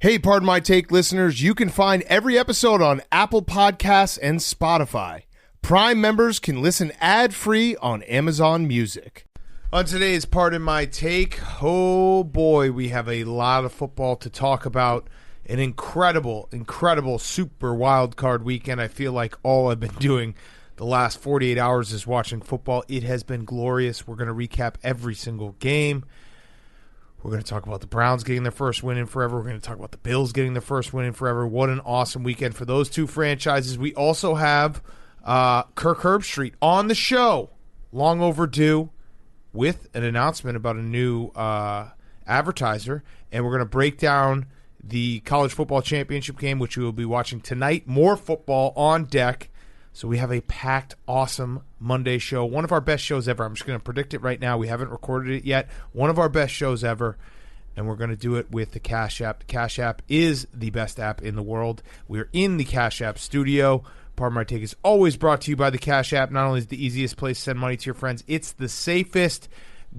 Hey, Pardon My Take listeners, you can find every episode on Apple Podcasts and Spotify. Prime members can listen ad-free on Amazon Music. On today's Pardon My Take, oh boy, we have a lot of football to talk about. An incredible super wild card weekend. I feel like all I've been doing the last 48 hours is watching football. It has been glorious. We're going to recap every single game. We're going to talk about the Browns getting their first win in forever. We're going to talk about the Bills getting their first win in forever. What an awesome weekend for those two franchises. We also have Kirk Herbstreit on the show, long overdue, with an announcement about a new advertiser. And we're going to break down the college football championship game, which we will be watching tonight. More football on deck. So we have a packed, awesome Monday show. One of our best shows ever. I'm just going to predict it right now. We haven't recorded it yet. One of our best shows ever. And we're going to do it with the Cash App. The Cash App is the best app in the world. We're in the Cash App studio. Pardon My Take is always brought to you by the Cash App. Not only is it the easiest place to send money to your friends, it's the safest.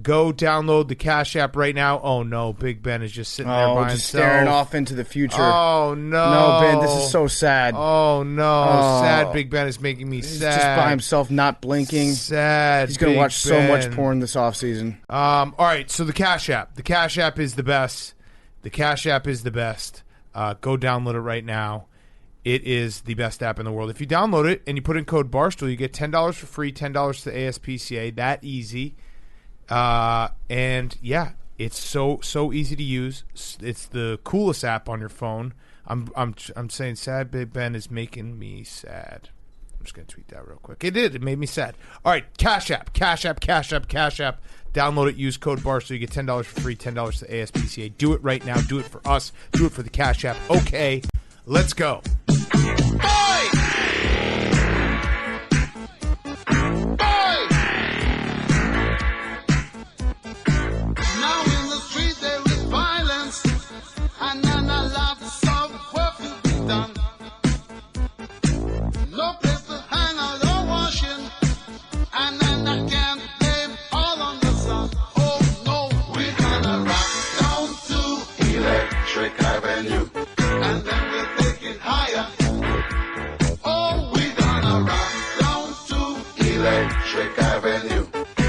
Go download the Cash App right now. Oh, no. Big Ben is just sitting there by himself. Staring off into the future. Oh, no. No, Ben, this is so sad. Oh, no. Sad Big Ben is making me sad. He's just by himself, not blinking. Sad. He's going to watch so much porn this offseason. All right, so the Cash App. The Cash App is the best. The Cash App is the best. Go download it right now. It is the best app in the world. If you download it and you put in code Barstool, you get $10 for free, $10 to the ASPCA. That easy. And yeah, it's so easy to use. It's the coolest app on your phone. I'm saying sad Big Ben is making me sad. I'm just gonna tweet that real quick. It made me sad. All right, Cash App. Download it. Use code Barstool. You get $10 for free, $10 to the ASPCA. Do it right now. Do it for us. Do it for the Cash App. Okay, let's go.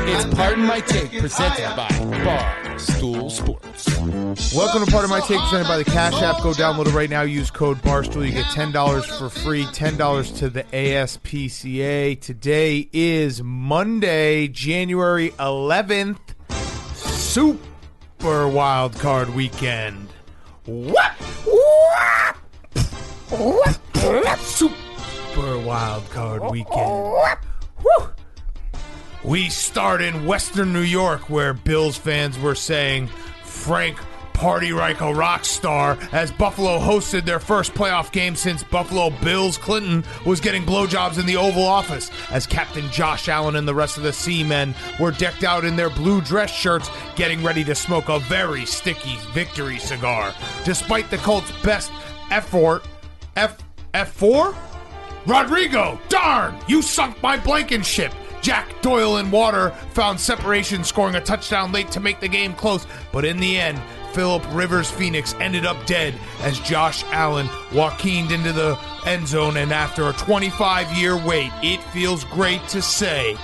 It's Pardon My Take, presented by Barstool Sports. Welcome to Pardon My Take, presented by the Cash App. Go download it right now. Use code Barstool. You get $10 for free, $10 to the ASPCA. Today is Monday, January 11th. Super wild card weekend. Super wild card weekend. Woo! We start in Western New York, where Bills fans were saying Frank Party Reich a rock star as Buffalo hosted their first playoff game since Buffalo Bills Clinton was getting blowjobs in the Oval Office, as Captain Josh Allen and the rest of the Seamen were decked out in their blue dress shirts getting ready to smoke a very sticky victory cigar. Despite the Colts' best effort, F4? Rodrigo, darn! You sunk my Blankenship! Jack Doyle in water found separation, scoring a touchdown late to make the game close. But in the end, Phillip Rivers Phoenix ended up dead as Josh Allen Joaquined into the end zone. And after a 25-year wait, it feels great to say,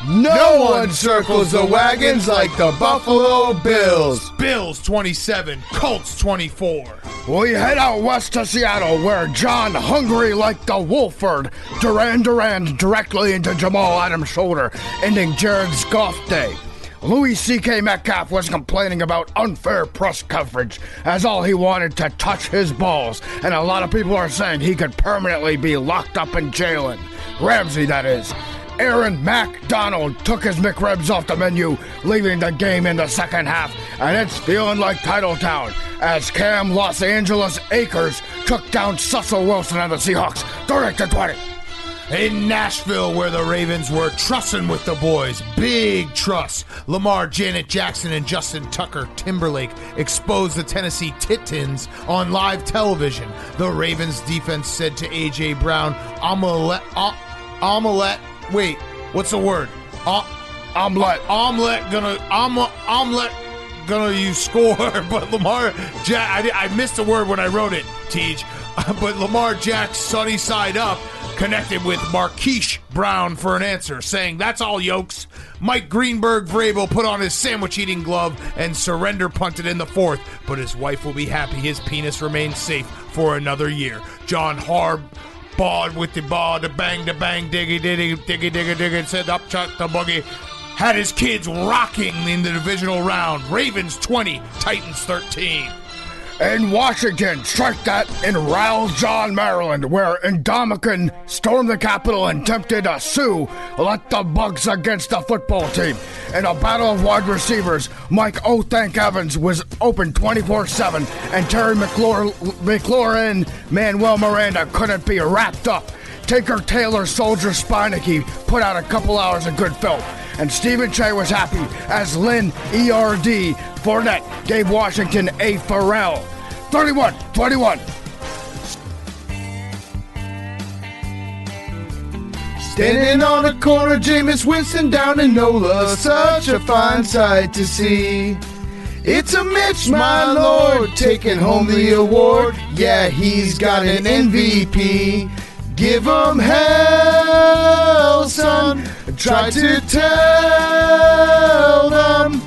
no one circles the wagons like the Buffalo Bills. Bills 27, Colts 24. We head out west to Seattle, where John, hungry like the Wolford, Duran directly into Jamal Adams' shoulder, ending Jared's golf day. Louis C.K. Metcalf was complaining about unfair press coverage, as all he wanted to touch his balls, and a lot of people are saying he could permanently be locked up in jail. Ramsey, that is. Aaron MacDonald took his McRibs off the menu, leaving the game in the second half, and it's feeling like Titletown, as Cam Los Angeles Acres took down Cecil Wilson and the Seahawks 30-20. In Nashville, where the Ravens were trussing with the boys, big truss, Lamar, Janet Jackson, and Justin Tucker Timberlake exposed the Tennessee Titans on live television. The Ravens defense said to A.J. Brown, omelette, wait, what's the word? Omelette. Omelette going to use score, but Lamar Jack, I missed a word when I wrote it, Tej. But Lamar Jack's sunny side up connected with Marquise Brown for an answer, saying, "That's all, yokes." Mike Greenberg Vrabel put on his sandwich-eating glove and surrender punted in the fourth, but his wife will be happy his penis remains safe for another year. John Harbaugh with the ball, the bang, diggy, diggy, said up, chuck the boogie. Had his kids rocking in the divisional round. Ravens 20, Titans 13. In Washington, strike that in Rowell John, Maryland, where Indomitian stormed the Capitol and attempted to sue let the Bucs against the football team. In a battle of wide receivers, Mike Thank Evans was open 24/7, and Terry McLaurin, Manuel Miranda couldn't be wrapped up. Tinker Taylor Soldier Spineke put out a couple hours of good film. And Stephen Che was happy as Lynn E.R.D. Fournette gave Washington a Pharrell. 31-21. Standing on a corner, Jameis Winston down in NOLA, such a fine sight to see. It's a Mitch, my lord, taking home the award. Yeah, he's got an MVP. Give 'em hell, son. Try to tell them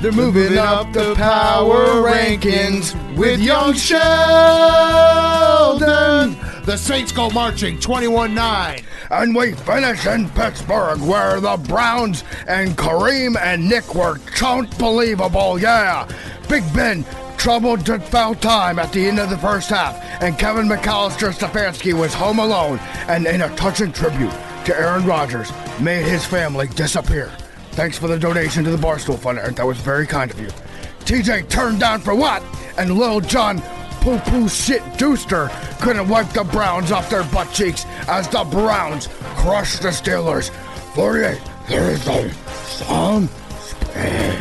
they're moving up the power rankings with young Sheldon. The Saints go marching 21-9. And we finish in Pittsburgh, where the Browns and Kareem and Nick were unbelievable. Yeah, Big Ben troubled to foul time at the end of the first half, and Kevin McAllister Stefanski was home alone, and in a touching tribute to Aaron Rodgers, made his family disappear. Thanks for the donation to the Barstool Fund, Aaron. That was very kind of you. TJ turned down for what? And Lil John Poo-Poo Shit Dooster couldn't wipe the Browns off their butt cheeks as the Browns crushed the Steelers. 48-33. Some spread.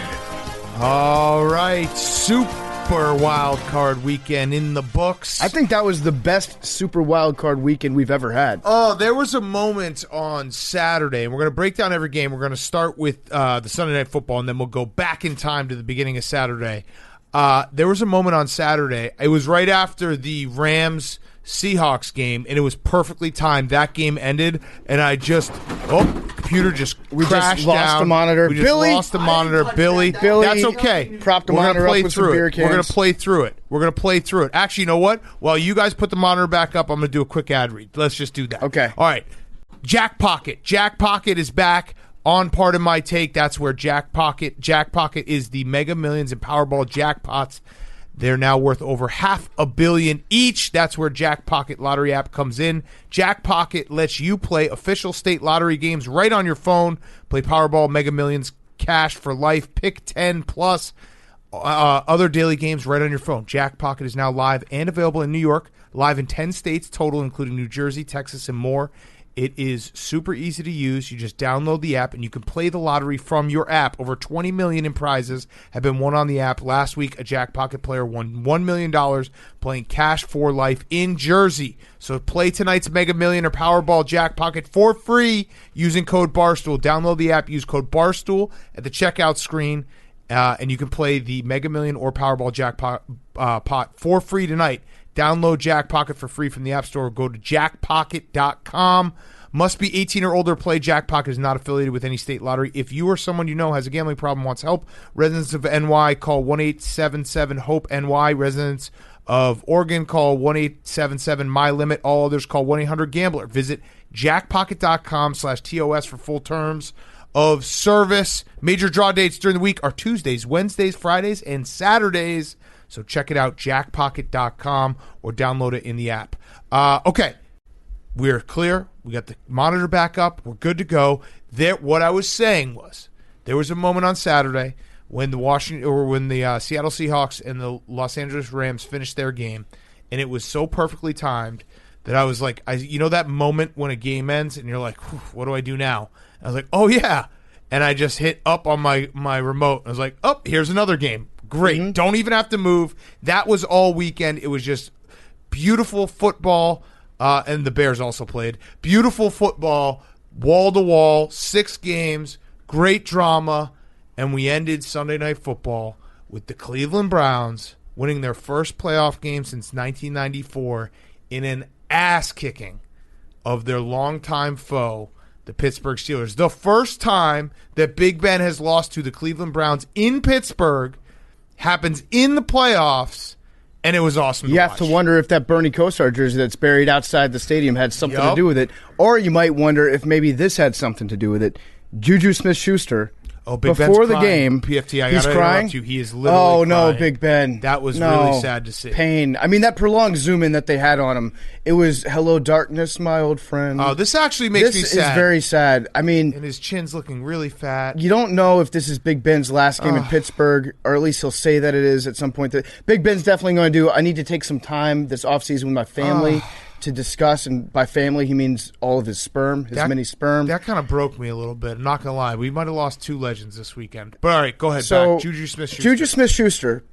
All right, super wild card weekend in the books. I think that was the best super wild card weekend we've ever had. Oh, there was a moment on Saturday, and we're going to break down every game. We're going to start with the Sunday Night Football, and then we'll go back in time to the beginning of Saturday. There was a moment on Saturday. It was right after the Rams-Seahawks game, and it was perfectly timed. That game ended, and computer just crashed lost down. the monitor. We just lost the monitor. Billy, that's okay. Propped the monitor up with some beer cans. We're going to play through it. Actually, you know what? While you guys put the monitor back up, I'm going to do a quick ad read. Let's just do that. Okay. All right. Jack Pocket. Jack Pocket is back on Part of My Take. That's where Jack Pocket is the Mega Millions and Powerball jackpots. They're now worth over $500 million each. That's where Jack Pocket lottery app comes in. Jack Pocket lets you play official state lottery games right on your phone. Play Powerball, Mega Millions, Cash for Life, Pick 10 plus other daily games right on your phone. Jack Pocket is now live and available in New York, live in 10 states total, including New Jersey, Texas, and more. It is super easy to use. You just download the app, and you can play the lottery from your app. Over $20 million in prizes have been won on the app. Last week, a Jack Pocket player won $1 million playing Cash for Life in Jersey. So play tonight's Mega Million or Powerball Jack Pocket for free using code Barstool. Download the app, use code Barstool at the checkout screen, and you can play the Mega Million or Powerball Jackpot pot for free tonight. Download Jack Pocket for free from the App Store. Go to jackpocket.com. Must be 18 or older. Play. Jack Pocket is not affiliated with any state lottery. If you or someone you know has a gambling problem, wants help, residents of NY, call 1-877-HOPE-NY. Residents of Oregon, call 1-877-MY-LIMIT. All others, call 1-800-GAMBLER. Visit jackpocket.com/TOS for full terms of service. Major draw dates during the week are Tuesdays, Wednesdays, Fridays, and Saturdays. So check it out, jackpocket.com, or download it in the app. Okay, we're clear. We got the monitor back up. We're good to go. What I was saying was there was a moment on Saturday when the Seattle Seahawks and the Los Angeles Rams finished their game, and it was so perfectly timed that I was like, you know that moment when a game ends and you're like, what do I do now? And I was like, oh, yeah. And I just hit up on my remote. I was like, oh, here's another game. Great. Mm-hmm. Don't even have to move. That was all weekend. It was just beautiful football, and the Bears also played. Beautiful football, wall-to-wall, 6 games, great drama, and we ended Sunday Night Football with the Cleveland Browns winning their first playoff game since 1994 in an ass-kicking of their longtime foe, the Pittsburgh Steelers. The first time that Big Ben has lost to the Cleveland Browns in Pittsburgh happens in the playoffs, and it was awesome to watch. You have to wonder if that Bernie Kosar jersey that's buried outside the stadium had something to do with it. Or you might wonder if maybe this had something to do with it. Juju Smith-Schuster, Big before Ben's the crying. game, PFT, I he's gotta crying. interrupt you. He is literally no, crying. Big Ben. That was really sad to see. Pain. I mean, that prolonged zoom in that they had on him, it was, hello, darkness, my old friend. Oh, this actually makes me sad. This is very sad. I mean, and his chin's looking really fat. You don't know if this is Big Ben's last game in Pittsburgh, or at least he'll say that it is at some point. Big Ben's definitely going to do, I need to take some time this offseason with my family to discuss, and by family he means all of his sperm, his mini sperm. That kind of broke me a little bit. I'm not going to lie. We might have lost two legends this weekend. But all right, go ahead. So, back. Juju Smith-Schuster. Juju Smith-Schuster,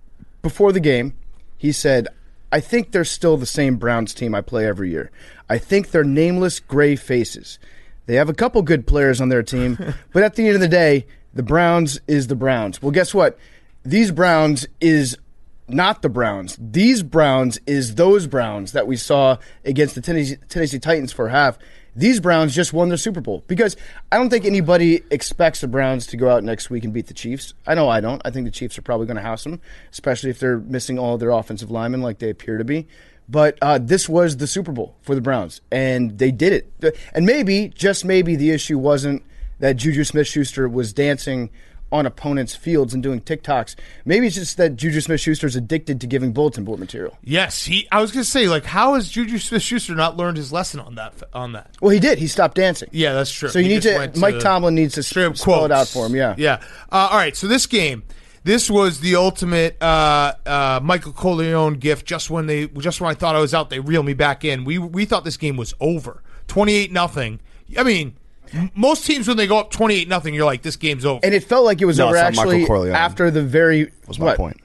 before the game, he said, I think they're still the same Browns team I play every year. I think they're nameless gray faces. They have a couple good players on their team, but at the end of the day, the Browns is the Browns. Well, guess what? These Browns is not the Browns. These Browns is those Browns that we saw against the Tennessee Titans for half. These Browns just won their Super Bowl. Because I don't think anybody expects the Browns to go out next week and beat the Chiefs. I know I don't. I think the Chiefs are probably going to house them, especially if they're missing all of their offensive linemen like they appear to be. But this was the Super Bowl for the Browns, and they did it. And maybe, just maybe, the issue wasn't that Juju Smith-Schuster was dancing on opponents' fields and doing TikToks. Maybe it's just that Juju Smith-Schuster's addicted to giving bulletin board material. Yes, I was going to say, like, how has Juju Smith-Schuster not learned his lesson on that? Well, he did. He stopped dancing. Yeah, that's true. So you need to. Mike Tomlin needs to spell it out for him. Yeah. Yeah. All right. So this game, this was the ultimate Michael Corleone gift. Just when I thought I was out, they reeled me back in. We thought this game was over. 28-0. I mean, most teams when they go up 28-0, you're like, this game's over. And it felt like it was over actually after the very. Was my point.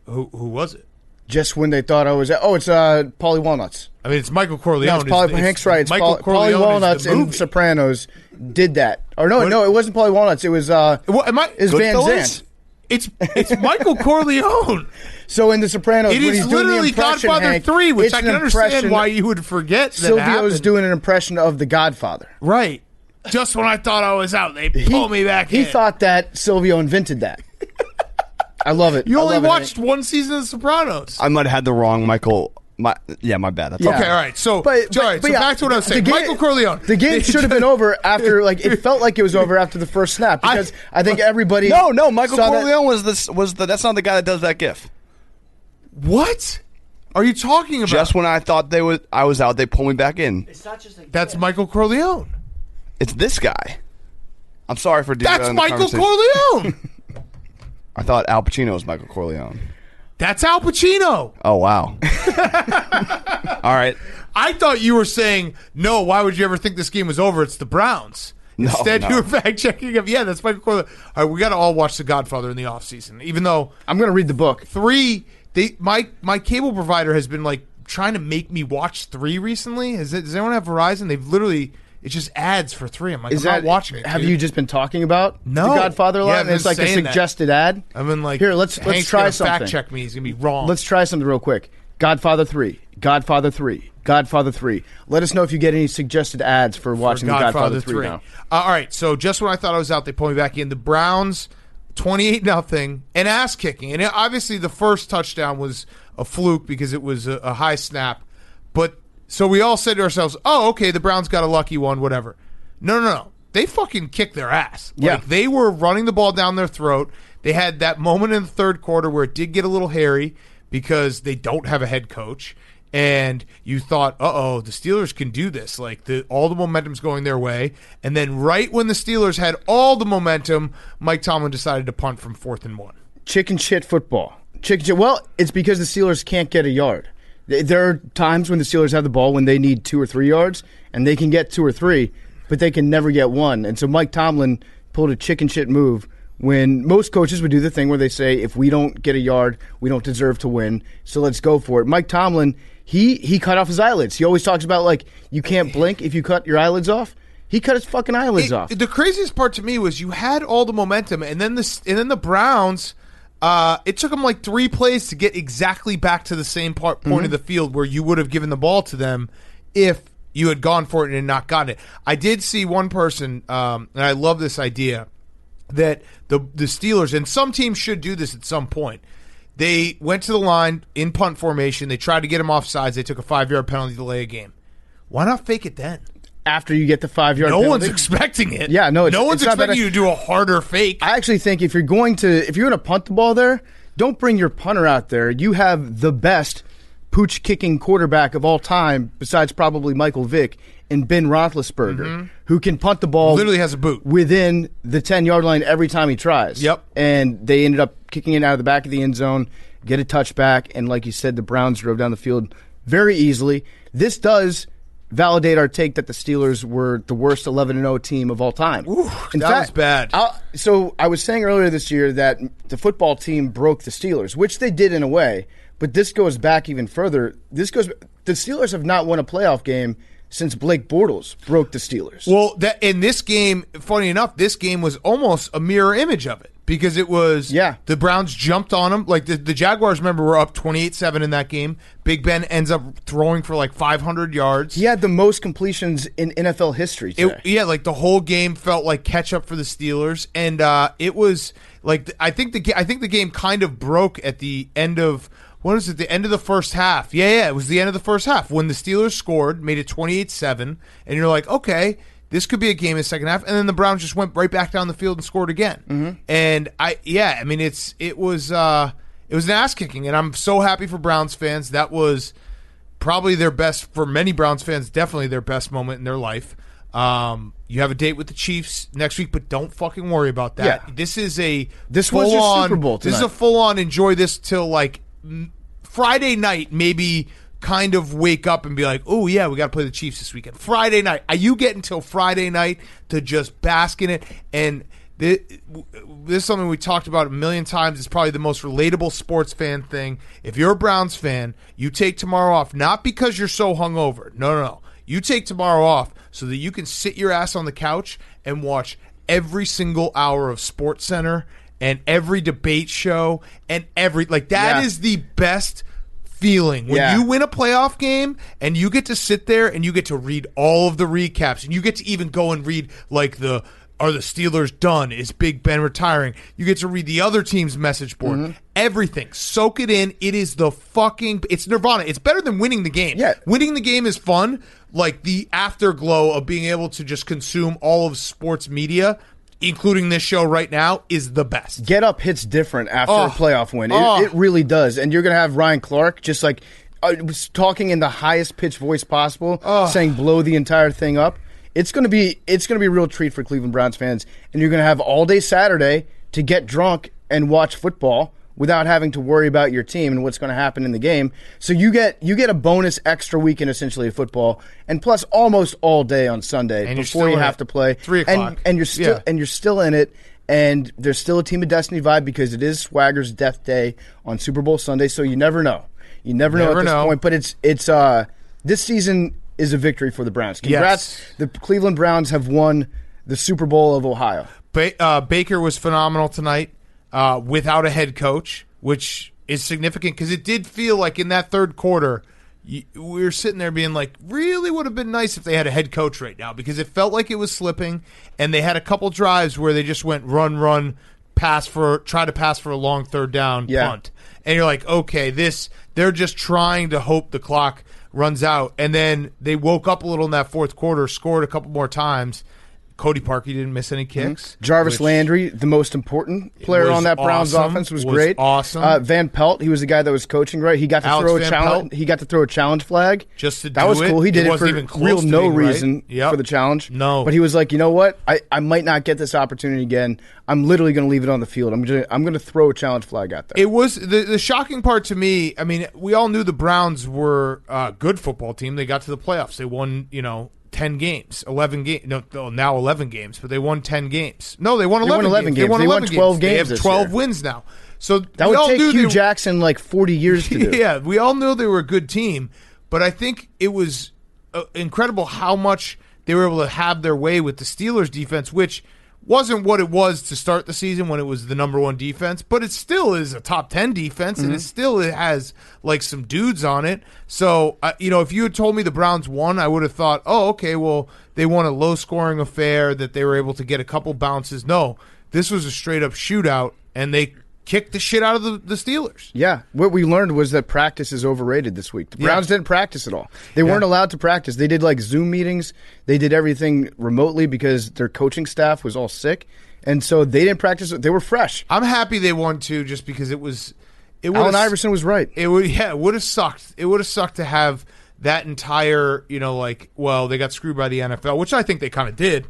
Who was it? Just when they thought I was. It's Paulie Walnuts. I mean, it's Michael Corleone. No, it's Hank's right. It's Paulie Walnuts and Sopranos did that. Or no, it wasn't Paulie Walnuts. It was. Is Van Zandt. It's Michael Corleone. So in The Sopranos, it when is he's doing literally the impression, Godfather Hank, 3, which I can understand why you would forget. Silvio's doing an impression of the Godfather. Right. Just when I thought I was out, they pulled me back in. He thought that Silvio invented that. I love it. You only watched one season of The Sopranos. I might have had the wrong Michael. My bad. That's okay, all right. So, back to what I was saying. Michael Corleone. The game should have been over after, it felt like it was over after the first snap because I think everybody. No, Michael Corleone was that's not the guy that does that gif. What are you talking about? Just when I thought I was out, they pulled me back in. It's not just that's Michael Corleone. It's this guy. I'm sorry for doing that. That's Michael Corleone. I thought Al Pacino was Michael Corleone. That's Al Pacino. Oh, wow. All right. I thought you were saying, no, why would you ever think this game was over? It's the Browns. Instead, you were fact-checking him. Yeah, that's Michael Corleone. All right, we got to all watch The Godfather in the offseason, even though I'm going to read the book. 3, my cable provider has been, trying to make me watch 3 recently. Does anyone have Verizon? They've literally... It's just ads for 3. I'm like, I'm not watching it. Have you just been talking about The Godfather a lot? Yeah, it's like a suggested ad. I've been like, here, let's try something. Fact check me. He's gonna be wrong. Let's try something real quick. Godfather 3. Godfather 3. Godfather 3. Let us know if you get any suggested ads for watching The Godfather 3 now. All right. So just when I thought I was out, they pulled me back in. The Browns, 28-0, and ass kicking. And obviously, the first touchdown was a fluke because it was a high snap, but. So we all said to ourselves, oh, okay, the Browns got a lucky one, whatever. No. They fucking kicked their ass. They were running the ball down their throat. They had that moment in the third quarter where it did get a little hairy because they don't have a head coach. And you thought, the Steelers can do this. All the momentum's going their way. And then right when the Steelers had all the momentum, Mike Tomlin decided to punt from 4th and 1. Chicken shit football. Well, it's because the Steelers can't get a yard. There are times when the Steelers have the ball when they need 2 or 3 yards, and they can get 2 or 3, but they can never get 1. And so Mike Tomlin pulled a chicken shit move when most coaches would do the thing where they say, if we don't get a yard, we don't deserve to win, so let's go for it. Mike Tomlin, he cut off his eyelids. He always talks about, you can't blink if you cut your eyelids off. He cut his fucking eyelids off. The craziest part to me was you had all the momentum, and then the Browns It took them like 3 plays to get exactly back to the same point of the field where you would have given the ball to them if you had gone for it and not gotten it. I did see one person, and I love this idea, that the Steelers, and some teams should do this at some point, they went to the line in punt formation. They tried to get him offsides. They took a 5-yard penalty to delay a game. Why not fake it then? After you get the 5-yard penalty? No one's expecting it. Yeah, no, no one's expecting you to do a harder fake. I actually think if you're going to punt the ball there, don't bring your punter out there. You have the best pooch-kicking quarterback of all time, besides probably Michael Vick, and Ben Roethlisberger, who can punt the ball. Literally has a boot within the 10-yard line every time he tries. Yep. And they ended up kicking it out of the back of the end zone, get a touchback, and like you said, the Browns drove down the field very easily. This does validate our take that the Steelers were the worst 11-0 team of all time. Ooh, that was bad. So I was saying earlier this year that the football team broke the Steelers, which they did in a way, but this goes back even further. The Steelers have not won a playoff game since Blake Bortles broke the Steelers. Well, in this game, funny enough, this game was almost a mirror image of it because it was the Browns jumped on them. Like the Jaguars, remember, were up 28-7 in that game. Big Ben ends up throwing for like 500 yards. He had the most completions in NFL history today. Like the whole game felt like catch up for the Steelers, and it was like I think the game kind of broke at the end of. What is it? The end of the first half. Yeah, it was the end of the first half when the Steelers scored, made it 28-7, and you're like, okay, this could be a game in the second half, and then the Browns just went right back down the field and scored again. And it was an ass kicking, and I'm so happy for Browns fans. That was probably their best, for many Browns fans, definitely their best moment in their life. You have a date with the Chiefs next week, but don't fucking worry about that. Yeah. This was your Super Bowl tonight. This is a full on enjoy this till like Friday night, maybe kind of wake up and be like, oh, yeah, we got to play the Chiefs this weekend. Friday night. You get until Friday night to just bask in it. And this is something we talked about a million times. It's probably the most relatable sports fan thing. If you're a Browns fan, you take tomorrow off, not because you're so hungover. No. You take tomorrow off so that you can sit your ass on the couch and watch every single hour of SportsCenter and every debate show and that is the best feeling when you win a playoff game and you get to sit there and you get to read all of the recaps and you get to even go and read like are the Steelers done? Is Big Ben retiring? You get to read the other team's message board. Everything. Soak it in. It is it's Nirvana. It's better than winning the game. Yeah. Winning the game is fun. Like the afterglow of being able to just consume all of sports media, including this show right now, is the best. Get Up hits different after a playoff win. It really does. And you're going to have Ryan Clark just like talking in the highest pitched voice possible, saying blow the entire thing up. It's going to be a real treat for Cleveland Browns fans. And you're going to have all day Saturday to get drunk and watch football without having to worry about your team and what's going to happen in the game. So you get a bonus extra weekend essentially of football, and plus almost all day on Sunday and before you have to play 3:00. And you're still in it, and there's still a Team of Destiny vibe because it is Swagger's death day on Super Bowl Sunday. So you never know. You never know at this point. But it's this season is a victory for the Browns. Congrats! Yes. The Cleveland Browns have won the Super Bowl of Ohio. Baker was phenomenal tonight. Without a head coach, which is significant because it did feel like in that third quarter, we were sitting there being like, really would have been nice if they had a head coach right now because it felt like it was slipping, and they had a couple drives where they just went run, try to pass for a long third down punt. And you're like, okay, they're just trying to hope the clock runs out. And then they woke up a little in that fourth quarter, scored a couple more times. Cody Parkey didn't miss any kicks. Jarvis Landry, the most important player on that Browns offense, was great. Awesome. Van Pelt, he was the guy that was coaching, right? He got to throw a challenge. He got to throw a challenge flag. That was cool. He did it for real no reason for the challenge. No, but he was like, you know what? I might not get this opportunity again. I'm literally going to leave it on the field. I'm going to throw a challenge flag out there. It was the shocking part to me. I mean, we all knew the Browns were a good football team. They got to the playoffs. They won, 10 games, 11 games. No, now 11 games, but they won 10 games. No, they won 11 games. They won 12 games. They have 12 wins now. So that would take Hugh Jackson like 40 years to do. Yeah, we all knew they were a good team, but I think it was incredible how much they were able to have their way with the Steelers defense, which wasn't what it was to start the season when it was the number one defense, but it still is a top 10 defense, and it has like some dudes on it. So, if you had told me the Browns won, I would have thought, oh, okay, well, they won a low-scoring affair that they were able to get a couple bounces. No, this was a straight-up shootout, and they kicked the shit out of the Steelers. Yeah. What we learned was that practice is overrated this week. The Browns didn't practice at all. They weren't allowed to practice. They did like Zoom meetings. They did everything remotely because their coaching staff was all sick. And so they didn't practice. They were fresh. I'm happy they won too, just because it was. Allen Iverson was right. It would have sucked. It would have sucked to have that entire, they got screwed by the NFL, which I think they kind of did,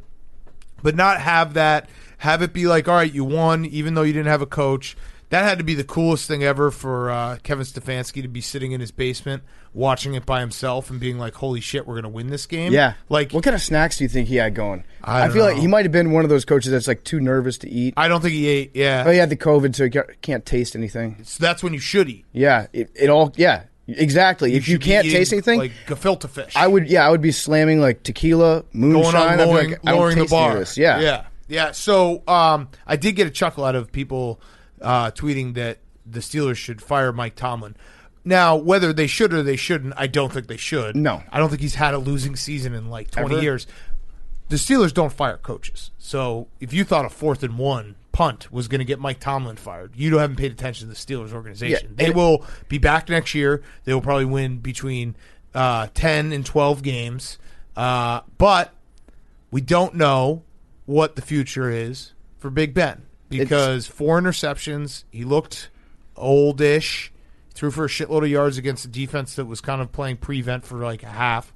but not have that. Have it be like, all right, you won, even though you didn't have a coach. That had to be the coolest thing ever for Kevin Stefanski to be sitting in his basement watching it by himself and being like, holy shit, we're going to win this game. Yeah. Like, what kind of snacks do you think he had going? I feel like know. he might have been one of those coaches that's like too nervous to eat. I don't think he ate, yeah. Oh, he had the COVID, so he can't taste anything. So that's when you should eat. Yeah. Exactly. If you can't taste anything, like gefilte fish. I would be slamming like tequila, moonshine. Lowering the bar. Yeah. Yeah. So I did get a chuckle out of people tweeting that the Steelers should fire Mike Tomlin. Now, whether they should or they shouldn't, I don't think they should. No. I don't think he's had a losing season in like 20 Ever? years. The Steelers don't fire coaches. So if you thought a 4th and 1 punt was going to get Mike Tomlin fired, you haven't paid attention to the Steelers organization. Yeah. They will be back next year. They will probably win between 10 and 12 games. But we don't know what the future is for Big Ben because 4 interceptions. He looked oldish. Threw for a shitload of yards against a defense that was kind of playing prevent for like a half.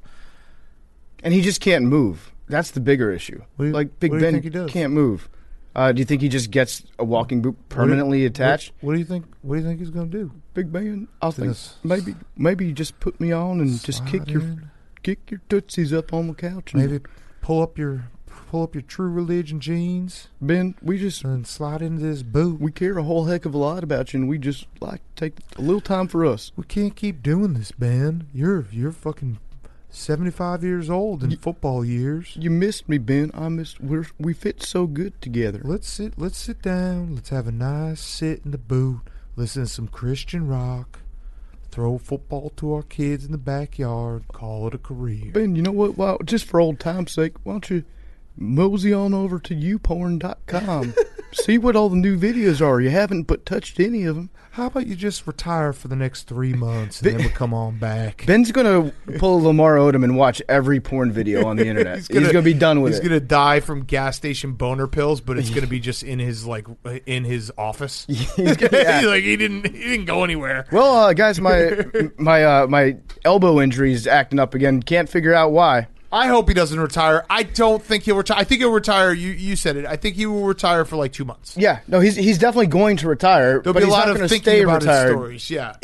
And he just can't move. That's the bigger issue. Big Ben can't move. Do you think he just gets a walking boot permanently attached? What do you think? What do you think he's going to do? Big Ben, I think maybe you just put me on and just kick your tootsies up on the couch. And maybe pull up your True Religion jeans. Ben, and slide into this boot. We care a whole heck of a lot about you, and we just like to take a little time for us. We can't keep doing this, Ben. You're fucking 75 years old in football years. You missed me, Ben. We fit so good together. Let's sit down. Let's have a nice sit in the boot. Listen to some Christian rock. Throw a football to our kids in the backyard. Call it a career. Ben, you know what? Well, just for old time's sake, why don't you mosey on over to youporn.com. See what all the new videos are. You haven't but touched any of them. How about you just retire for the next 3 months and then we'll come on back? Ben's going to pull Lamar Odom and watch every porn video on the internet. He's going to be done with it. He's going to die from gas station boner pills, but it's going to be just in his office. He didn't go anywhere. Well, guys, my elbow injury is acting up again. Can't figure out why. I hope he doesn't retire. I don't think he'll retire. I think he'll retire. You said it. I think he will retire for like 2 months. Yeah, no, he's definitely going to retire. There'll but be a he's lot not of thinking stay about retired. His stories. Yeah,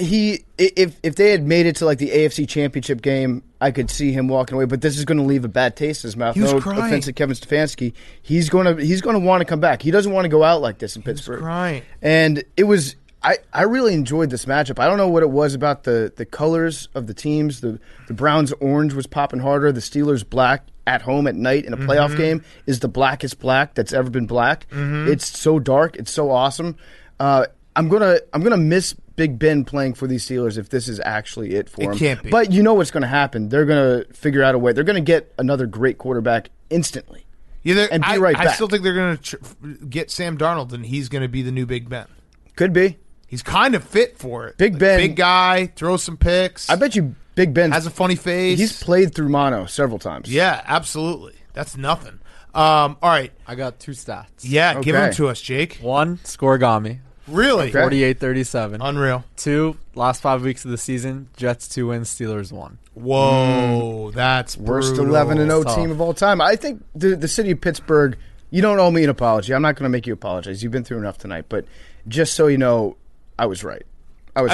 if they had made it to like the AFC Championship game, I could see him walking away. But this is going to leave a bad taste in his mouth. He was no crying. offense to Kevin Stefanski, he's going to want to come back. He doesn't want to go out like this in Pittsburgh. He was crying, and it was. I really enjoyed this matchup. I don't know what it was about the colors of the teams. The Browns orange was popping harder. The Steelers black at home at night in a playoff game is the blackest black that's ever been black. It's so dark. It's so awesome. I'm gonna miss Big Ben playing for these Steelers if this is actually it for him. It can't be. But you know what's going to happen. They're going to figure out a way. They're going to get another great quarterback instantly. And be right back. I still think they're going to get Sam Darnold, and he's going to be the new Big Ben. Could be. He's kind of fit for it. Big Ben. Big guy, throws some picks. I bet you Big Ben has a funny face. He's played through mono several times. Yeah, absolutely. That's nothing. All right. I got 2 stats. Yeah, give them to us, Jake. 1, Scoregami. Really? 48-37. Unreal. 2, last 5 weeks of the season, Jets 2 wins, Steelers 1. Whoa, that's worst brutal. 11-0 team of all time. I think the city of Pittsburgh, you don't owe me an apology. I'm not going to make you apologize. You've been through enough tonight. But just so you know, I was right. They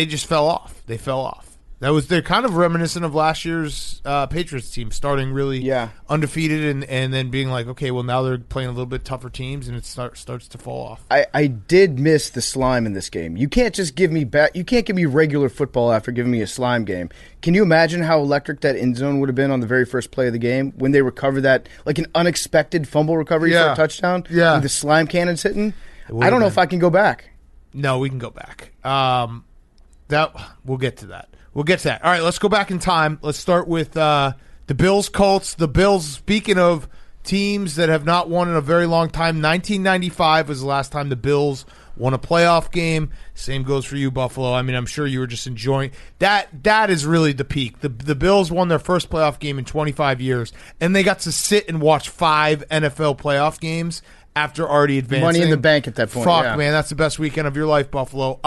just fell off. They fell off. They're kind of reminiscent of last year's Patriots team, starting really undefeated and then being like, okay, well now they're playing a little bit tougher teams and it starts to fall off. I did miss the slime in this game. You can't just give me you can't give me regular football after giving me a slime game. Can you imagine how electric that end zone would have been on the very first play of the game when they recovered that, like an unexpected fumble recovery for a touchdown? Yeah, with the slime cannons hitting. I don't know if I can go back. No, we can go back. We'll get to that. We'll get to that. All right, let's go back in time. Let's start with the Bills Colts. The Bills, speaking of teams that have not won in a very long time, 1995 was the last time the Bills won a playoff game. Same goes for you, Buffalo. I mean, I'm sure you were just enjoying that. That is really the peak. The Bills won their first playoff game in 25 years, and they got to sit and watch 5 NFL playoff games after already advancing. Money in the bank at that point. Fuck, man, that's the best weekend of your life, Buffalo.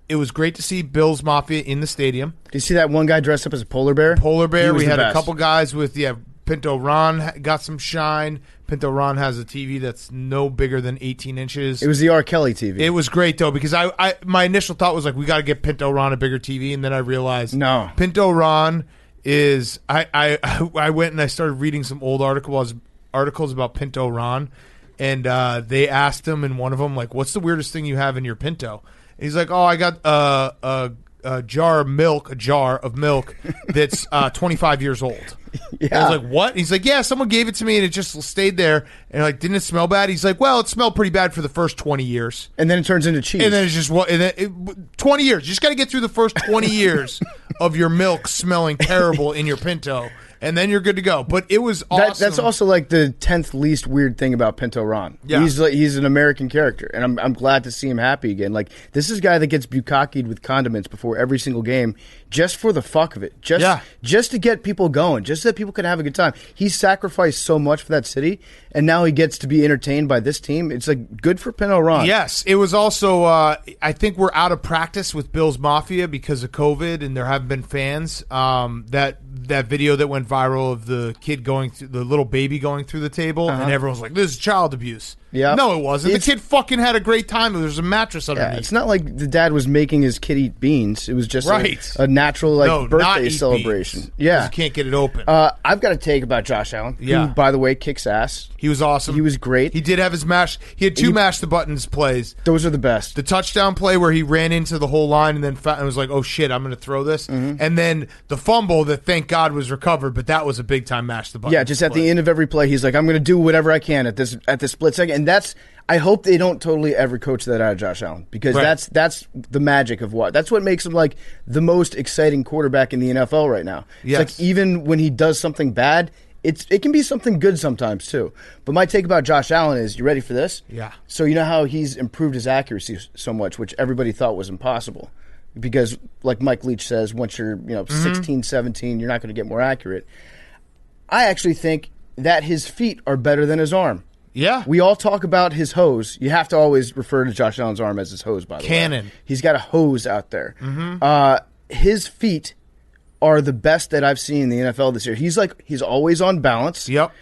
It was great to see Bills Mafia in the stadium. Did you see that one guy dressed up as a polar bear? We had a couple guys with, Pinto Ron got some shine. Pinto Ron has a TV that's no bigger than 18 inches. It was the R. Kelly TV. It was great, though, because my initial thought was, like, we got to get Pinto Ron a bigger TV, and then I realized no. Pinto Ron is – I went and I started reading some old articles about Pinto Ron, and they asked him in one of them, like, what's the weirdest thing you have in your Pinto? And he's like, oh, I got a jar of milk that's 25 years old. Yeah. And I was like, what? He's like, yeah, someone gave it to me and it just stayed there. And like, didn't it smell bad? He's like, well, it smelled pretty bad for the first 20 years. And then it turns into cheese. And then it's just 20 years. You just got to get through the first 20 years of your milk smelling terrible in your Pinto. And then you're good to go. But it was awesome. That's also like the 10th least weird thing about Pinto Ron. Yeah. He's an American character, and I'm glad to see him happy again. Like, this is a guy that gets bukkakied with condiments before every single game just for the fuck of it. Just to get people going, just so that people can have a good time. He sacrificed so much for that city, and now he gets to be entertained by this team. It's like good for Pinto Ron. Yes. It was also, I think we're out of practice with Bills Mafia because of COVID, and there haven't been fans. That video that went viral of the kid the little baby going through the table, and everyone's like, this is child abuse. Yeah. No, it wasn't. The kid fucking had a great time. There was a mattress underneath. Yeah, it's not like the dad was making his kid eat beans. It was just a natural birthday celebration. Beans, yeah. You can't get it open. I've got a take about Josh Allen, who, by the way, kicks ass. He was awesome. He was great. He did have his he had two mash the buttons plays. Those are the best. The touchdown play where he ran into the whole line and then was like, oh shit, I'm going to throw this. Mm-hmm. And then the fumble that thank God was recovered, but that was a big time mash the buttons. Yeah, just at the end of every play, he's like, I'm going to do whatever I can at this split second. And I hope they don't totally ever coach that out of Josh Allen, because that's the magic of that's what makes him like the most exciting quarterback in the NFL right now. Yes. It's like even when he does something bad, it can be something good sometimes too. But my take about Josh Allen is, you ready for this? Yeah. So you know how he's improved his accuracy so much, which everybody thought was impossible. Because like Mike Leach says, once you're 16, 17, you're not going to get more accurate. I actually think that his feet are better than his arm. Yeah. We all talk about his hose. You have to always refer to Josh Allen's arm as his hose, by the way. Cannon. He's got a hose out there. Mm-hmm. His feet are the best that I've seen in the NFL this year. He's always on balance. Yep.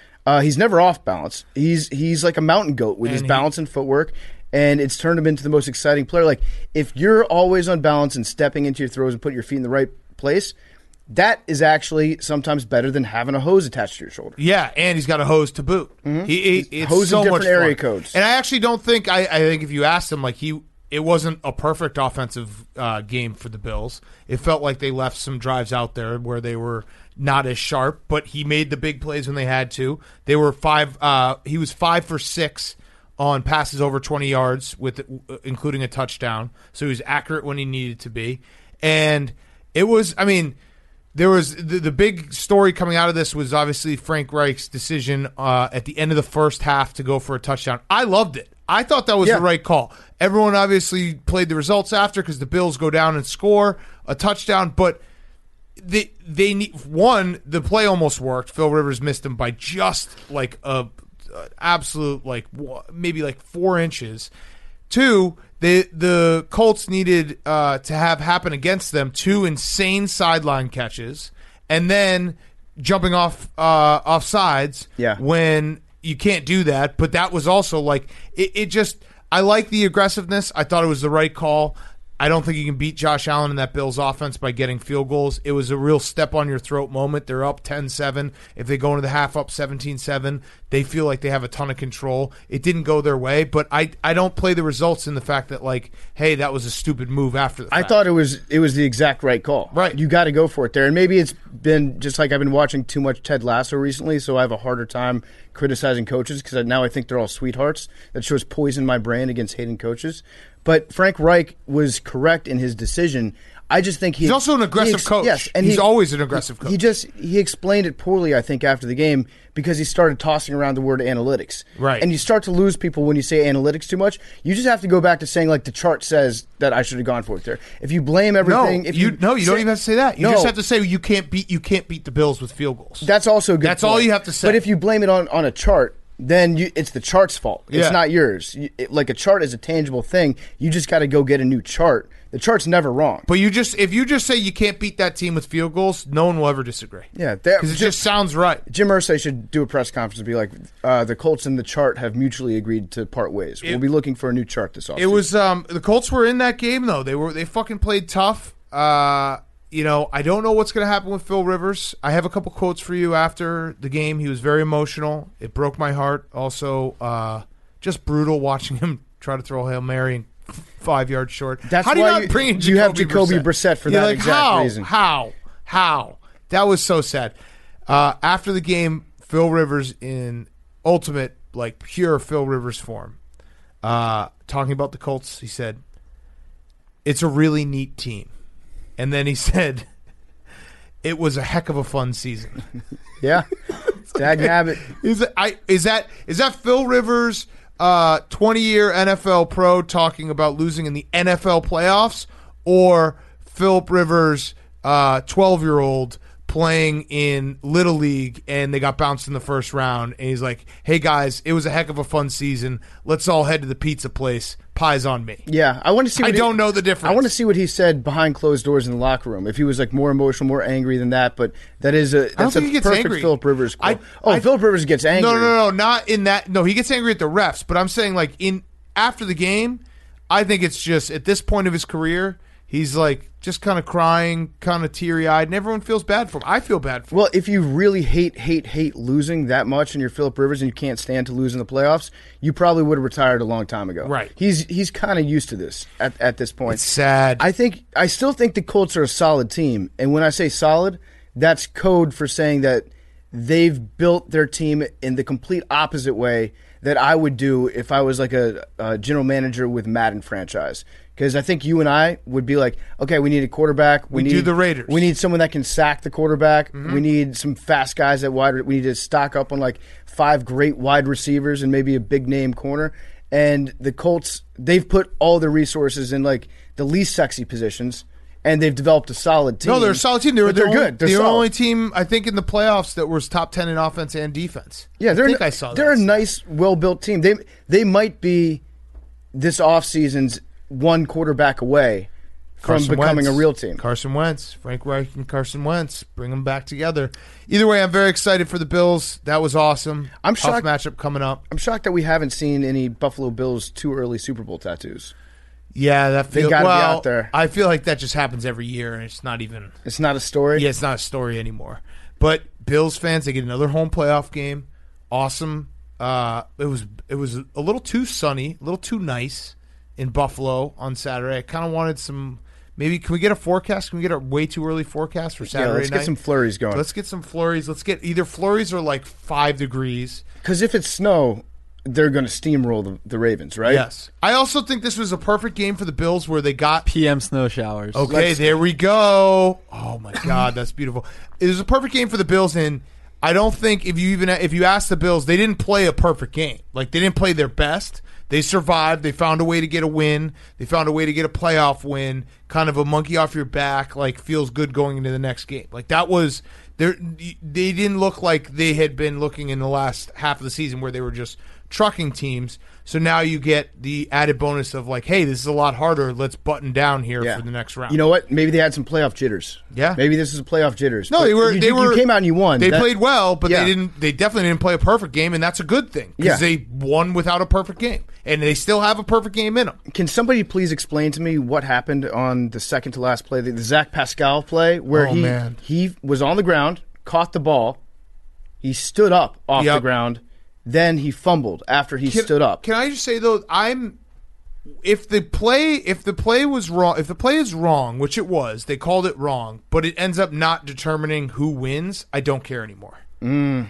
He's never off balance. He's like a mountain goat with his balance and footwork, and it's turned him into the most exciting player. Like, if you're always on balance and stepping into your throws and putting your feet in the right place, that is actually sometimes better than having a hose attached to your shoulder. Yeah, and he's got a hose to boot. Mm-hmm. It's hose so in different much fun. area codes. And I actually don't think I think if you asked him, like, it wasn't a perfect offensive game for the Bills. It felt like they left some drives out there where they were not as sharp, but he made the big plays when they had to. They were he was 5 for 6 on passes over 20 yards, including a touchdown. So he was accurate when he needed to be. And it was, there was the big story coming out of this was obviously Frank Reich's decision at the end of the first half to go for a touchdown. I loved it. I thought that was the right call. Everyone obviously played the results after because the Bills go down and score a touchdown, but they need the play almost worked. Phil Rivers missed him by just like a absolute maybe 4 inches. 2, the Colts needed to have happen against them 2 insane sideline catches, and then jumping off sides when you can't do that. But that was also it just, I like the aggressiveness. I thought it was the right call. I don't think you can beat Josh Allen in that Bills offense by getting field goals. It was a real step-on-your-throat moment. They're up 10-7. If they go into the half up 17-7, they feel like they have a ton of control. It didn't go their way, but I don't play the results in the fact that, like, hey, that was a stupid move after the fact. I thought it was the exact right call. Right. You got to go for it there. And maybe it's been just like I've been watching too much Ted Lasso recently, so I have a harder time criticizing coaches because now I think they're all sweethearts. That shows poison my brain against hating coaches. But Frank Reich was correct in his decision. I just think he's also an aggressive coach. Yes, and he's always an aggressive coach. He explained it poorly, I think, after the game because he started tossing around the word analytics. Right. And you start to lose people when you say analytics too much. You just have to go back to saying, like, the chart says that I should have gone for it there. If you blame everything, you don't even have to say that. You just have to say you can't beat the Bills with field goals. That's also a good. That's all you have to say. But if you blame it on a chart, then it's the chart's fault. It's Yeah. not yours. Like a chart is a tangible thing. You just got to go get a new chart. The chart's never wrong. But if you just say you can't beat that team with field goals, no one will ever disagree. Yeah, because it just sounds right. Jim Irsay should do a press conference and be like, the Colts and the chart have mutually agreed to part ways. We'll be looking for a new chart this offseason. It was the Colts were in that game though. They fucking played tough. I don't know what's going to happen with Phil Rivers. I have a couple quotes for you after the game. He was very emotional. It broke my heart. Also, just brutal watching him try to throw a Hail Mary and 5 yards short. That's how do you why not bring in you have Jacoby Brissett for that exact reason. How? That was so sad. After the game, Phil Rivers in ultimate, like pure Phil Rivers form, talking about the Colts, he said, "It's a really neat team." And then he said, "It was a heck of a fun season." Yeah, dagnabbit. Is that Phil Rivers, 20-year NFL pro, talking about losing in the NFL playoffs, or Philip Rivers, 12-year-old playing in Little League and they got bounced in the first round, and he's like, "Hey guys, it was a heck of a fun season. Let's all head to the pizza place. Pie's on me." Yeah, I want to see. I don't know the difference. I want to see what he said behind closed doors in the locker room. If he was like more emotional, more angry than that, but that's a perfect Philip Rivers quote. Philip Rivers gets angry. No, not in that. No, he gets angry at the refs. But I'm saying like after the game, I think it's just at this point of his career, he's like just kind of crying, kind of teary-eyed, and everyone feels bad for him. I feel bad for him. Well, if you really hate losing that much and you're Philip Rivers and you can't stand to lose in the playoffs, you probably would have retired a long time ago. Right. He's kind of used to this at this point. It's sad. I still think the Colts are a solid team, and when I say solid, that's code for saying that they've built their team in the complete opposite way that I would do if I was like a general manager with Madden franchise. Because I think you and I would be like, okay, we need a quarterback. We need do the Raiders. We need someone that can sack the quarterback. Mm-hmm. We need some fast guys at wide. We need to stock up on like 5 great wide receivers and maybe a big name corner. And the Colts, they've put all their resources in like the least sexy positions, and they've developed a solid team. No, they're a solid team. They're good. They're the only team, I think, in the playoffs that was top 10 in offense and defense. Yeah, I saw that. They're a nice, well-built team. They might be this offseason's one quarterback away from becoming a real team. Carson Wentz, Frank Reich and Carson Wentz, bring them back together. Either way, I'm very excited for the Bills. That was awesome. I'm Tough shocked matchup coming up. I'm shocked that we haven't seen any Buffalo Bills too early Super Bowl tattoos. Yeah, that feels gotta be out there. I feel like that just happens every year, and it's not even. It's not a story. Yeah, it's not a story anymore. But Bills fans, they get another home playoff game. Awesome. It was a little too sunny, a little too nice in Buffalo on Saturday. I kind of wanted some. Maybe can we get a forecast? Can we get a way too early forecast for Saturday night? Let's get some flurries going. Let's get some flurries. Let's get either flurries or like 5 degrees. Because if it's snow, they're going to steamroll the Ravens, right? Yes. I also think this was a perfect game for the Bills where they got PM snow showers. Okay, there we go. Oh my God, that's beautiful. It was a perfect game for the Bills, and I don't think if you ask the Bills, they didn't play a perfect game. Like they didn't play their best. They survived. They found a way to get a win. They found a way to get a playoff win. Kind of a monkey off your back. Like feels good going into the next game. Like that was they didn't look like they had been looking in the last half of the season where they were just trucking teams. So now you get the added bonus of like, hey, this is a lot harder. Let's button down here for the next round. You know what? Maybe they had some playoff jitters. Yeah. Maybe this is a playoff jitters. No, they were. You came out and you won. They played well, but Yeah. They definitely didn't play a perfect game, and that's a good thing because they won without a perfect game, and they still have a perfect game in them. Can somebody please explain to me what happened on the second to last play, the Zach Pascal play, where he was on the ground, caught the ball, he stood up off the ground. Then he fumbled after he stood up. Can I just say though, if the play was wrong, if the play is wrong, which it was, they called it wrong, but it ends up not determining who wins, I don't care anymore.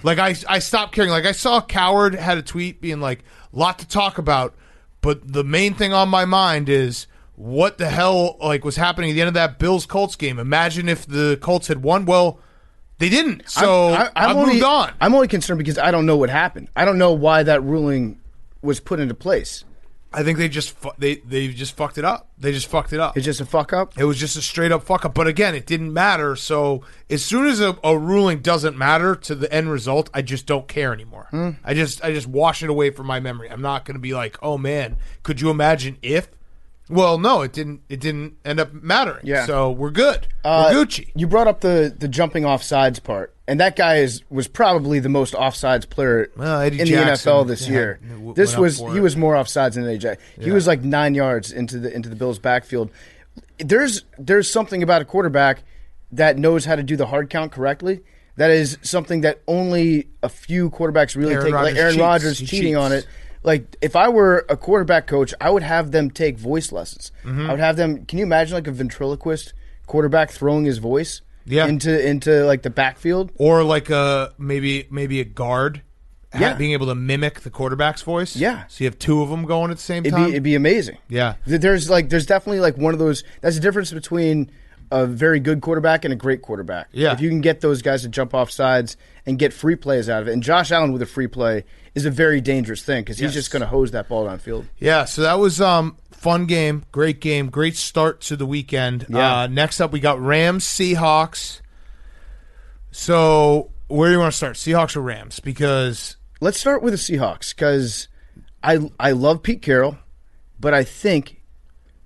Like I stopped caring. Like I saw Coward had a tweet being like, lot to talk about, but the main thing on my mind is what the hell like was happening at the end of that Bills Colts game. Imagine if the Colts had won. Well, they didn't, so I've moved on. I'm only concerned because I don't know what happened. I don't know why that ruling was put into place. I think they just fucked it up. They just fucked it up. It's just a fuck up? It was just a straight up fuck up. But again, it didn't matter. So as soon as a ruling doesn't matter to the end result, I just don't care anymore. I just wash it away from my memory. I'm not going to be like, oh man, could you imagine if? Well, no, it didn't end up mattering. Yeah. So we're good. We're Gucci. You brought up the jumping off sides part, and that guy was probably the most offsides player in the NFL this year. He was more offsides than AJ. He was like 9 yards into the Bills' backfield. There's something about a quarterback that knows how to do the hard count correctly. That is something that only a few quarterbacks really take. Like Aaron Rodgers cheating on it. Like, if I were a quarterback coach, I would have them take voice lessons. I would have them. Can you imagine like a ventriloquist quarterback throwing his voice into like the backfield, or like maybe a guard being able to mimic the quarterback's voice? Yeah, so you have two of them going at the same time. It'd be amazing. Yeah, there's definitely like one of those. That's the difference between a very good quarterback and a great quarterback. Yeah, if you can get those guys to jump off sides and get free plays out of it, and Josh Allen with a free play is a very dangerous thing because he's just going to hose that ball downfield. Yeah, so that was fun game, great start to the weekend. Yeah. Next up, we got Rams, Seahawks. So where do you want to start, Seahawks or Rams? Because let's start with the Seahawks because I love Pete Carroll, but I think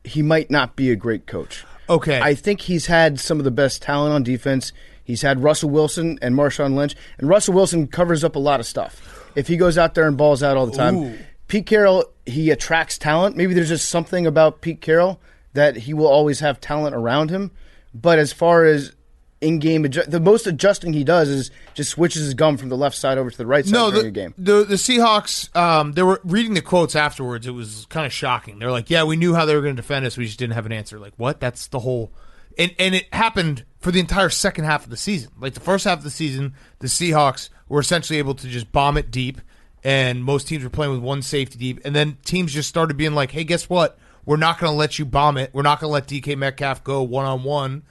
he might not be a great coach. Okay. I think he's had some of the best talent on defense. He's had Russell Wilson and Marshawn Lynch, and Russell Wilson covers up a lot of stuff. If he goes out there and balls out all the time. Ooh. Pete Carroll, he attracts talent. Maybe there's just something about Pete Carroll that he will always have talent around him. But as far as in-game, the most adjusting he does is just switches his gum from the left side over to the right side during a game. The Seahawks, they were reading the quotes afterwards. It was kind of shocking. They're like, yeah, we knew how they were going to defend us. We just didn't have an answer. Like, what? That's the whole... And it happened for the entire second half of the season. Like, the first half of the season, the Seahawks were essentially able to just bomb it deep, and most teams were playing with one safety deep. And then teams just started being like, hey, guess what? We're not going to let you bomb it. We're not going to let DK Metcalf go one-on-one,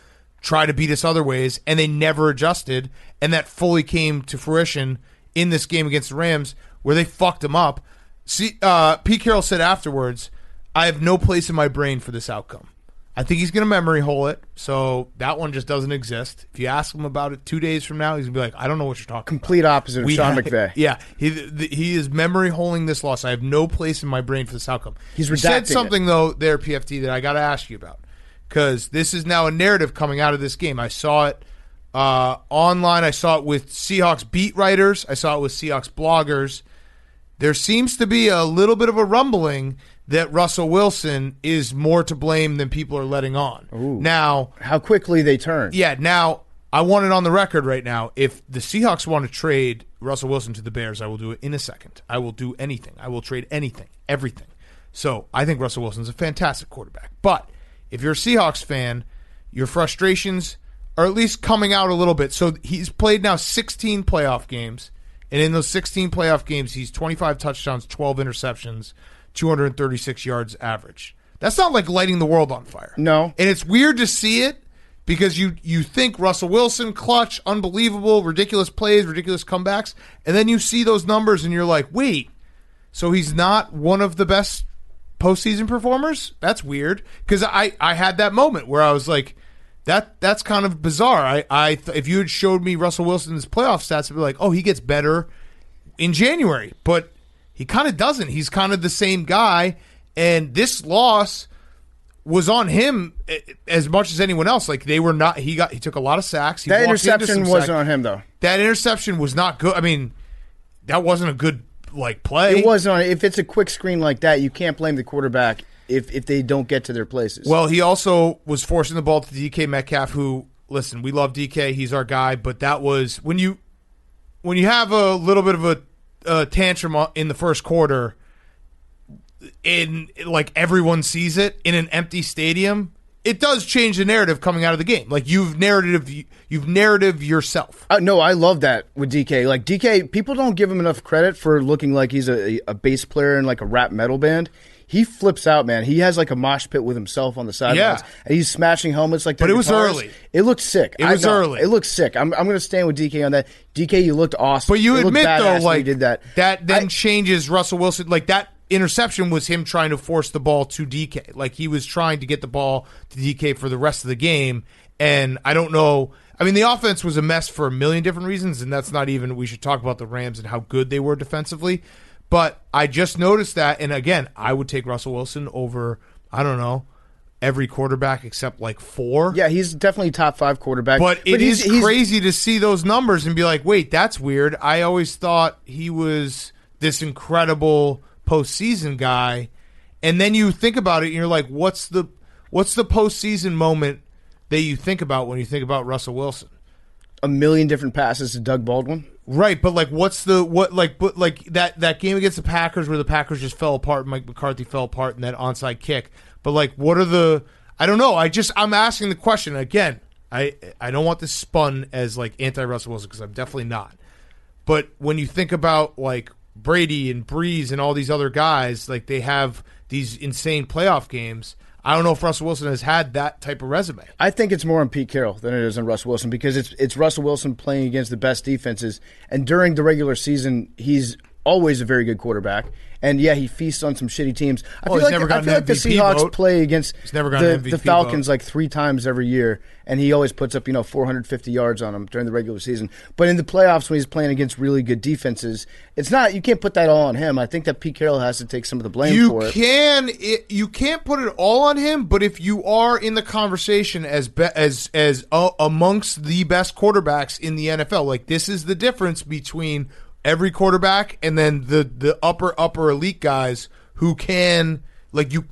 try to beat us other ways. And they never adjusted, and that fully came to fruition in this game against the Rams where they fucked them up. Pete Carroll said afterwards, I have no place in my brain for this outcome. I think he's going to memory hole it, so that one just doesn't exist. If you ask him about it 2 days from now, he's going to be like, I don't know what you're talking Complete about. opposite of Sean McVay. Yeah, he is memory holing this loss. I have no place in my brain for this outcome. He's redacting You said something, though, there, PFT, that I got to ask you about, because this is now a narrative coming out of this game. I saw it online. I saw it with Seahawks beat writers. I saw it with Seahawks bloggers. There seems to be a little bit of a rumbling that Russell Wilson is more to blame than people are letting on. Ooh. Now, how quickly they turn. Yeah, now, I want it on the record right now. If the Seahawks want to trade Russell Wilson to the Bears, I will do it in a second. I will do anything. I will trade anything, everything. So I think Russell Wilson's a fantastic quarterback. But if you're a Seahawks fan, your frustrations are at least coming out a little bit. So he's played now 16 playoff games, and in those 16 playoff games, he's 25 touchdowns, 12 interceptions, 236 yards average. That's not like lighting the world on fire. No. And it's weird to see it because you think Russell Wilson, clutch, unbelievable, ridiculous plays, ridiculous comebacks, and then you see those numbers and you're like, wait, so he's not one of the best postseason performers? That's weird. Because I had that moment where I was like, that's kind of bizarre. If you had showed me Russell Wilson's playoff stats, I'd be like, oh, he gets better in January. But he kind of doesn't. He's kind of the same guy, and this loss was on him as much as anyone else. Like they were not. He took a lot of sacks. That interception wasn't on him though. That interception was not good. I mean, that wasn't a good play. It wasn't. If it's a quick screen like that, you can't blame the quarterback if they don't get to their places. Well, he also was forcing the ball to DK Metcalf, who, listen, we love DK. He's our guy. But that was when you have a little bit of a tantrum in the first quarter, in like everyone sees it in an empty stadium, it does change the narrative coming out of the game. Like you've narrative yourself. No, I love that with DK. Like DK, people don't give him enough credit for looking like he's a bass player in like a rap metal band. He flips out, man. He has like a mosh pit with himself on the sidelines. Yeah. And he's smashing helmets like that. But it was early. It looked sick. It was early. It looked sick. I'm going to stand with DK on that. DK, you looked awesome. But you admit, though, like, you did that then changes Russell Wilson. Like, that interception was him trying to force the ball to DK. Like, he was trying to get the ball to DK for the rest of the game. And I don't know. I mean, the offense was a mess for a million different reasons, and that's not even – we should talk about the Rams and how good they were defensively. But I just noticed that, and again, I would take Russell Wilson over, I don't know, every quarterback except like 4. Yeah, he's definitely top 5 quarterback. But it is crazy to see those numbers and be like, wait, that's weird. I always thought he was this incredible postseason guy. And then you think about it, and you're like, what's the postseason moment that you think about when you think about Russell Wilson? A million different passes to Doug Baldwin. Right, but like, that game against the Packers where the Packers just fell apart, and Mike McCarthy fell apart in that onside kick. But like, what are I don't know. I'm asking the question again. I don't want this spun as like anti-Russell Wilson because I'm definitely not. But when you think about like Brady and Breeze and all these other guys, like they have these insane playoff games. I don't know if Russell Wilson has had that type of resume. I think it's more on Pete Carroll than it is on Russell Wilson because it's Russell Wilson playing against the best defenses. And during the regular season, he's always a very good quarterback. And, yeah, he feasts on some shitty teams. I feel like the Seahawks play against the Falcons like 3 times every year, and he always puts up 450 yards on them during the regular season. But in the playoffs, when he's playing against really good defenses, you can't put that all on him. I think that Pete Carroll has to take some of the blame for it. You can't put it all on him, but if you are in the conversation as amongst the best quarterbacks in the NFL, like this is the difference between every quarterback and then the upper elite guys who can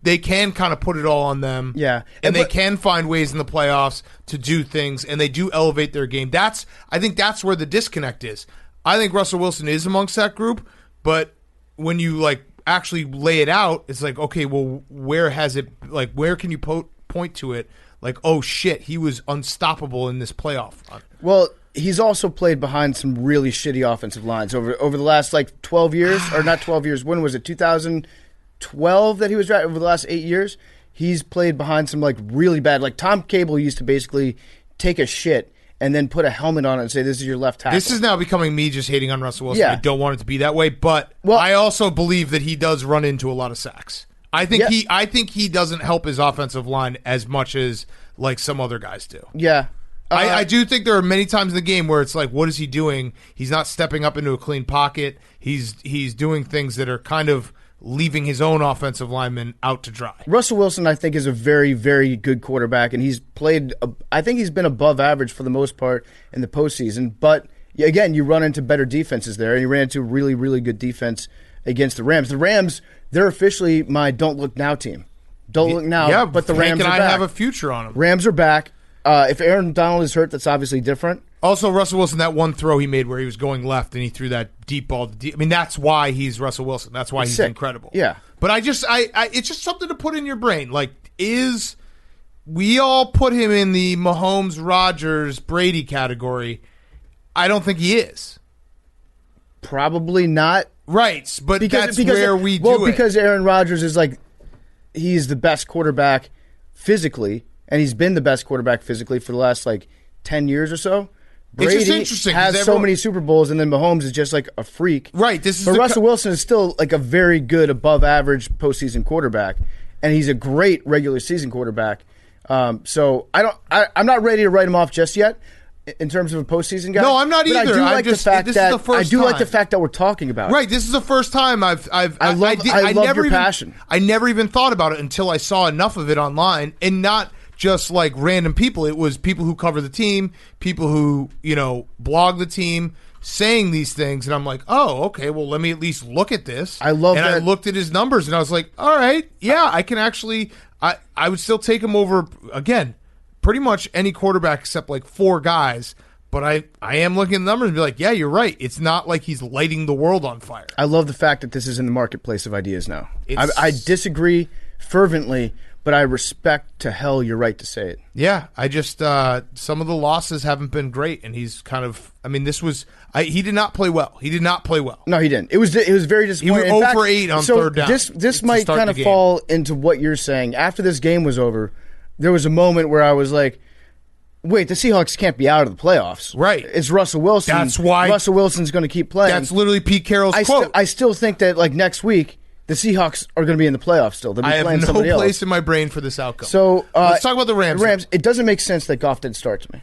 they can kind of put it all on them. Yeah. And they can find ways in the playoffs to do things, and they do elevate their game. I think that's where the disconnect is. I think Russell Wilson is amongst that group, but when you actually lay it out, it's like, okay, well, where can you point to it? Like, oh shit, he was unstoppable in this playoff run. Well, he's also played behind some really shitty offensive lines over the last 12 years, or not 12 years. When was it? 2012 that he was drafted. Over the last 8 years, he's played behind some really bad. Like Tom Cable used to basically take a shit and then put a helmet on it and say, "This is your left tackle." This is now becoming me just hating on Russell Wilson. Yeah. I don't want it to be that way, but I also believe that he does run into a lot of sacks. I think he doesn't help his offensive line as much as some other guys do. Yeah. I do think there are many times in the game where it's like, what is he doing? He's not stepping up into a clean pocket. He's doing things that are kind of leaving his own offensive lineman out to dry. Russell Wilson, I think, is a very, very good quarterback, and he's played I think he's been above average for the most part in the postseason. But, again, you run into better defenses there, and you ran into a really, really good defense against the Rams. The Rams, they're officially my don't look now team. Don't look now, yeah, but the Rams are back. I have a future on them. Rams are back. If Aaron Donald is hurt, that's obviously different. Also, Russell Wilson, that one throw he made where he was going left and he threw that deep ball. I mean, that's why he's Russell Wilson. That's why he's incredible. Yeah. But it's just something to put in your brain. We all put him in the Mahomes, Rodgers, Brady category. I don't think he is. Probably not. Right, but that's where we do it. Well, because Aaron Rodgers is he's the best quarterback physically, and he's been the best quarterback physically for the last 10 years or so. Brady it's just interesting has so many Super Bowls, and then Mahomes is just a freak. Right. But Russell Wilson is still a very good, above average postseason quarterback, and he's a great regular season quarterback. So I'm not ready to write him off just yet. in terms of a postseason guy. No, I'm not but either. I do I'm like just- the fact this is that the first I do like the time. fact that we're talking about it. Right, this is the first time I love your passion. I never even thought about it until I saw enough of it online, and not just like random people. It was people who cover the team, people who blog the team, saying these things, and I'm like, oh, okay, well, let me at least look at this. I love and that. I looked at his numbers, and I was like, all right, yeah, I can actually, I would still take him over, again, pretty much any quarterback except like 4 guys, but I am looking at the numbers and be like, yeah, you're right. It's not like he's lighting the world on fire. I love the fact that this is in the marketplace of ideas now. It's- I disagree fervently, but I respect to hell your right to say it. Yeah, I just some of the losses haven't been great, and he's kind of. I mean, this was he did not play well. He did not play well. No, he didn't. It was very disappointing. He was 0 for 8 on third down. This to might start kind the of game. fall into what you're saying. After this game was over, there was a moment where I was like, wait, the Seahawks can't be out of the playoffs. Right. It's Russell Wilson. That's why Russell Wilson's going to keep playing. That's literally Pete Carroll's quote. I still think that like next week the Seahawks are going to be in the playoffs still. They'll be I playing have no somebody place else. in my brain for this outcome. So let's talk about the Rams. The Rams. It doesn't make sense that Goff didn't start to me.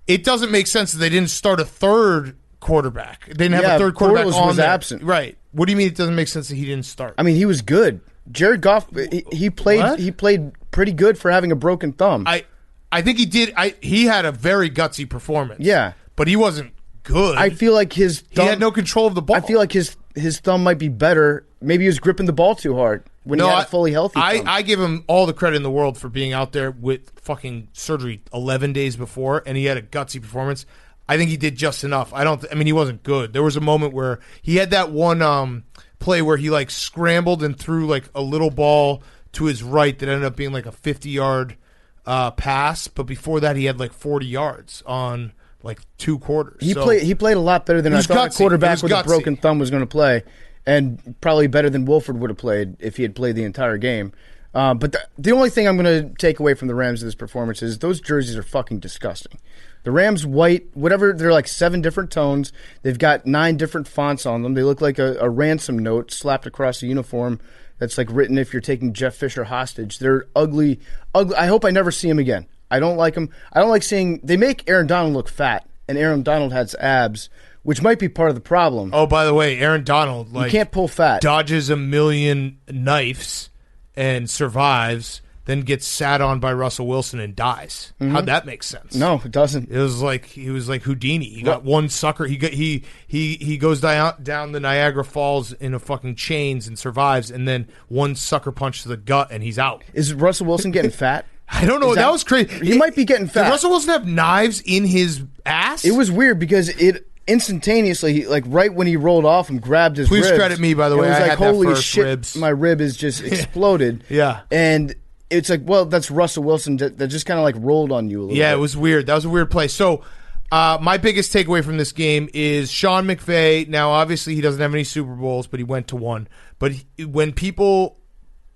It doesn't make sense that they didn't start a third quarterback. They didn't have a third quarterback Bortles on was there. absent. Right. What do you mean it doesn't make sense that he didn't start? I mean, he was good. Jared Goff, he played. What? He played pretty good for having a broken thumb. I think he did. He had a very gutsy performance. Yeah. But he wasn't good. I feel like his thumb, he had no control of the ball. I feel like his thumb might be better. Maybe he was gripping the ball too hard when he had a fully healthy thumb. I give him all the credit in the world for being out there with fucking surgery 11 days before, and he had a gutsy performance. I think he did just enough. I mean, he wasn't good. There was a moment where he had that one play where he like scrambled and threw like a little ball to his right that ended up being like a 50-yard pass. But before that, he had like 40 yards on like 2 quarters. He played a lot better than I thought gutsy. a quarterback It was with a gutsy. broken thumb was going to play, and probably better than Wolford would have played if he had played the entire game. But the only thing I'm going to take away from the Rams of this performance is those jerseys are fucking disgusting. The Rams white, whatever, they're like 7 different tones. They've got 9 different fonts on them. They look like a ransom note slapped across a uniform that's like written if you're taking Jeff Fisher hostage. They're ugly. I hope I never see him again. I don't like them. I don't like seeing, they make Aaron Donald look fat, and Aaron Donald has abs, which might be part of the problem. Oh, by the way, Aaron Donald You can't pull fat. dodges a million knives and survives, then gets sat on by Russell Wilson and dies. How'd that make sense? No, it doesn't. It was like he was like Houdini. He got one sucker. He goes down the Niagara Falls in a fucking chains and survives, and then one sucker punch to the gut and he's out. Is Russell Wilson getting fat? I don't know. That was crazy. He might be getting fat. Did Russell Wilson have knives in his ass? It was weird because it instantaneously, like right when he rolled off and grabbed his Please ribs, credit me, by the way. it was I like, had that holy first, shit, ribs. my rib is just exploded. Yeah. And it's like, well, that's Russell Wilson that just kind of like rolled on you a little bit. Yeah, it was weird. That was a weird play. So my biggest takeaway from this game is Sean McVay. Now, obviously, he doesn't have any Super Bowls, but he went to one. But when people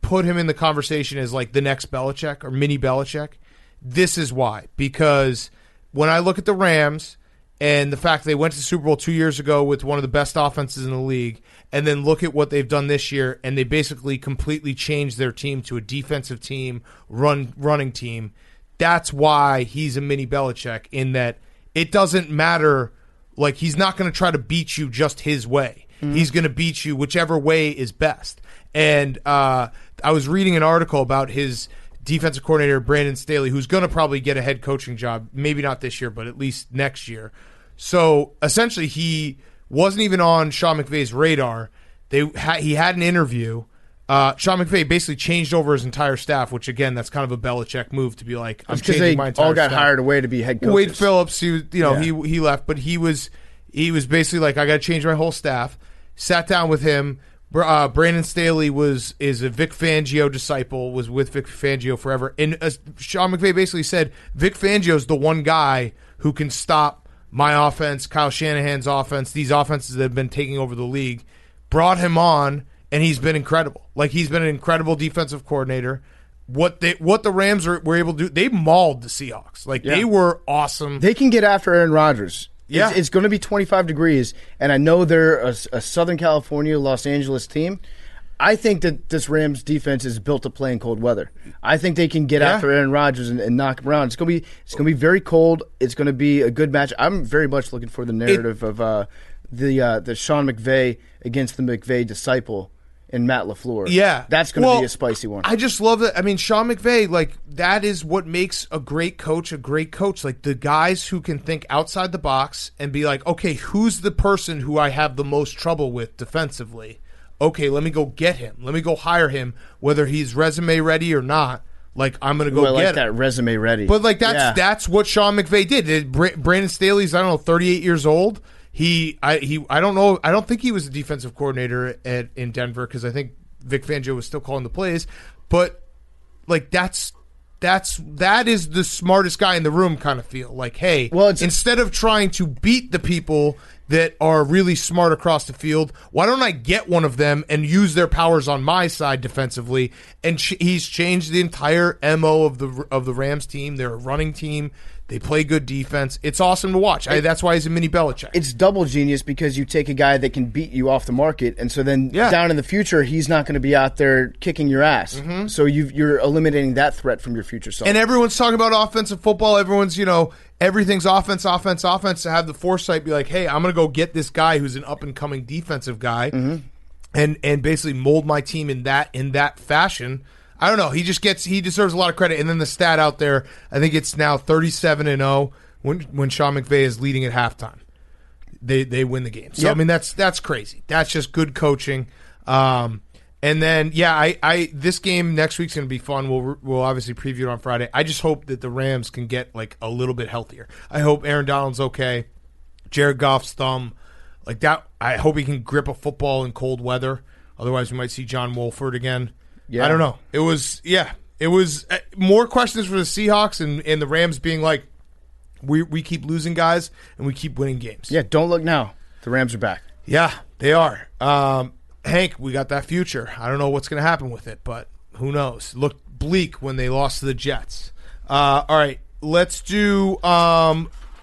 put him in the conversation as like the next Belichick or mini Belichick, this is why. Because when I look at the Rams and the fact they went to the Super Bowl 2 years ago with one of the best offenses in the league, and then look at what they've done this year, and they basically completely changed their team to a defensive team, running team, that's why he's a mini Belichick, in that it doesn't matter. Like, he's not going to try to beat you just his way. He's going to beat you whichever way is best. And I was reading an article about his defensive coordinator, Brandon Staley, who's going to probably get a head coaching job, maybe not this year, but at least next year. So essentially, he wasn't even on Sean McVay's radar. He had an interview. Sean McVay basically changed over his entire staff, which, again, that's kind of a Belichick move to be like, I'm changing my entire all got staff. hired away to be head coaches. Wade Phillips, he left, but he was basically like, I got to change my whole staff. Sat down with him. Brandon Staley is a Vic Fangio disciple, was with Vic Fangio forever. And Sean McVay basically said, Vic Fangio's the one guy who can stop my offense, Kyle Shanahan's offense, these offenses that have been taking over the league. Brought him on, and he's been incredible. Like, he's been an incredible defensive coordinator. What the Rams were able to do, they mauled the Seahawks. Like, they were awesome. They can get after Aaron Rodgers. Yeah. It's going to be 25 degrees, and I know they're a Southern California, Los Angeles team. I think that this Rams defense is built to play in cold weather. I think they can get after Aaron Rodgers and knock him around. It's gonna be very cold. It's gonna be a good match. I'm very much looking for the narrative of the Sean McVay against the McVay disciple and Matt LaFleur. Yeah, that's gonna be a spicy one. I just love it. I mean, Sean McVay, like, that is what makes a great coach a great coach. Like, the guys who can think outside the box and be like, okay, who's the person who I have the most trouble with defensively? Okay, let me go get him. Let me go hire him, whether he's resume ready or not. Like, I'm going to go get him. That resume ready. But, like, that's what Sean McVay did. Brandon Staley's, I don't know, 38 years old. I don't know. I don't think he was the defensive coordinator in Denver because I think Vic Fangio was still calling the plays. But, like, that is the smartest guy in the room kind of feel. Like, hey, instead of trying to beat the people that are really smart across the field, why don't I get one of them and use their powers on my side defensively? And he's changed the entire MO of the Rams team. They're a running team. They play good defense. It's awesome to watch. That's why he's a mini Belichick. It's double genius because you take a guy that can beat you off the market, and so then down in the future, he's not going to be out there kicking your ass. Mm-hmm. So you're eliminating that threat from your future self. And everyone's talking about offensive football. Everyone's, everything's offense. To have the foresight be like, hey, I'm going to go get this guy who's an up-and-coming defensive guy and basically mold my team in that fashion. I don't know. He deserves a lot of credit. And then the stat out there, I think it's now 37-0 when Sean McVay is leading at halftime. They win the game. So I mean that's crazy. That's just good coaching. And then this game next week's going to be fun. We'll obviously preview it on Friday. I just hope that the Rams can get like a little bit healthier. I hope Aaron Donald's okay. Jared Goff's thumb like that. I hope he can grip a football in cold weather. Otherwise, we might see John Wolford again. Yeah. I don't know. It was more questions for the Seahawks and the Rams being like, we keep losing guys and we keep winning games. Yeah, don't look now. The Rams are back. Yeah, they are. Hank, we got that future. I don't know what's going to happen with it, but who knows? Looked bleak when they lost to the Jets. All right, let's do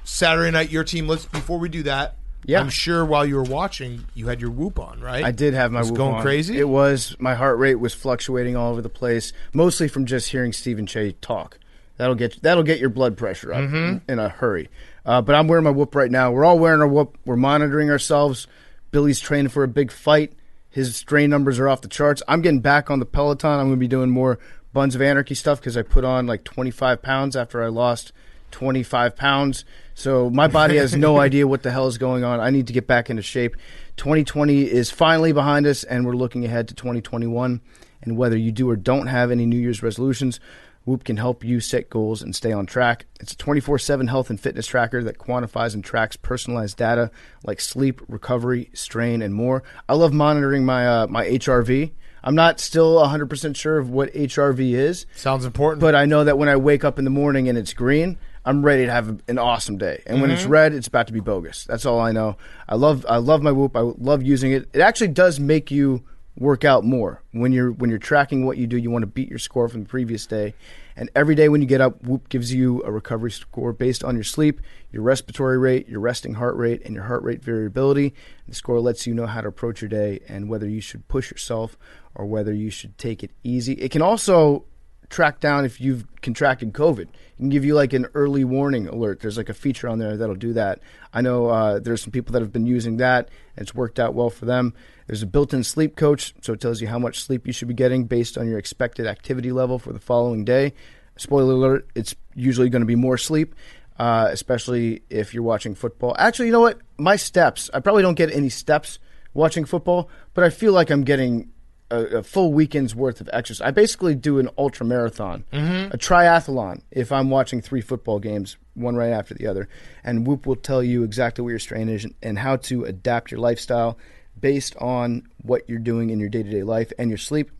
Saturday night, your team. Before we do that, I'm sure while you were watching, you had your Whoop on, right? I did have my Whoop on. Going crazy? It was. My heart rate was fluctuating all over the place, mostly from just hearing Stephen Che talk. That'll get your blood pressure up in a hurry. But I'm wearing my Whoop right now. We're all wearing our Whoop. We're monitoring ourselves. Billy's training for a big fight. His strain numbers are off the charts. I'm getting back on the Peloton. I'm going to be doing more Buns of Anarchy stuff because I put on like 25 pounds after I lost 25 pounds. So my body has no idea what the hell is going on. I need to get back into shape. 2020 is finally behind us, and we're looking ahead to 2021. And whether you do or don't have any New Year's resolutions, Whoop can help you set goals and stay on track. It's a 24/7 health and fitness tracker that quantifies and tracks personalized data like sleep, recovery, strain, and more. I love monitoring my my HRV. I'm not still 100% sure of what HRV is. Sounds important. But I know that when I wake up in the morning and it's green, I'm ready to have an awesome day. And when it's red, it's about to be bogus. That's all I know. I love my Whoop. I love using it. It actually does make you work out more. When you're tracking what you do, you want to beat your score from the previous day. And every day when you get up, Whoop gives you a recovery score based on your sleep, your respiratory rate, your resting heart rate, and your heart rate variability. The score lets you know how to approach your day and whether you should push yourself or whether you should take it easy. It can also track down if you've contracted COVID. It can give you like an early warning alert. There's like a feature on there that'll do that. I know there's some people that have been using that, and it's worked out well for them. There's a built-in sleep coach, so it tells you how much sleep you should be getting based on your expected activity level for the following day. Spoiler alert, it's usually going to be more sleep, especially if you're watching football. Actually, you know what? My steps, I probably don't get any steps watching football, but I feel like I'm getting a full weekend's worth of exercise. I basically do an ultra marathon, a triathlon, if I'm watching 3 football games, one right after the other. And Whoop will tell you exactly what your strain is and how to adapt your lifestyle based on what you're doing in your day-to-day life and your sleep.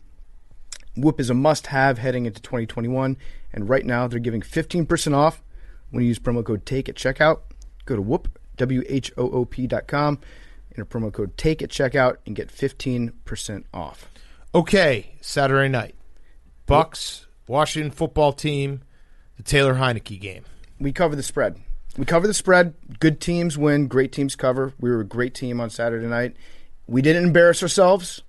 Whoop is a must-have heading into 2021, and right now they're giving 15% off when you use promo code TAKE at checkout. Go to Whoop, WHOOP.com, enter promo code TAKE at checkout, and get 15% off. Okay, Saturday night. Bucs, Washington football team, the Taylor Heineke game. We cover the spread. Good teams win, great teams cover. We were a great team on Saturday night. We didn't embarrass ourselves.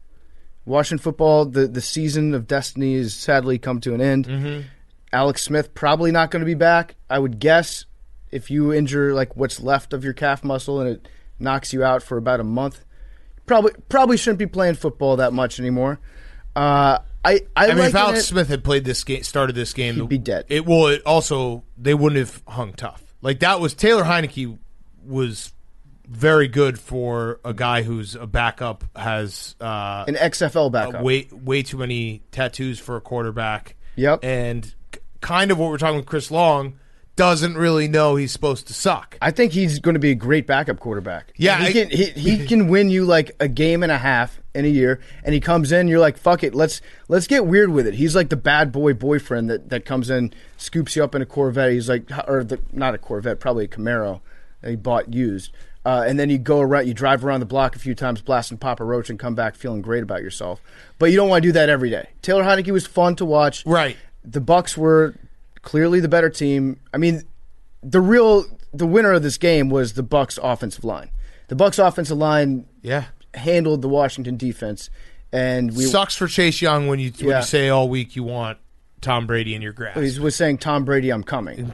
Washington football, the season of destiny has sadly come to an end. Mm-hmm. Alex Smith probably not going to be back. I would guess if you injure like what's left of your calf muscle and it knocks you out for about a month, probably shouldn't be playing football that much anymore. I mean, if Alex Smith had played this game, started this game, he'd be dead. They wouldn't have hung tough. Like that was Taylor Heineke was very good for a guy who's a backup, has an XFL backup. Way too many tattoos for a quarterback. Yep. And kind of what we're talking with Chris Long, doesn't really know he's supposed to suck. I think he's going to be a great backup quarterback. Yeah. He can win you like a game and a half in a year, and he comes in, you're like, fuck it, let's get weird with it. He's like the bad boyfriend that comes in, scoops you up in a Corvette. He's like, not a Corvette, probably a Camaro that he bought used. And then you go around, you drive around the block a few times, blasting Papa Roach, and come back feeling great about yourself. But you don't want to do that every day. Taylor Heineke was fun to watch. Right. The Bucs were clearly the better team. I mean, the winner of this game was the Bucs offensive line. The Bucs offensive line handled the Washington defense, and sucks for Chase Young when you say all week you want Tom Brady in your grasp. He was saying, Tom Brady, I'm coming.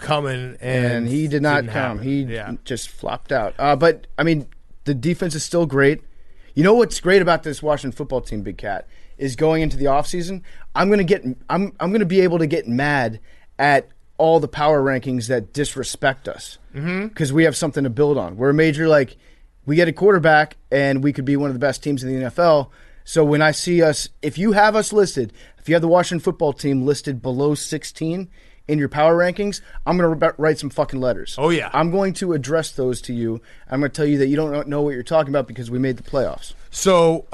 And he did not come. He just flopped out. But, I mean, the defense is still great. You know what's great about this Washington football team, Big Cat, is going into the offseason, I'm going to be able to get mad at all the power rankings that disrespect us because we have something to build on. We're a major, like, we get a quarterback, and we could be one of the best teams in the NFL. So when I see us, if you have us listed, if you have the Washington football team listed below 16 in your power rankings, I'm going to write some fucking letters. Oh, yeah. I'm going to address those to you. I'm going to tell you that you don't know what you're talking about because we made the playoffs. So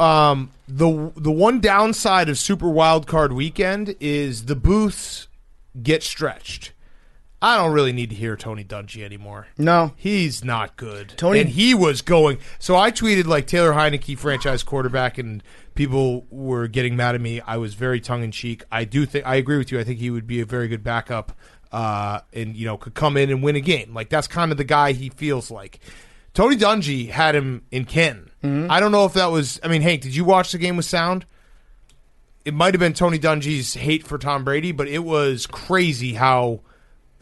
the one downside of Super Wildcard Weekend is the booths get stretched. I don't really need to hear Tony Dungy anymore. No. He's not good. And he was going. So I tweeted like Taylor Heineke, franchise quarterback, and people were getting mad at me. I was very tongue-in-cheek. I agree with you. I think he would be a very good backup and, could come in and win a game. Like, that's kind of the guy he feels like. Tony Dungy had him in Canton. Mm-hmm. I don't know if that was – I mean, Hank, did you watch the game with sound? It might have been Tony Dungy's hate for Tom Brady, but it was crazy how –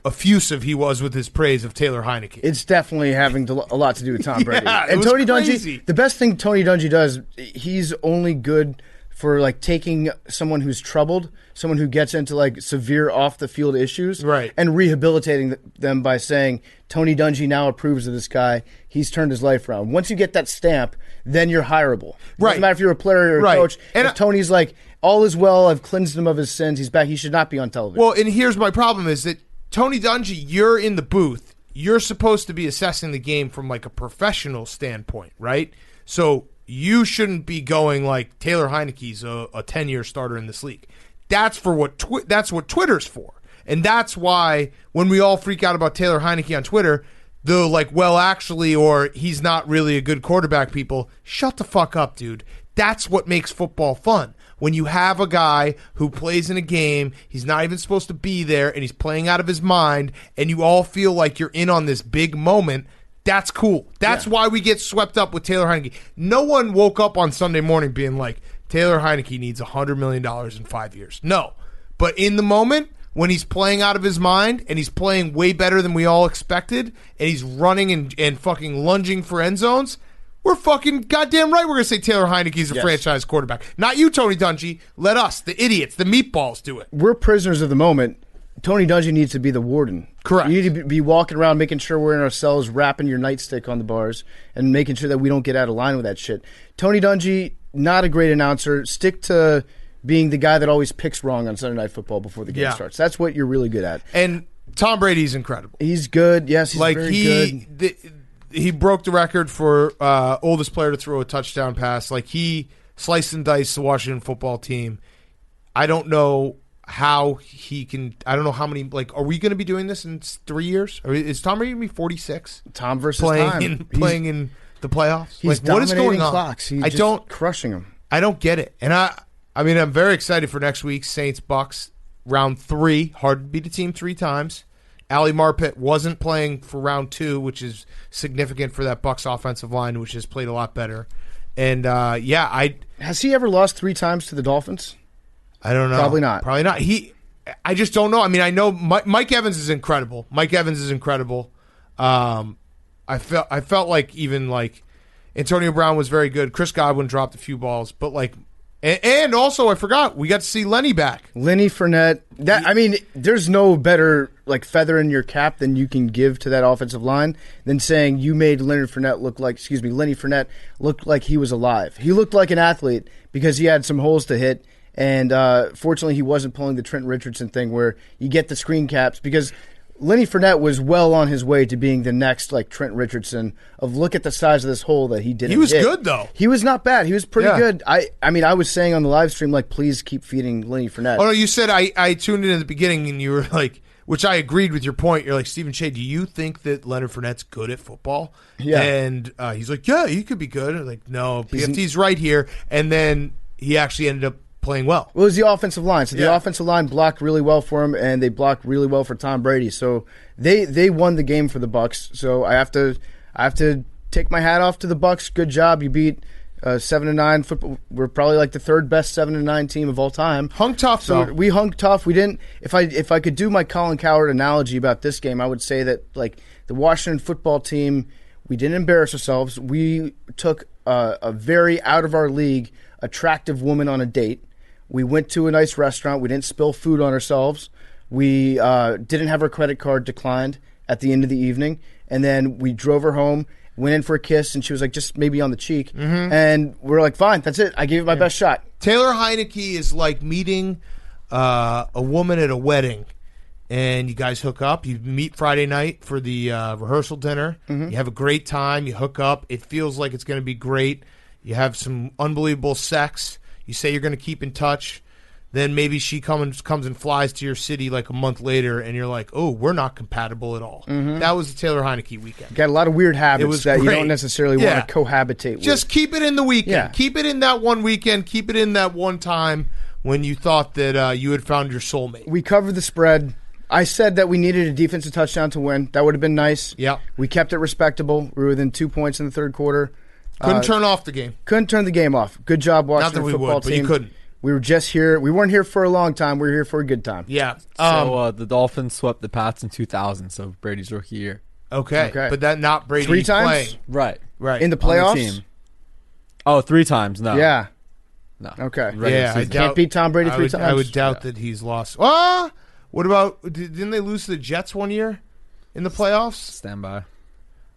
effusive he was with his praise of Taylor Heineke. It's definitely having a lot to do with Tom Brady. And Tony crazy. Dungy, the best thing Tony Dungy does, he's only good for like taking someone who's troubled, someone who gets into like severe off the field issues, right, and rehabilitating them by saying Tony Dungy now approves of this guy. He's turned his life around. Once you get that stamp, then you're hireable. Right. Doesn't matter if you're a player or a coach. And if Tony's like, all is well, I've cleansed him of his sins, he's back, he should not be on television. Well, and here's my problem is that Tony Dungy, you're in the booth. You're supposed to be assessing the game from like a professional standpoint, right? So you shouldn't be going like Taylor Heineke's a 10-year starter in this league. That's what Twitter's for. And that's why when we all freak out about Taylor Heineke on Twitter, the like, well, actually, or he's not really a good quarterback, people, shut the fuck up, dude. That's what makes football fun. When you have a guy who plays in a game, he's not even supposed to be there, and he's playing out of his mind, and you all feel like you're in on this big moment, that's cool. That's why we get swept up with Taylor Heineke. No one woke up on Sunday morning being like, Taylor Heineke needs $100 million in 5 years. No. But in the moment, when he's playing out of his mind, and he's playing way better than we all expected, and he's running and fucking lunging for end zones, we're fucking goddamn right we're going to say Taylor Heineke's a franchise quarterback. Not you, Tony Dungy. Let us, the idiots, the meatballs, do it. We're prisoners of the moment. Tony Dungy needs to be the warden. Correct. You need to be walking around making sure we're in our cells, wrapping your nightstick on the bars, and making sure that we don't get out of line with that shit. Tony Dungy, not a great announcer. Stick to being the guy that always picks wrong on Sunday Night Football before the game starts. That's what you're really good at. And Tom Brady's incredible. He's good. Yes, he's very good. He broke the record for oldest player to throw a touchdown pass. Like, he sliced and diced the Washington football team. I don't know how he can. I don't know how many. Like, are we going to be doing this in 3 years? Or is Tom Brady going to be 46? Tom versus time. Playing in the playoffs. He's like, what is going on? Clocks. He's crushing them. I don't get it. And I mean, I'm very excited for next week. Saints Bucs round 3. Hard to beat a team 3 times. Ali Marpet wasn't playing for round 2, which is significant for that Bucs offensive line, which has played a lot better. And Has he ever lost 3 times to the Dolphins? I don't know. Probably not. I just don't know. I mean, I know Mike Evans is incredible. I felt like even like Antonio Brown was very good. Chris Godwin dropped a few balls, but like, and also I forgot we got to see Lenny back. Lenny Fournette. There's no better like feather in your cap than you can give to that offensive line than saying you made Lenny Fournette look like he was alive. He looked like an athlete because he had some holes to hit. And fortunately, he wasn't pulling the Trent Richardson thing where you get the screen caps because Lenny Fournette was well on his way to being the next like Trent Richardson of look at the size of this hole that he didn't He was hit. good, though. He was not bad. He was pretty good. I was saying on the live stream, like, please keep feeding Lenny Fournette. Oh, no, you said I tuned in at the beginning and you were like, which I agreed with your point. You're like, Stephen Shea, do you think that Leonard Fournette's good at football? Yeah. And he's like, yeah, he could be good. I'm like, no, PFT's right here. And then he actually ended up playing well. Well, it was the offensive line. So the offensive line blocked really well for him, and they blocked really well for Tom Brady. So they won the game for the Bucs. So I have to take my hat off to the Bucs. Good job. You beat 7-9 football. We're probably like the third best 7-9 team of all time. Hung tough, so though. We hung tough. We didn't. If I could do my Colin Cowherd analogy about this game, I would say that like the Washington football team, we didn't embarrass ourselves. We took a very out of our league attractive woman on a date. We went to a nice restaurant. We didn't spill food on ourselves. We didn't have our credit card declined at the end of the evening. And then we drove her home, went in for a kiss, and she was like, just maybe on the cheek. Mm-hmm. And we're like, fine, that's it. I gave it my best shot. Taylor Heineke is like meeting a woman at a wedding. And you guys hook up. You meet Friday night for the rehearsal dinner. Mm-hmm. You have a great time. You hook up. It feels like it's going to be great. You have some unbelievable sex. You say you're going to keep in touch. Then maybe she comes and flies to your city like a month later, and you're like, oh, we're not compatible at all. Mm-hmm. That was the Taylor Heineke weekend. Got a lot of weird habits that you don't necessarily want to cohabitate with. Just keep it in the weekend. Yeah. Keep it in that one weekend. Keep it in that one time when you thought that you had found your soulmate. We covered the spread. I said that we needed a defensive touchdown to win. That would have been nice. Yeah. We kept it respectable. We were within 2 points in the third quarter. Couldn't turn off the game. Couldn't turn the game off. Good job, Washington football team. But you couldn't. We were just here. We weren't here for a long time. We were here for a good time. Yeah. So the Dolphins swept the Pats in 2000, so Brady's rookie year. Okay. But that not Brady 3 times? playing. Right. In the playoffs? On the team. Oh, 3 times, no. Yeah. No. Okay. I can't beat Tom Brady 3 times. I would doubt that he's lost. What about, didn't they lose to the Jets one year in the playoffs? Stand by.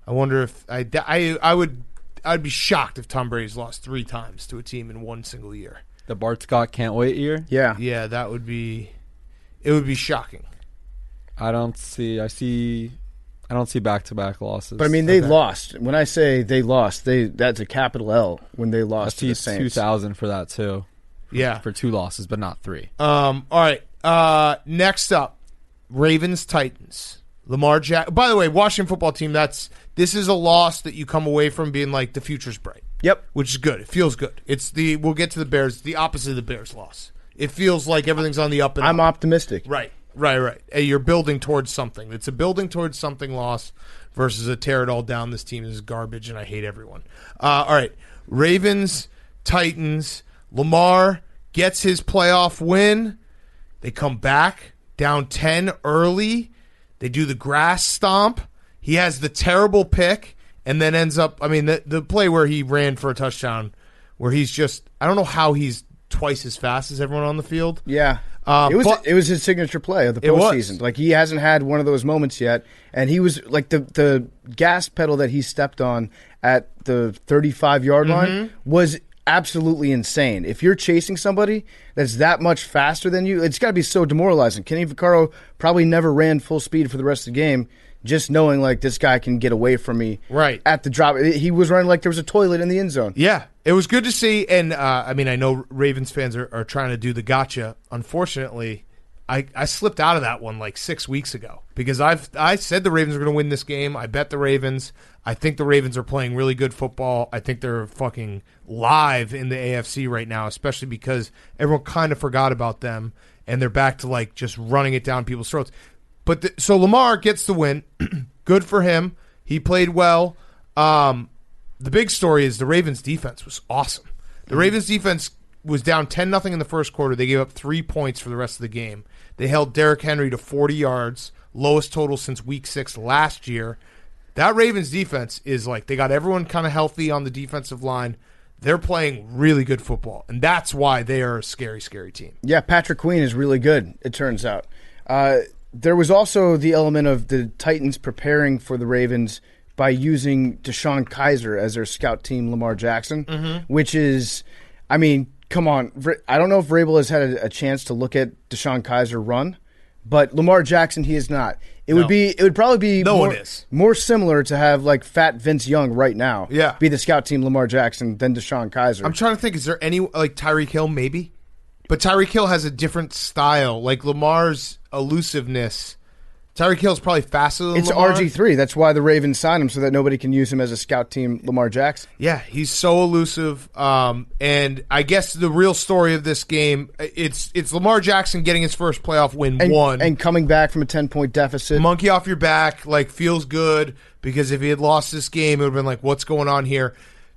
I wonder if, I'd be shocked if Tom Brady's lost 3 times to a team in one single year. The Bart Scott can't wait year? Yeah. Yeah, it would be shocking. I don't see back-to-back losses. But I mean, they lost. When I say they lost, that's a capital L when they lost to the Saints. 2000 for that too. Yeah. For 2 losses, but not 3. All right. Next up, Ravens-Titans. Lamar Jackson. By the way, Washington football team, this is a loss that you come away from being like the future's bright. Yep. Which is good. It feels good. We'll get to the Bears. It's the opposite of the Bears loss. It feels like everything's on the up and up. I'm optimistic. Right. You're building towards something. It's a building towards something loss versus a tear it all down. This team is garbage and I hate everyone. All right. Ravens, Titans. Lamar gets his playoff win. They come back down 10 early. They do the grass stomp. He has the terrible pick and then ends up, the play where he ran for a touchdown where he's just, I don't know how he's twice as fast as everyone on the field. Yeah. It was his signature play of the postseason. Like, he hasn't had one of those moments yet. And he was, like, the gas pedal that he stepped on at the 35-yard line was absolutely insane. If you're chasing somebody that's that much faster than you, it's got to be so demoralizing. Kenny Vaccaro probably never ran full speed for the rest of the game, just knowing, like, this guy can get away from me at the drop. He was running like there was a toilet in the end zone. Yeah, it was good to see. And, I know Ravens fans are trying to do the gotcha. Unfortunately, I slipped out of that one like 6 weeks ago because I said the Ravens were going to win this game. I bet the Ravens. I think the Ravens are playing really good football. I think they're fucking live in the AFC right now, especially because everyone kind of forgot about them, and they're back to like just running it down people's throats. But so Lamar gets the win. Good for him. He played well. the big story is the Ravens' defense was awesome. The Ravens' defense was down 10-0 in the first quarter. They gave up 3 points for the rest of the game. They held Derrick Henry to 40 yards, lowest total since Week 6 last year. That Ravens defense is like, they got everyone kind of healthy on the defensive line. They're playing really good football, and that's why they are a scary, scary team. Yeah, Patrick Queen is really good, it turns out. There was also the element of the Titans preparing for the Ravens by using Deshaun Kaiser as their scout team, Lamar Jackson, which is, I mean, come on. I don't know if Vrabel has had a chance to look at Deshaun Kaiser run, but Lamar Jackson, he is not. It would probably be more similar to have like fat Vince Young right now be the scout team Lamar Jackson than Deshaun Kaiser. I'm trying to think, is there any, like Tyreek Hill maybe? But Tyreek Hill has a different style. Like Lamar's elusiveness, Tyreek Hill's probably faster than Lamar. It's RG3. That's why the Ravens signed him, so that nobody can use him as a scout team Lamar Jackson. Yeah, he's so elusive. And I guess the real story of this game, it's Lamar Jackson getting his first playoff win, and coming back from a 10-point deficit. Monkey off your back, like feels good, because if he had lost this game, it would have been like, what's going on here?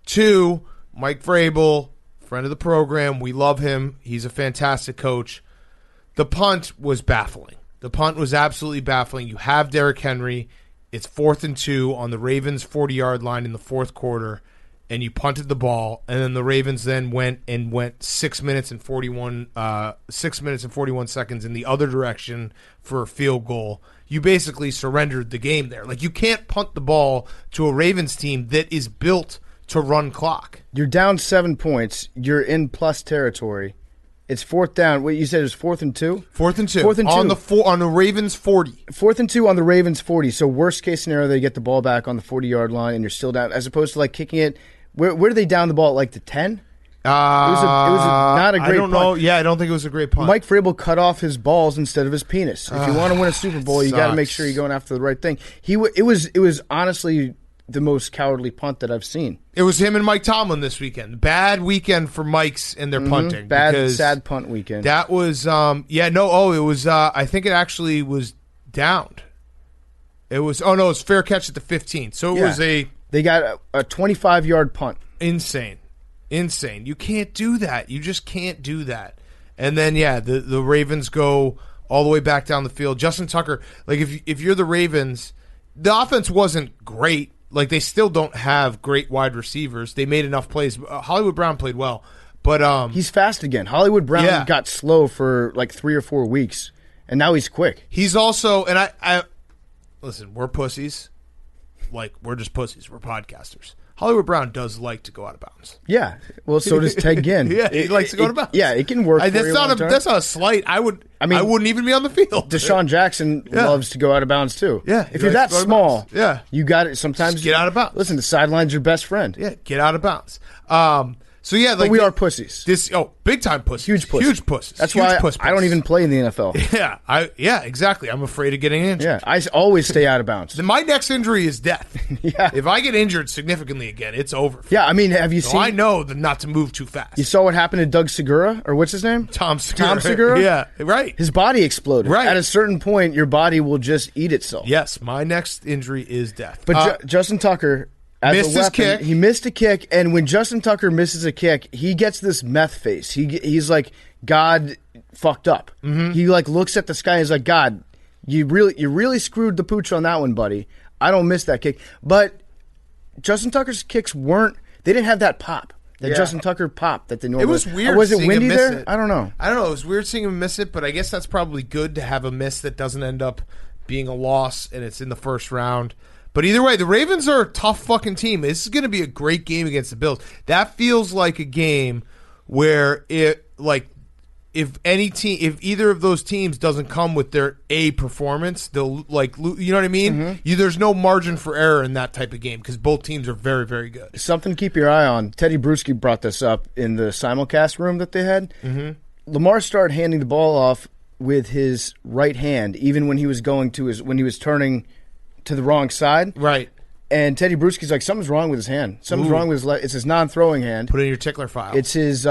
2, Mike Vrabel, friend of the program. We love him. He's a fantastic coach. The punt was baffling. The punt was absolutely baffling. You have Derrick Henry. It's 4th and 2 on the Ravens' 40-yard line in the fourth quarter, and you punted the ball. And then the Ravens then went 6 minutes and 41 seconds in the other direction for a field goal. You basically surrendered the game there. Like, you can't punt the ball to a Ravens team that is built to run clock. You're down 7 points. You're in plus territory. It's 4th down. What you said, it was 4th and 2? 4th and 2. 4th and 2. On the Ravens 40. 4th and 2 on the Ravens 40. So worst case scenario, they get the ball back on the 40-yard line and you're still down, as opposed to like kicking it. Where do they down the ball at, like the 10? It was not a great punt. I don't know. Yeah, I don't think it was a great punt. Mike Vrabel cut off his balls instead of his penis. If you want to win a Super Bowl, you got to make sure you're going after the right thing. It was honestly the most cowardly punt that I've seen. It was him and Mike Tomlin this weekend. Bad weekend for Mike's and their punting. Sad punt weekend. That was, it was, I think it actually was downed. It was, it was fair catch at the 15. So it was they got a 25-yard punt. Insane. You can't do that. You just can't do that. And then, the Ravens go all the way back down the field. Justin Tucker, like if you're the Ravens, the offense wasn't great. Like, they still don't have great wide receivers. They made enough plays. Hollywood Brown played well. But he's fast again. Hollywood Brown got slow for like 3 or 4 weeks, and now he's quick. He's also, and I listen, we're pussies. Like, we're just pussies. We're podcasters. Hollywood Brown does like to go out of bounds. Yeah. Well, so does Ted Ginn. He likes to go out of bounds. Yeah, it can work. That's not a slight. I wouldn't even be on the field. Deshaun Jackson loves to go out of bounds too. Yeah. If you're that small, you got it. Sometimes just get out of bounds. Listen, the sideline's your best friend. Yeah, get out of bounds. But we are pussies. Big time pussies. Huge pussies. That's huge why puss. I don't even play in the NFL. Yeah, exactly. I'm afraid of getting injured. Yeah, I always stay out of bounds. Then my next injury is death. Yeah. If I get injured significantly again, it's over. Yeah, I mean, have you seen? I know not to move too fast. You saw what happened to Doug Segura, or what's his name? Tom Segura. Yeah, right. His body exploded. Right. At a certain point, your body will just eat itself. Yes, my next injury is death. But Justin Tucker. Missed his kick. He missed a kick, and when Justin Tucker misses a kick, he gets this meth face. He's like, God fucked up. Mm-hmm. He like looks at the sky and he's like, God, you really screwed the pooch on that one, buddy. I don't miss that kick. But Justin Tucker's kicks they didn't have that pop. That Justin Tucker pop that they normally. It was weird. Was it seeing windy him miss there? It. I don't know. It was weird seeing him miss it, but I guess that's probably good to have a miss that doesn't end up being a loss and it's in the first round. But either way, the Ravens are a tough fucking team. This is going to be a great game against the Bills. That feels like a game where if either of those teams doesn't come with their A performance, they'll you know what I mean? Mm-hmm. There's no margin for error in that type of game because both teams are very, very good. Something to keep your eye on. Teddy Bruschi brought this up in the simulcast room that they had. Mm-hmm. Lamar started handing the ball off with his right hand, even when he was when he was turning to the wrong side. Right. And Teddy Bruschi's like, something's wrong with his hand. Something's wrong with his it's his non-throwing hand. Put it in your tickler file. It's his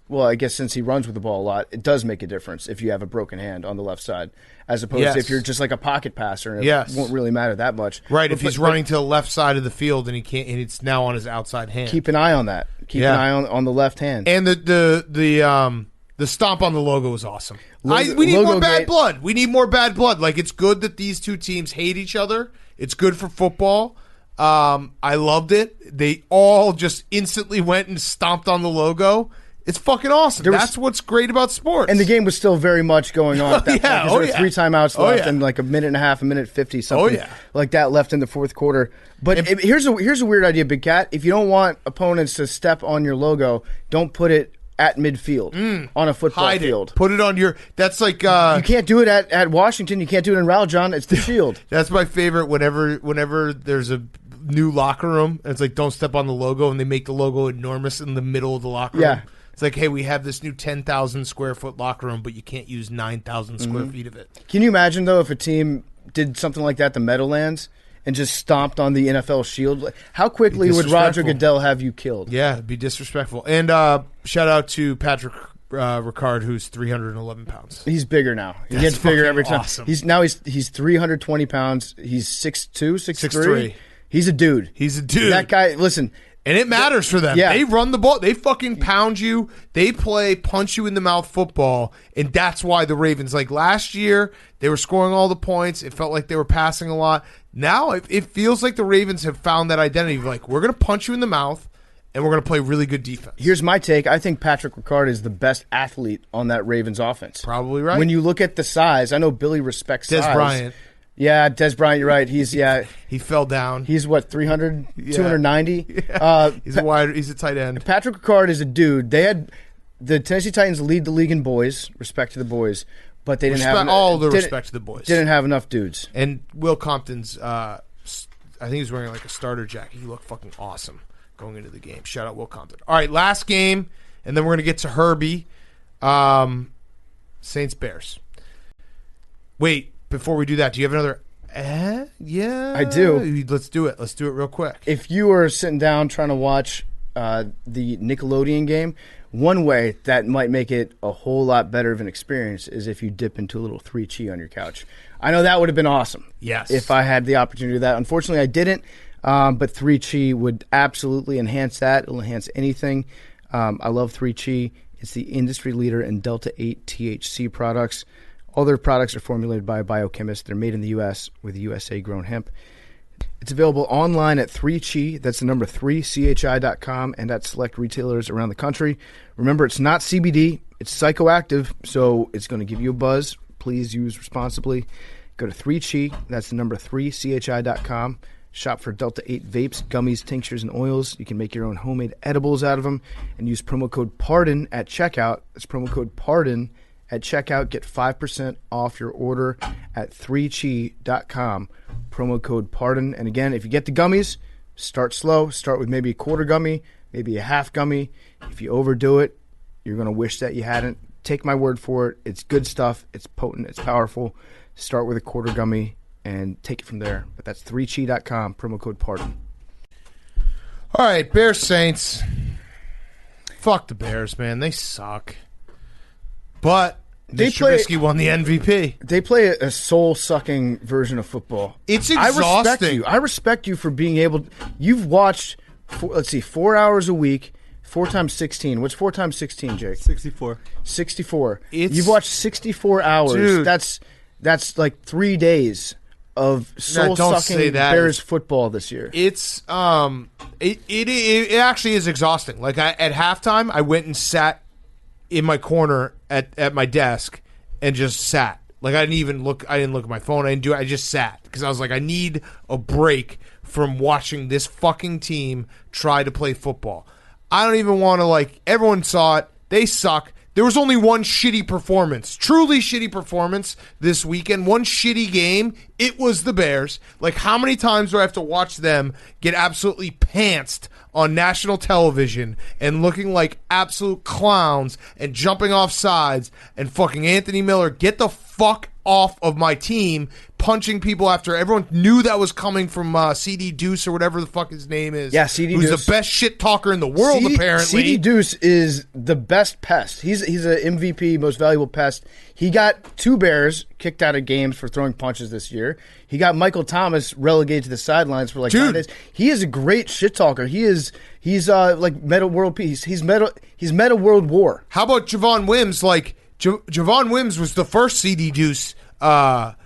well, I guess since he runs with the ball a lot, it does make a difference if you have a broken hand on the left side, as opposed to if you're just like a pocket passer, and it won't really matter that much. Right, if he's running to the left side of the field and he can't, and it's now on his outside hand. Keep an eye on that. Keep an eye on the left hand. And the stomp on the logo was awesome. We need more bad blood. We need more bad blood. Like, it's good that these two teams hate each other. It's good for football. I loved it. They all just instantly went and stomped on the logo. It's fucking awesome. That's what's great about sports. And the game was still very much going on at that point. There were 3 timeouts left and like a minute and a half, a minute 50, something like that left in the fourth quarter. But here's a weird idea, Big Cat. If you don't want opponents to step on your logo, don't put it at midfield on a football field. Put it on your. That's like you can't do it at Washington. You can't do it in Raljon. It's the shield. That's my favorite. Whenever there's a new locker room, and it's like don't step on the logo, and they make the logo enormous in the middle of the locker room. Yeah. It's like, hey, we have this new 10,000 square foot locker room, but you can't use 9,000 square feet of it. Can you imagine though if a team did something like that, the Meadowlands, and just stomped on the NFL shield? How quickly would Roger Goodell have you killed? Yeah, it'd be disrespectful. And shout out to Patrick Ricard, who's 311 pounds. He's bigger now. He gets bigger every time. Awesome. He's 320 pounds. He's 6'2", 6'3". He's a dude. That guy, listen. And it matters for them. Yeah. They run the ball. They fucking pound you. They play punch you in the mouth football. And that's why the Ravens, like last year, they were scoring all the points. It felt like they were passing a lot. Now it feels like the Ravens have found that identity of like, we're going to punch you in the mouth and we're going to play really good defense. Here's my take. I think Patrick Ricard is the best athlete on that Ravens offense. Probably right. When you look at the size, I know Billy respects size. Des Bryant. Yeah, Des Bryant, you're right. He fell down. He's what, 300, 290? Yeah. He's a tight end. Patrick Ricard is a dude. The Tennessee Titans lead the league in boys, respect to the boys, but they didn't have respect to the boys. Didn't have enough dudes. And Will Compton's I think he was wearing like a starter jacket. He looked fucking awesome going into the game. Shout out Will Compton. All right, last game, and then we're going to get to Herbie. Saints Bears. Wait. Before we do that, do you have another? Yeah, I do. Let's do it. Let's do it real quick. If you are sitting down trying to watch the Nickelodeon game, one way that might make it a whole lot better of an experience is if you dip into a little 3-Chi on your couch. I know that would have been awesome. Yes. If I had the opportunity to do that. Unfortunately, I didn't, but 3-Chi would absolutely enhance that. It'll enhance anything. I love 3-Chi. It's the industry leader in Delta-8 THC products. All their products are formulated by a biochemist. They're made in the U.S. with USA-grown hemp. It's available online at 3Chi, that's the number 3chi.com, and at select retailers around the country. Remember, it's not CBD. It's psychoactive, so it's going to give you a buzz. Please use responsibly. Go to 3Chi, that's the number 3chi.com. Shop for Delta-8 vapes, gummies, tinctures, and oils. You can make your own homemade edibles out of them and use promo code PARDON at checkout. That's promo code PARDON at checkout. Get 5% off your order at 3chi.com. Promo code PARDON. And again, if you get the gummies, start slow. Start with maybe a quarter gummy, maybe a half gummy. If you overdo it, you're going to wish that you hadn't. Take my word for it. It's good stuff. It's potent. It's powerful. Start with a quarter gummy and take it from there. But that's 3chi.com. Promo code PARDON. All right, Bears Saints. Fuck the Bears, man. They suck. But Trubisky won the MVP. They play a soul-sucking version of football. It's exhausting. I respect you for being able. You've watched, 4 hours a week, 4 times 16. What's 4 times 16, Jake? 64. 64. You've watched 64 hours. Dude. That's like 3 days of soul-sucking Bears football this year. It's it actually is exhausting. Like at halftime, I went and sat in my corner at my desk and just sat. Like I didn't look at my phone. I didn't do it. I just sat because I was like, I need a break from watching this fucking team try to play football. I don't even want to everyone saw it. They suck. There was only one shitty performance, truly shitty performance this weekend. One shitty game. It was the Bears. Like, how many times do I have to watch them get absolutely pantsed on national television and looking like absolute clowns and jumping off sides and fucking Anthony Miller, get the fuck off of my team, punching people after everyone knew that was coming from CD Deuce or whatever the fuck his name is. Yeah, CD Deuce. Who's the best shit talker in the world, apparently. CD Deuce is the best pest. He's an MVP, most valuable pest. He got 2 Bears kicked out of games for throwing punches this year. He got Michael Thomas relegated to the sidelines for 9 days. He is a great shit talker. He's like meta world peace. He's meta world war. How about Javon Wims? Like Javon Wims was the first CD Deuce person.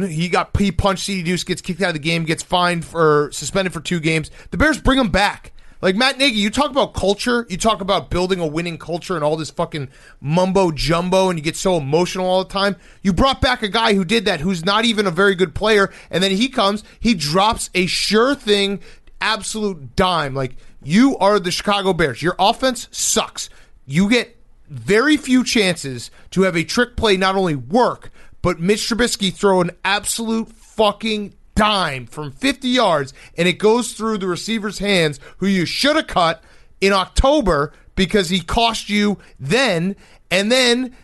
He punched CD Deuce, gets kicked out of the game, gets suspended for 2 games. The Bears bring him back. Like Matt Nagy, you talk about culture, you talk about building a winning culture and all this fucking mumbo jumbo, and you get so emotional all the time. You brought back a guy who did that, who's not even a very good player, and then he comes, he drops a sure thing, absolute dime. Like, you are the Chicago Bears. Your offense sucks. You get very few chances to have a trick play not only work, but Mitch Trubisky throw an absolute fucking dime from 50 yards, and it goes through the receiver's hands, who you should have cut in October because he cost you then. And then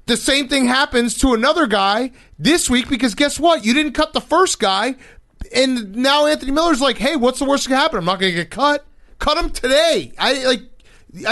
the same thing happens to another guy this week because guess what? You didn't cut the first guy, and now Anthony Miller's like, hey, what's the worst that can happen? I'm not going to get cut. Cut him today. I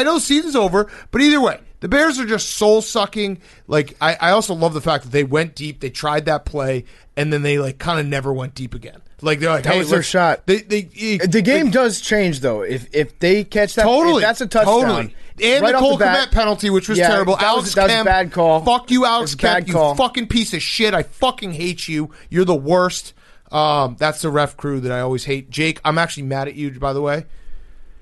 know the season's over, but either way, the Bears are just soul-sucking. Like, I also love the fact that they went deep, they tried that play, and then they like kind of never went deep again. Like, they're like, that was their shot. The game does change though. If they catch that, totally, if that's a touchdown. Totally. And right the Cole off the bat, Kmet penalty, which was terrible. That was a bad call. Fuck you, Alex Kemp. You call. fucking piece of shit. I fucking hate you. You're the worst. That's the ref crew that I always hate. Jake, I'm actually mad at you, by the way.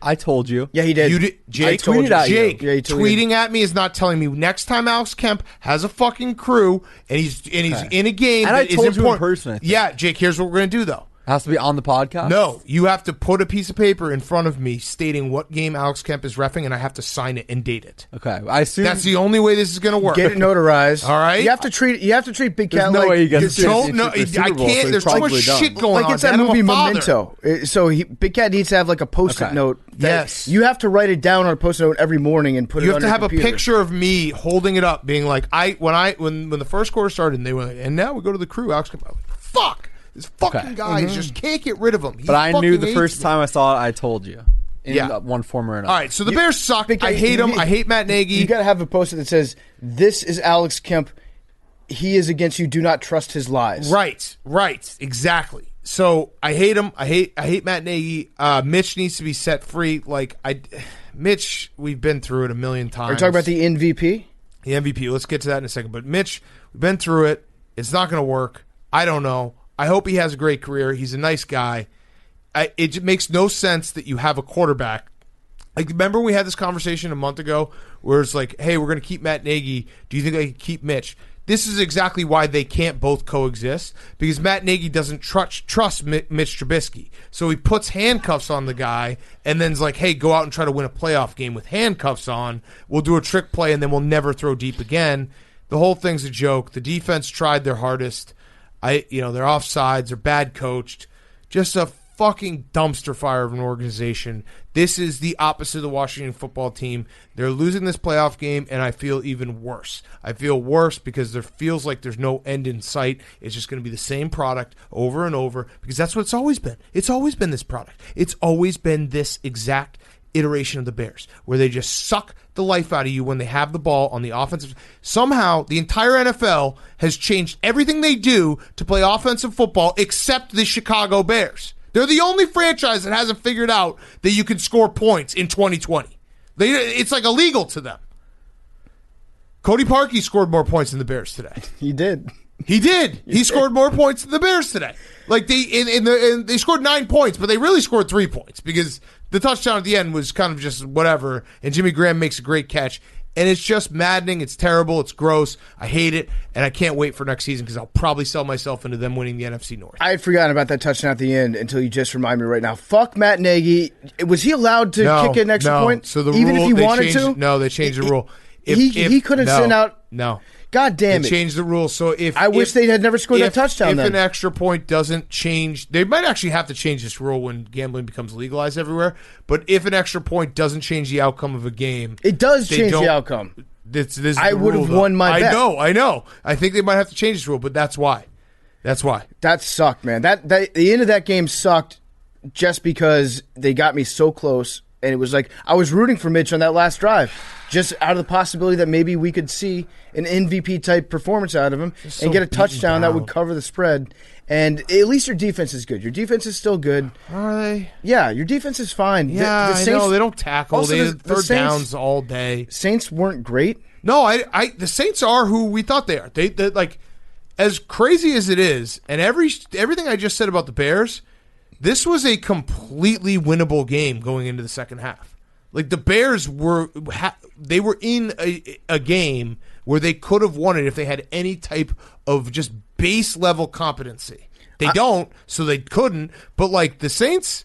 I told you. Yeah, he did. You did. Jake, tweeted at you. Jake, Yeah, he tweeting at me is not telling me next time Alex Kemp has a fucking crew and he's in a game And that I told is you in important. person, I think. Yeah, Jake, here's what we're going to do, though. It has to be on the podcast? No, you have to put a piece of paper in front of me stating what game Alex Kemp is reffing, and I have to sign it and date it. Okay. I assume That's the only way this is going to work. Get it notarized. All right? You have to treat Big There's Cat no like way he gets Don't, no, the I Super Bowl, can't. so he's There's too much probably done. shit going like on. it's that man. I'm movie a father. Memento. So Big Cat needs to have like a post-it Okay. note. That Yes. You have to write it down on a post-it note every morning and put it You on have to your have computer. a picture of me holding it up, being like, when the first quarter started, and they were like, and now we go to the crew. Alex Kemp. I was like, fuck. This fucking guy just can't get rid of him. But I knew the first time I saw it, I told you. In one form or another. All right, so the Bears suck. Big Cat, I hate him. I hate Matt Nagy. You got to have a post-it that says, "This is Alex Kemp. He is against you. Do not trust his lies." Right, exactly. So I hate him. I hate Matt Nagy. Mitch needs to be set free. Mitch, we've been through it a million times. Are you talking about the MVP? The MVP. Let's get to that in a second. But Mitch, we've been through it. It's not going to work. I don't know. I hope he has a great career. He's a nice guy. It makes no sense that you have a quarterback. Like, remember we had this conversation a month ago where it's like, hey, we're going to keep Matt Nagy. Do you think they can keep Mitch? This is exactly why they can't both coexist, because Matt Nagy doesn't trust Mitch Trubisky. So he puts handcuffs on the guy and then's like, hey, go out and try to win a playoff game with handcuffs on. We'll do a trick play and then we'll never throw deep again. The whole thing's a joke. The defense tried their hardest. They're offsides, they're bad coached. Just a fucking dumpster fire of an organization. This is the opposite of the Washington football team. They're losing this playoff game, and I feel even worse. I feel worse because there feels like there's no end in sight. It's just going to be the same product over and over, because that's what it's always been. It's always been this product. It's always been this exact iteration of the Bears, where they just suck the life out of you when they have the ball on the offensive. Somehow, the entire NFL has changed everything they do to play offensive football except the Chicago Bears. They're the only franchise that hasn't figured out that you can score points in 2020. It's like illegal to them. Cody Parkey scored more points than the Bears today. He did. He did. He scored more points than the Bears today. Like they scored 9 points, but they really scored 3 points because the touchdown at the end was kind of just whatever. And Jimmy Graham makes a great catch. And it's just maddening. It's terrible. It's gross. I hate it. And I can't wait for next season because I'll probably sell myself into them winning the NFC North. I had forgotten about that touchdown at the end until you just remind me right now. Fuck Matt Nagy. Was he allowed to kick an extra point? So the even rule, if he wanted to? No, they changed the rule. He couldn't send out. No. God damn They it. changed the rule. So I wish they had never scored that touchdown If then. an extra point doesn't change, they might actually have to change this rule when gambling becomes legalized everywhere. But if an extra point doesn't change the outcome of a game, It does change the outcome. This is I the would rule, have though. won my bet. I know. I think they might have to change this rule, but that's why. That sucked, man. That the end of that game sucked just because they got me so close, and it was like I was rooting for Mitch on that last drive, just out of the possibility that maybe we could see an MVP type performance out of him and get a touchdown that would cover the spread. And at least your defense is good. Your defense is still good. Are they? Yeah, your defense is fine. Yeah, the Saints, I know. They don't tackle. also, They the third Saints- downs all day. Saints weren't great. No, the Saints are who we thought they are. They like, as crazy as it is, and everything I just said about the Bears, this was a completely winnable game going into the second half. Like the Bears were in a game where they could have won it if they had any type of just base level competency. They don't, so they couldn't. But like the Saints,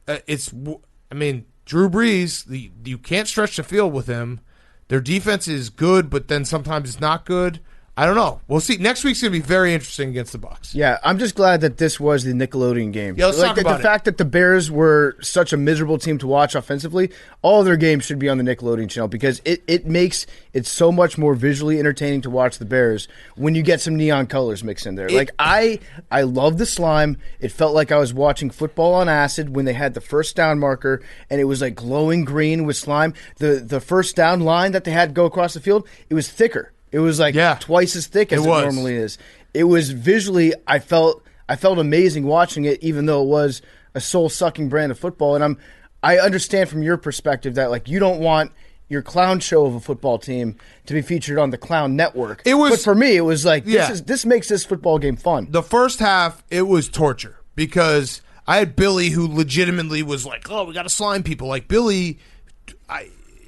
Drew Brees, you can't stretch the field with him. Their defense is good, but then sometimes it's not good. I don't know. We'll see. Next week's going to be very interesting against the Bucs. Yeah, I'm just glad that this was the Nickelodeon game. Yeah, let's talk about the fact that the Bears were such a miserable team to watch offensively, all of their games should be on the Nickelodeon channel because it makes it so much more visually entertaining to watch the Bears when you get some neon colors mixed in there. I love the slime. It felt like I was watching football on acid when they had the first down marker and it was like glowing green with slime. The first down line that they had go across the field, it was thicker. It was like twice as thick as it normally is. It was visually, I felt amazing watching it, even though it was a soul-sucking brand of football. And I understand from your perspective that like you don't want your clown show of a football team to be featured on the Clown Network. But for me, it was like this makes this football game fun. The first half, it was torture because I had Billy who legitimately was like, "Oh, we got to slime people." Like Billy,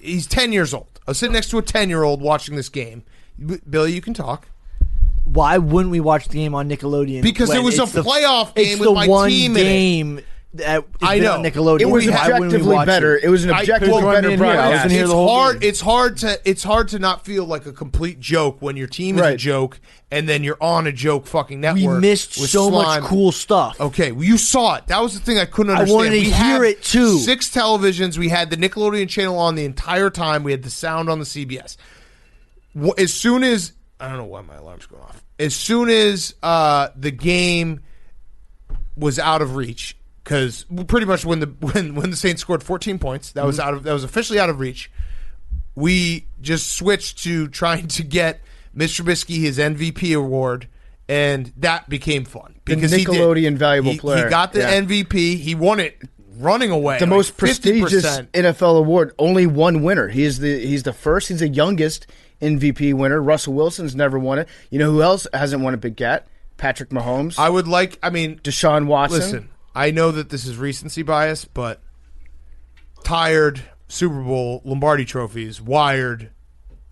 he's 10 years old. I was sitting next to a 10-year-old watching this game. Billy, you can talk. Why wouldn't we watch the game on Nickelodeon? Because it was a playoff game with my team in it. That I know. on Nickelodeon. It was objectively better. It was an objectively better broadcast. It's hard to not feel like a complete joke when your team is a joke and then you're on a joke fucking network. We missed so much cool stuff. Okay, well, you saw it. That was the thing I couldn't understand. I wanted to hear it too. 6 televisions. We had the Nickelodeon channel on the entire time. We had the sound on the CBS. As soon as I don't know why my alarm's going off. As soon as the game was out of reach, because pretty much when the Saints scored 14 points, that was officially out of reach. We just switched to trying to get Mitch Trubisky his MVP award, and that became fun because the Nickelodeon valuable player. He got the MVP. He won it running away. The most prestigious NFL award. Only one winner. He's the first. He's the youngest MVP winner. Russell Wilson's never won it. You know who else hasn't won a Big Cat? Patrick Mahomes. Deshaun Watson. Listen, I know that this is recency bias, but tired Super Bowl Lombardi trophies, wired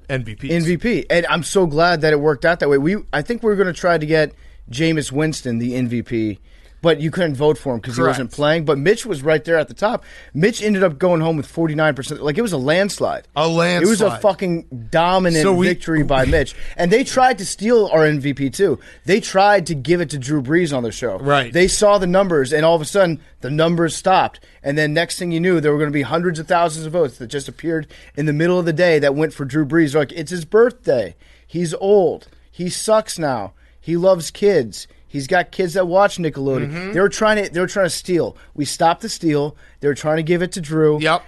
MVPs. MVP. And I'm so glad that it worked out that way. I think we were going to try to get Jameis Winston the MVP, but you couldn't vote for him because he wasn't playing. But Mitch was right there at the top. Mitch ended up going home with 49%. Like, it was a landslide. It was a fucking dominant victory by Mitch. And they tried to steal our MVP, too. They tried to give it to Drew Brees on the show. Right. They saw the numbers, and all of a sudden, the numbers stopped. And then next thing you knew, there were going to be hundreds of thousands of votes that just appeared in the middle of the day that went for Drew Brees. They're like, it's his birthday. He's old. He sucks now. He loves kids. He's got kids that watch Nickelodeon. Mm-hmm. They were trying to steal. We stopped the steal. They were trying to give it to Drew. Yep.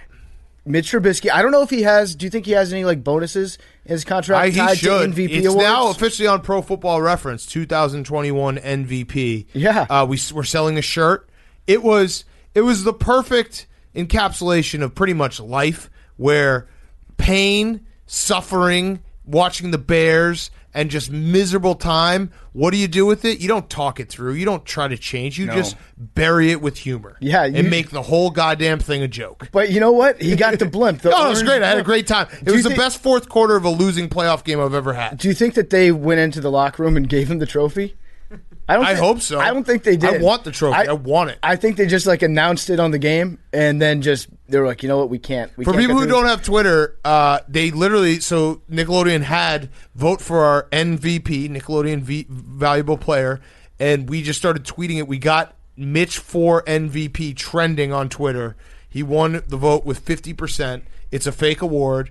Mitch Trubisky. I don't know if he has. Do you think he has any like bonuses in his contract tied to MVP it's awards? Now officially on Pro Football Reference, 2021 MVP. Yeah. We're selling a shirt. It was the perfect encapsulation of pretty much life, where pain, suffering, watching the Bears, and just miserable time. What do you do with it? You don't talk it through. You don't try to change. You just bury it with humor. Yeah, and make the whole goddamn thing a joke. But you know what? He got the blimp. It was great. I had a great time. It was the best fourth quarter of a losing playoff game I've ever had. Do you think that they went into the locker room and gave him the trophy? I hope so. I don't think they did. I want the trophy. I want it. I think they just like announced it on the game, and then they were like, you know what, we can't. For people who don't have Twitter, they literally, so Nickelodeon had vote for our MVP, Nickelodeon Valuable Player, and we just started tweeting it. We got Mitch for MVP trending on Twitter. He won the vote with 50%. It's a fake award.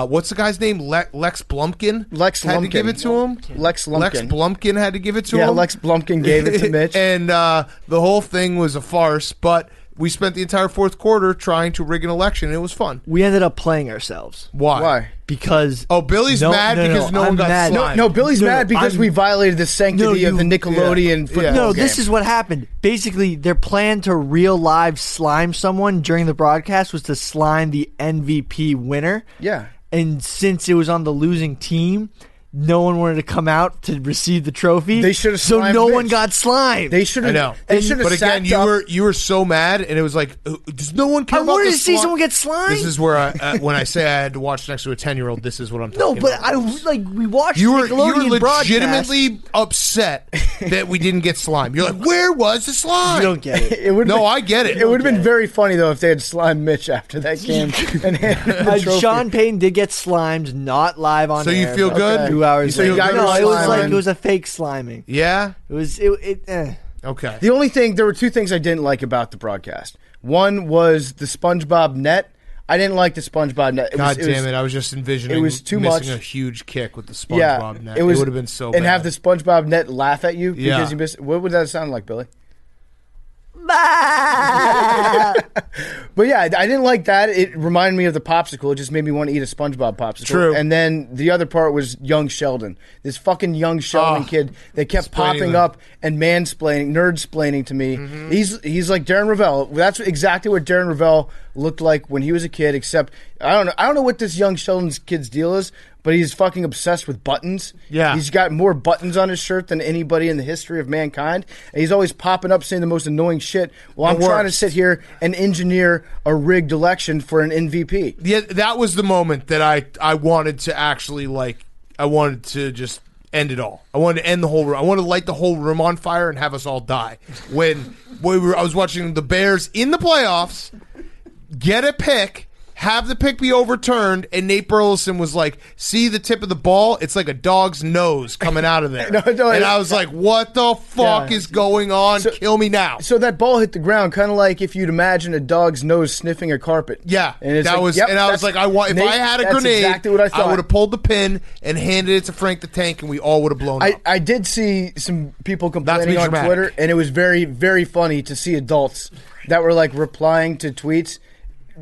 What's the guy's name? Lex Blumpkin. Had to give it to him. Lex Lumpkin. Lex Blumpkin had to give it to him. Yeah, Lex Blumpkin gave it to Mitch. And the whole thing was a farce, but we spent the entire fourth quarter trying to rig an election, and it was fun. We ended up playing ourselves. Why? Because Billy's mad because no one got mad. slimed. No, Billy's mad because we violated the sanctity of the Nickelodeon football No, game. this is what happened. Basically, their plan to real live slime someone during the broadcast was to slime the MVP winner. Yeah. And since it was on the losing team, no one wanted to come out to receive the trophy. They should have so slimed no Mitch. one got slimed. They should have. I know. They should have. But again, you were so mad, and it was like, does no one care I about wanted the to see someone get slimed. This is where when I say I had to watch next to a 10-year-old, this is what I'm talking No, about. but we watched You were Nickelodeon broadcast. legitimately upset that we didn't get slime. You're like, where was the slime? You don't get it. I get it. It would have been very funny though if they had slimed Mitch after that game and handed the trophy. Sean Payton did get slimed, not live on So air. you feel but good? 2 hours So you later. got your No, it was slime like in. it was a fake sliming. Yeah? It was Okay. The only thing, there were two things I didn't like about the broadcast. One was the SpongeBob net. I didn't like the SpongeBob net. God damn it! I was just envisioning it was too missing much. a huge kick with the SpongeBob net. It was, would have been so bad. And have the SpongeBob net laugh at you Yeah. because you missed. What would that sound like, Billy? But yeah, I didn't like that. It reminded me of the popsicle. It just made me want to eat a SpongeBob popsicle. True. And then the other part was young Sheldon. This fucking young Sheldon kid that kept popping up and nerd-splaining to me. He's like Darren Rovell. That's exactly what Darren Rovell looked like when he was a kid, except I don't know what this young Sheldon's kid's deal is, but he's fucking obsessed with buttons. Yeah. He's got more buttons on his shirt than anybody in the history of mankind. And he's always popping up saying the most annoying shit. Well, I'm trying to sit here and engineer a rigged election for an MVP. Yeah, that was the moment that I wanted to actually I wanted to just end it all. I wanted to end the whole room. I wanted to light the whole room on fire and have us all die. When I was watching the Bears in the playoffs get a pick, have the pick be overturned, and Nate Burleson was like, see the tip of the ball? It's like a dog's nose coming out of there. And I was like, what the fuck is going on? Kill me now. So that ball hit the ground, kind of like if you'd imagine a dog's nose sniffing a carpet. Yeah, and I was like, if I had a grenade, exactly what I thought. I would have pulled the pin and handed it to Frank the Tank, and we all would have blown up. I did see some people complaining on Twitter, and it was very, very funny to see adults that were like replying to tweets,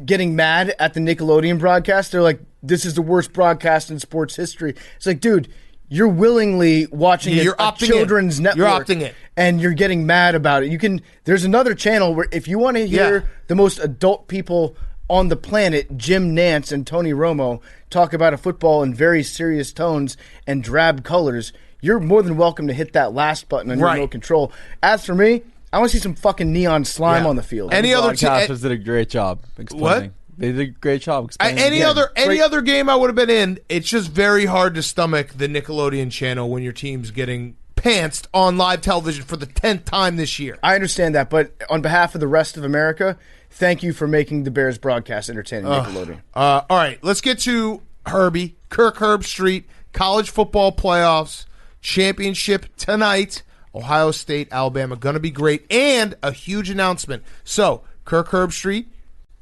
getting mad at the Nickelodeon broadcast. They're like, this is the worst broadcast in sports history. It's like, dude, you're willingly watching a children's network. You're opting in. And you're getting mad about it. There's another channel where if you want to hear the most adult people on the planet, Jim Nantz and Tony Romo, talk about a football in very serious tones and drab colors, you're more than welcome to hit that last button on your remote control. As for me, I want to see some fucking neon slime on the field. Any other broadcasters did a great job explaining. What? They did a great job explaining. Any other game I would have been in, it's just very hard to stomach the Nickelodeon channel when your team's getting pantsed on live television for the 10th time this year. I understand that, but on behalf of the rest of America, thank you for making the Bears broadcast entertaining, Nickelodeon. All right, let's get to Herbie, Kirk Herbstreit, college football playoffs, championship tonight. Ohio State, Alabama, going to be great. And a huge announcement. So, Kirk Herbstreit,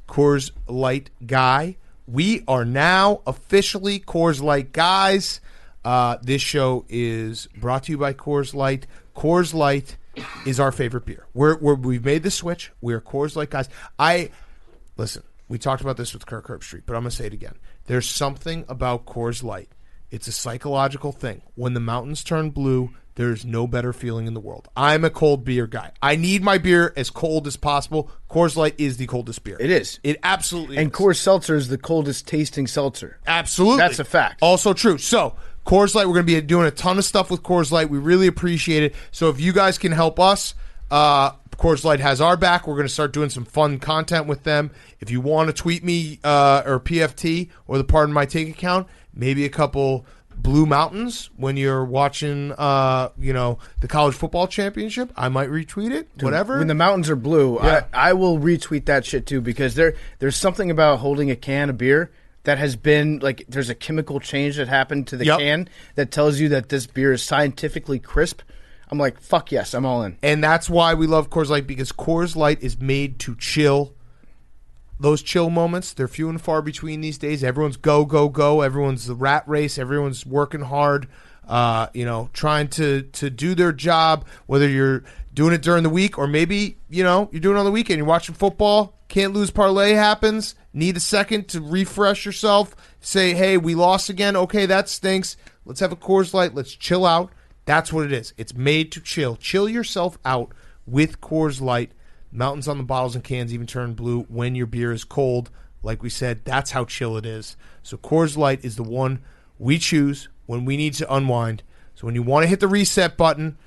Coors Light guy. We are now officially Coors Light guys. This show is brought to you by Coors Light. Coors Light is our favorite beer. We've made the switch. We're Coors Light guys. Listen, we talked about this with Kirk Herbstreit, but I'm going to say it again. There's something about Coors Light. It's a psychological thing. When the mountains turn blue, there's no better feeling in the world. I'm a cold beer guy. I need my beer as cold as possible. Coors Light is the coldest beer. It is. It absolutely is. And Coors Seltzer is the coldest tasting seltzer. Absolutely. That's a fact. Also true. So, Coors Light, we're going to be doing a ton of stuff with Coors Light. We really appreciate it. So, if you guys can help us, Coors Light has our back. We're going to start doing some fun content with them. If you want to tweet me or PFT or the Pardon My Take account, maybe a couple Blue Mountains when you're watching, the college football championship. I might retweet it. Dude, whatever. When the mountains are blue, I will retweet that shit too, because there's something about holding a can of beer that has been like there's a chemical change that happened to the can that tells you that this beer is scientifically crisp. I'm like, fuck yes, I'm all in. And that's why we love Coors Light, because Coors Light is made to chill those chill moments. They're few and far between these days. Everyone's go, go, go. Everyone's the rat race. Everyone's working hard, trying to do their job, whether you're doing it during the week or maybe, you're doing it on the weekend. You're watching football. Can't lose parlay happens. Need a second to refresh yourself. Say, hey, we lost again. Okay, that stinks. Let's have a Coors Light. Let's chill out. That's what it is. It's made to chill. Chill yourself out with Coors Light. Mountains on the bottles and cans even turn blue when your beer is cold. Like we said, that's how chill it is. So Coors Light is the one we choose when we need to unwind. So when you want to hit the reset button,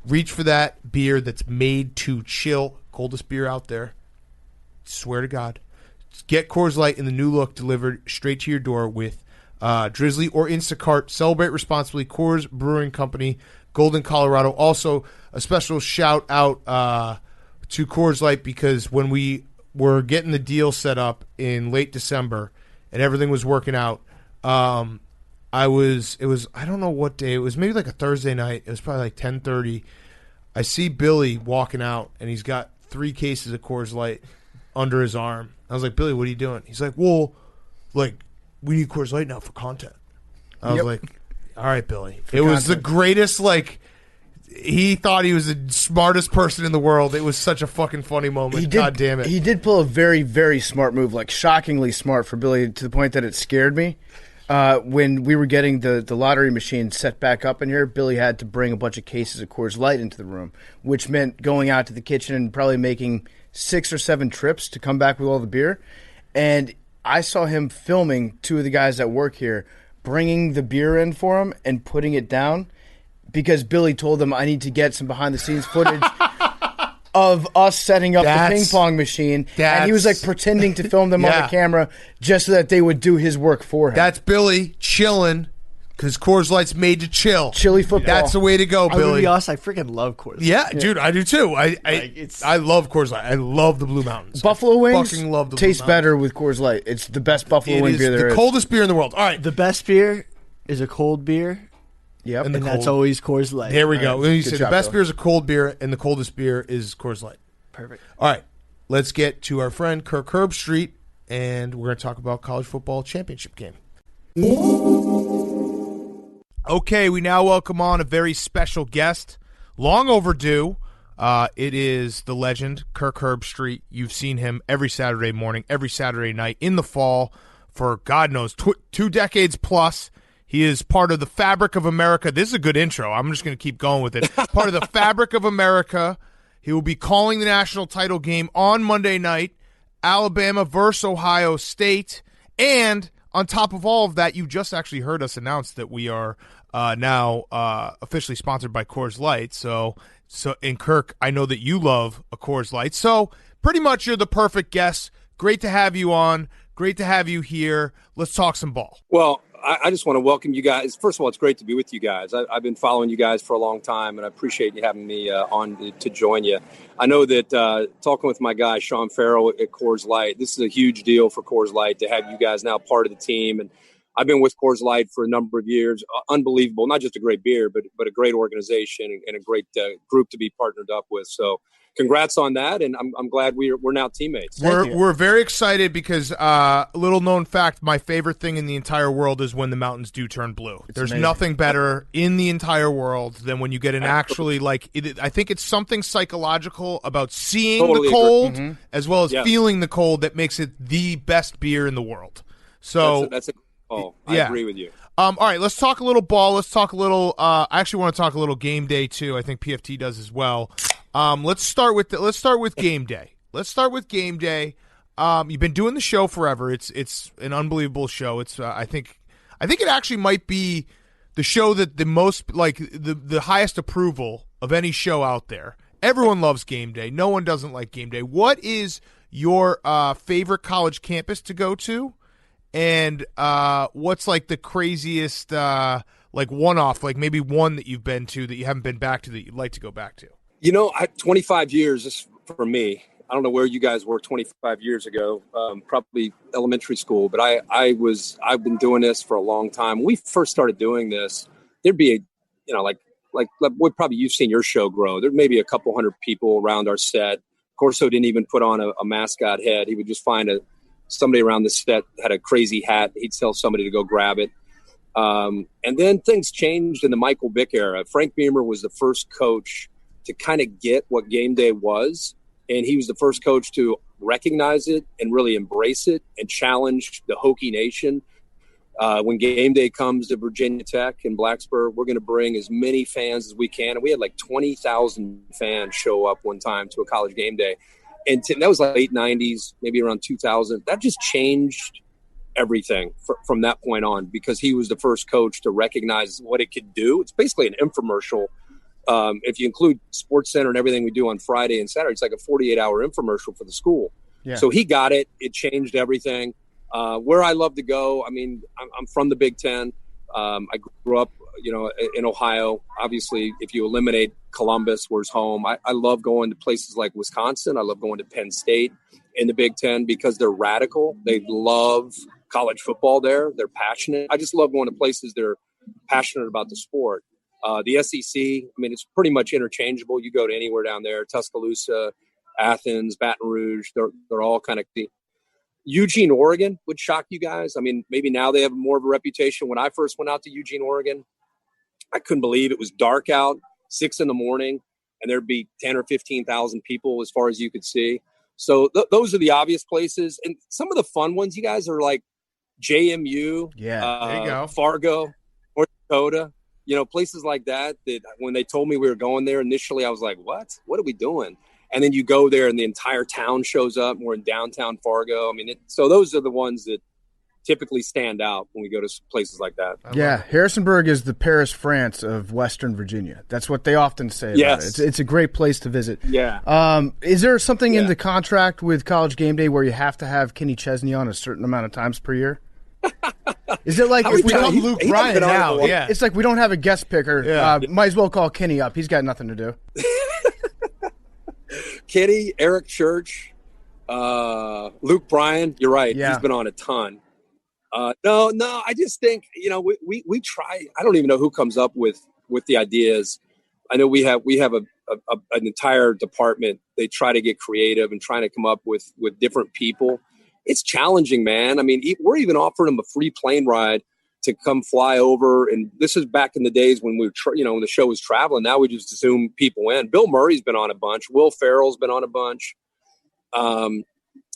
reach for that beer that's made to chill. Coldest beer out there. Swear to God. Get Coors Light in the new look delivered straight to your door with Drizzly or Instacart. Celebrate responsibly. Coors Brewing Company, Golden, Colorado. Also, a special shout out to Coors Light because when we were getting the deal set up in late December and everything was working out, I don't know what day. It was maybe like a Thursday night. It was probably like 10:30. I see Billy walking out, and he's got 3 cases of Coors Light under his arm. I was like, Billy, what are you doing? He's like, well, we need Coors Light now for content. I was like, all right, Billy. It was the greatest, he thought he was the smartest person in the world. It was such a fucking funny moment. God damn it. He did pull a very, very smart move, shockingly smart for Billy to the point that it scared me. When we were getting the lottery machine set back up in here, Billy had to bring a bunch of cases of Coors Light into the room, which meant going out to the kitchen and probably making 6 or 7 trips to come back with all the beer. And I saw him filming 2 of the guys that work here, bringing the beer in for him and putting it down because Billy told him I need to get some behind-the-scenes footage of us setting up the ping pong machine. And he was pretending to film them on the camera just so that they would do his work for him. That's Billy chilling because Coors Light's made to chill. Chilly football. That's the way to go, I'm gonna Billy. be honest, I freaking love Coors Light. Yeah, dude, I do too. I love Coors Light. I love the Blue Mountains. Buffalo wings fucking love the tastes Blue better with Coors Light. It's the best Buffalo wing beer there is. The coldest beer in the world. All right. The best beer is a cold beer. Yep. And that's always Coors Light. There we go. You said the best Bill. beer is a cold beer, and the coldest beer is Coors Light. Perfect. All right. Let's get to our friend Kirk Herbstreit, and we're going to talk about college football championship game. Okay, we now welcome on a very special guest, long overdue. It is the legend, Kirk Herbstreit. You've seen him every Saturday morning, every Saturday night in the fall for, God knows, 2 decades plus. He is part of the fabric of America. This is a good intro. I'm just going to keep going with it. Part of the fabric of America. He will be calling the national title game on Monday night, Alabama versus Ohio State. And on top of all of that, you just actually heard us announce that we are now officially sponsored by Coors Light. So, and Kirk, I know that you love a Coors Light. So pretty much you're the perfect guest. Great to have you on. Great to have you here. Let's talk some ball. Well, I just want to welcome you guys. First of all, it's great to be with you guys. I've been following you guys for a long time, and I appreciate you having me on to join you. I know that talking with my guy, Sean Farrell at Coors Light, this is a huge deal for Coors Light to have you guys now part of the team. And I've been with Coors Light for a number of years. Unbelievable. Not just a great beer, but a great organization and a great group to be partnered up with. So congrats on that, and I'm glad we're now teammates. We're very excited because little known fact, my favorite thing in the entire world is when the mountains do turn blue. There's amazing. Nothing better in the entire world than when you get an actually I think it's something psychological about seeing totally the cold agree. as well as feeling the cold that makes it the best beer in the world. So I agree with you. All right, let's talk a little ball. Let's talk a little. I actually want to talk a little game day too. I think PFT does as well. Let's start with game day. Let's start with game day. You've been doing the show forever. It's an unbelievable show. It's I think it actually might be the show that the most the highest approval of any show out there. Everyone loves game day. No one doesn't like game day. What is your favorite college campus to go to? And what's the craziest one-off, maybe one that you've been to that you haven't been back to that you'd like to go back to? 25 years is for me. I don't know where you guys were 25 years ago, probably elementary school, but I've been doing this for a long time. When we first started doing this, there'd be you've seen your show grow. There may be a couple hundred people around our set. Corso didn't even put on a mascot head. He would just find somebody around the set had a crazy hat. He'd tell somebody to go grab it. And then things changed in the Michael Vick era. Frank Beamer was the first coach to kind of get what game day was. And he was the first coach to recognize it and really embrace it and challenge the Hokie Nation. When game day comes to Virginia Tech in Blacksburg, we're going to bring as many fans as we can. And we had like 20,000 fans show up one time to a college game day. And that was like late 90s, maybe around 2000. That just changed everything from that point on, because he was the first coach to recognize what it could do. It's basically an infomercial. If you include Sports Center and everything we do on Friday and Saturday, it's like a 48-hour infomercial for the school. Yeah. So he got it. It changed everything. Where I love to go, I mean, I'm from the Big Ten. I grew up, in Ohio. Obviously, if you eliminate Columbus, where's home, I love going to places like Wisconsin. I love going to Penn State in the Big Ten because they're radical. They love college football there. They're passionate. I just love going to places they're passionate about the sport. The SEC, I mean, it's pretty much interchangeable. You go to anywhere down there, Tuscaloosa, Athens, Baton Rouge, they're all kind of – Eugene, Oregon would shock you guys. I mean, maybe now they have more of a reputation. When I first went out to Eugene, Oregon, I couldn't believe it was dark out, 6 a.m, and there'd be 10 or 15,000 people as far as you could see. So those are the obvious places. And some of the fun ones, you guys, are like JMU, there you go. Fargo, North Dakota, places like that when they told me we were going there initially, I was like, what? What are we doing? And then you go there and the entire town shows up. We're in downtown Fargo. I mean, so those are the ones that typically stand out when we go to places like that. Yeah, Harrisonburg is the Paris, France of Western Virginia. That's what they often say about it. It's a great place to visit. Yeah. Is there something in the contract with College Game Day where you have to have Kenny Chesney on a certain amount of times per year? Is it like if we become Luke Bryan now? Yeah. It's like we don't have a guest picker. Yeah. Might as well call Kenny up. He's got nothing to do. Kenny, Eric Church, Luke Bryan. You're right. Yeah. He's been on a ton. No, I just think, we try. I don't even know who comes up with the ideas. I know we have an entire department. They try to get creative and trying to come up with different people. It's challenging, man. I mean, we're even offering them a free plane ride to come fly over. And this is back in the days when when the show was traveling. Now we just Zoom people in. Bill Murray's been on a bunch. Will Ferrell's been on a bunch.